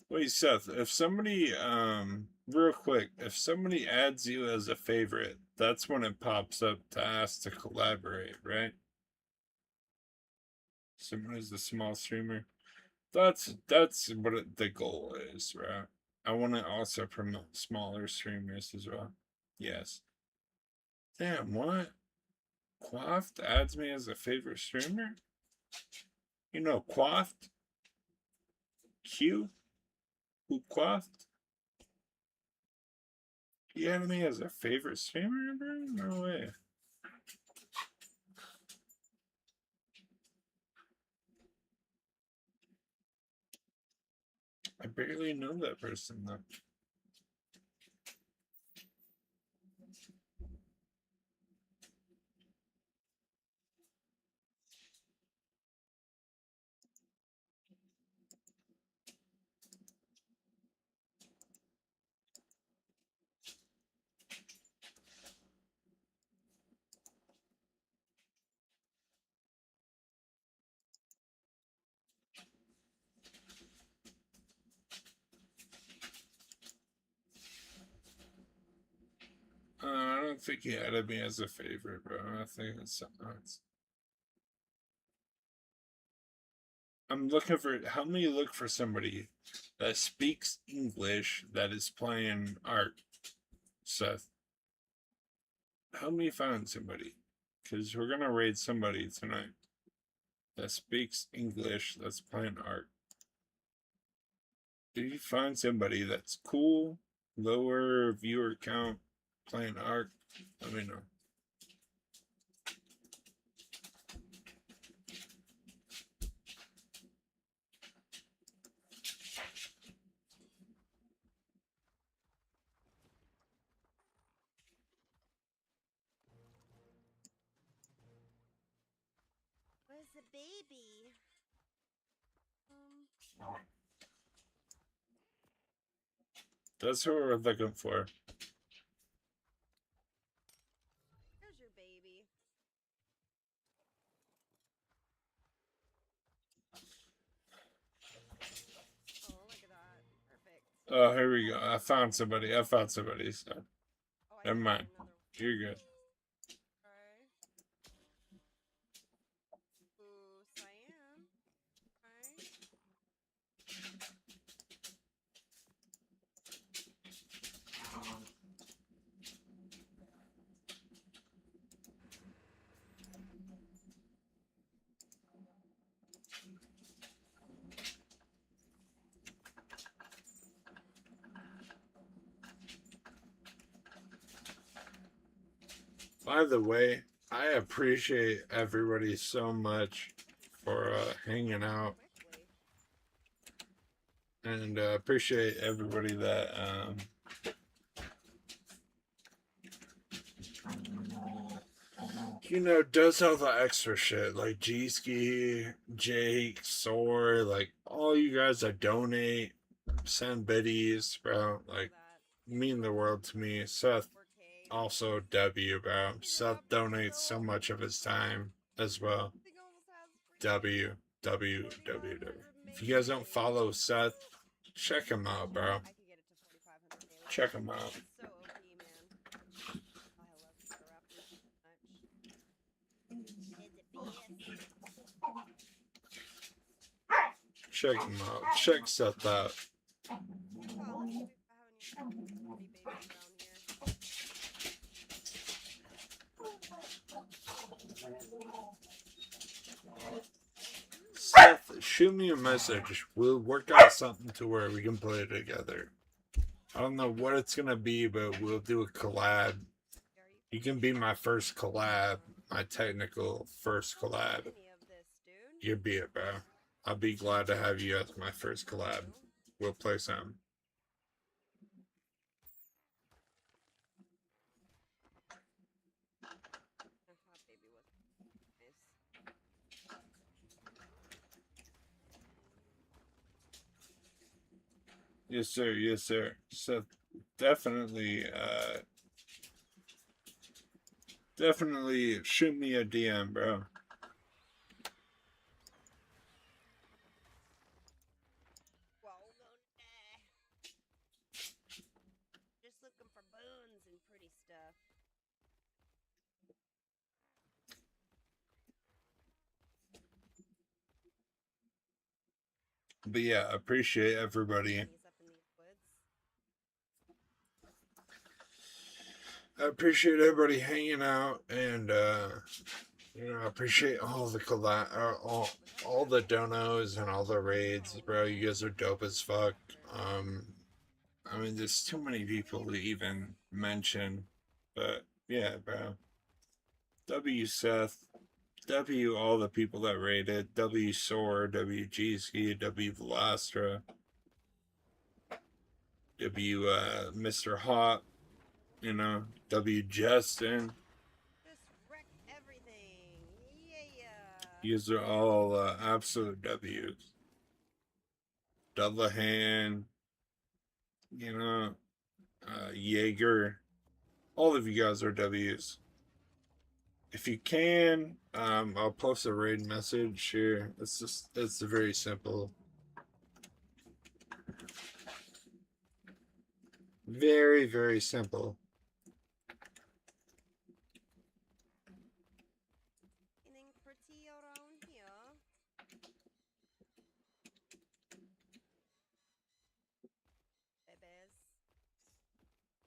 wait, Seth, if somebody real quick, if somebody adds you as a favorite, that's when it pops up to ask to collaborate, right? Someone who's a small streamer. That's what the goal is, right? I want to also promote smaller streamers as well. Yes. Damn, what? Quaffed adds me as a favorite streamer? You know Quaffed? Q? Who Quaffed? You had me as a favorite streamer, bro? No way. I barely know that person though. I don't think he added me as a favorite, bro. I think it's something else. I'm looking for. Help me look for somebody that speaks English that is playing art. Seth, help me find somebody, because we're gonna raid somebody tonight that speaks English that's playing art. If you find somebody that's cool, lower viewer count, playing art, let me know. Where's the baby? That's what we're looking for. There's your baby. Oh, look at that. Perfect. Oh, here we go. I found somebody. So Oh, I never see mind. another one. You're good. Okay. Ooh, cyan. Okay. By the way, I appreciate everybody so much for hanging out, Quickly. and appreciate everybody that does all the extra shit, like G-Ski, Jake, Soar, like all you guys that donate, send biddies, bro, like That. mean the world to me. Seth 4K. also W, bro. Seth donates so much of his time as well. Thing almost has W, W, W, W. If you guys don't follow Seth, check him out, bro. I could get it to 4,500 daily. Check him out. It's so OP, man. Oh, I love Star Raptor so much. Check him out. Check Seth out. Wow, let's see if I have any pretty babies around here. Seth shoot me a message. We'll work out something to where we can play together. I don't know what it's gonna be, but we'll do a collab. You can be my first collab, my technical first collab. Any of this, dude. You'll be it, bro. I'll be glad to have you as my first collab. We'll play some. Hot baby was nice. Yes, sir. Yes, sir. So definitely, definitely shoot me a DM, bro. Well, just looking for boons and pretty stuff. But yeah, appreciate everybody. He's up in these woods. I appreciate everybody hanging out, and you know, I appreciate all the all the donos and all the raids, bro. You guys are dope as fuck. I mean, there's too many people to even mention, but yeah, bro. W Seth, W all the people that raided, W Soar, W G-Ski, W Velastra, W Mr. Hot, you know, W Justin. Just wrecked everything. Yeah. These are all absolute W's. Dudlahan, you know, Jaeger. All of you guys are W's. If you can, I'll post a raid message here. It's very simple. Very, very simple. Anything pretty around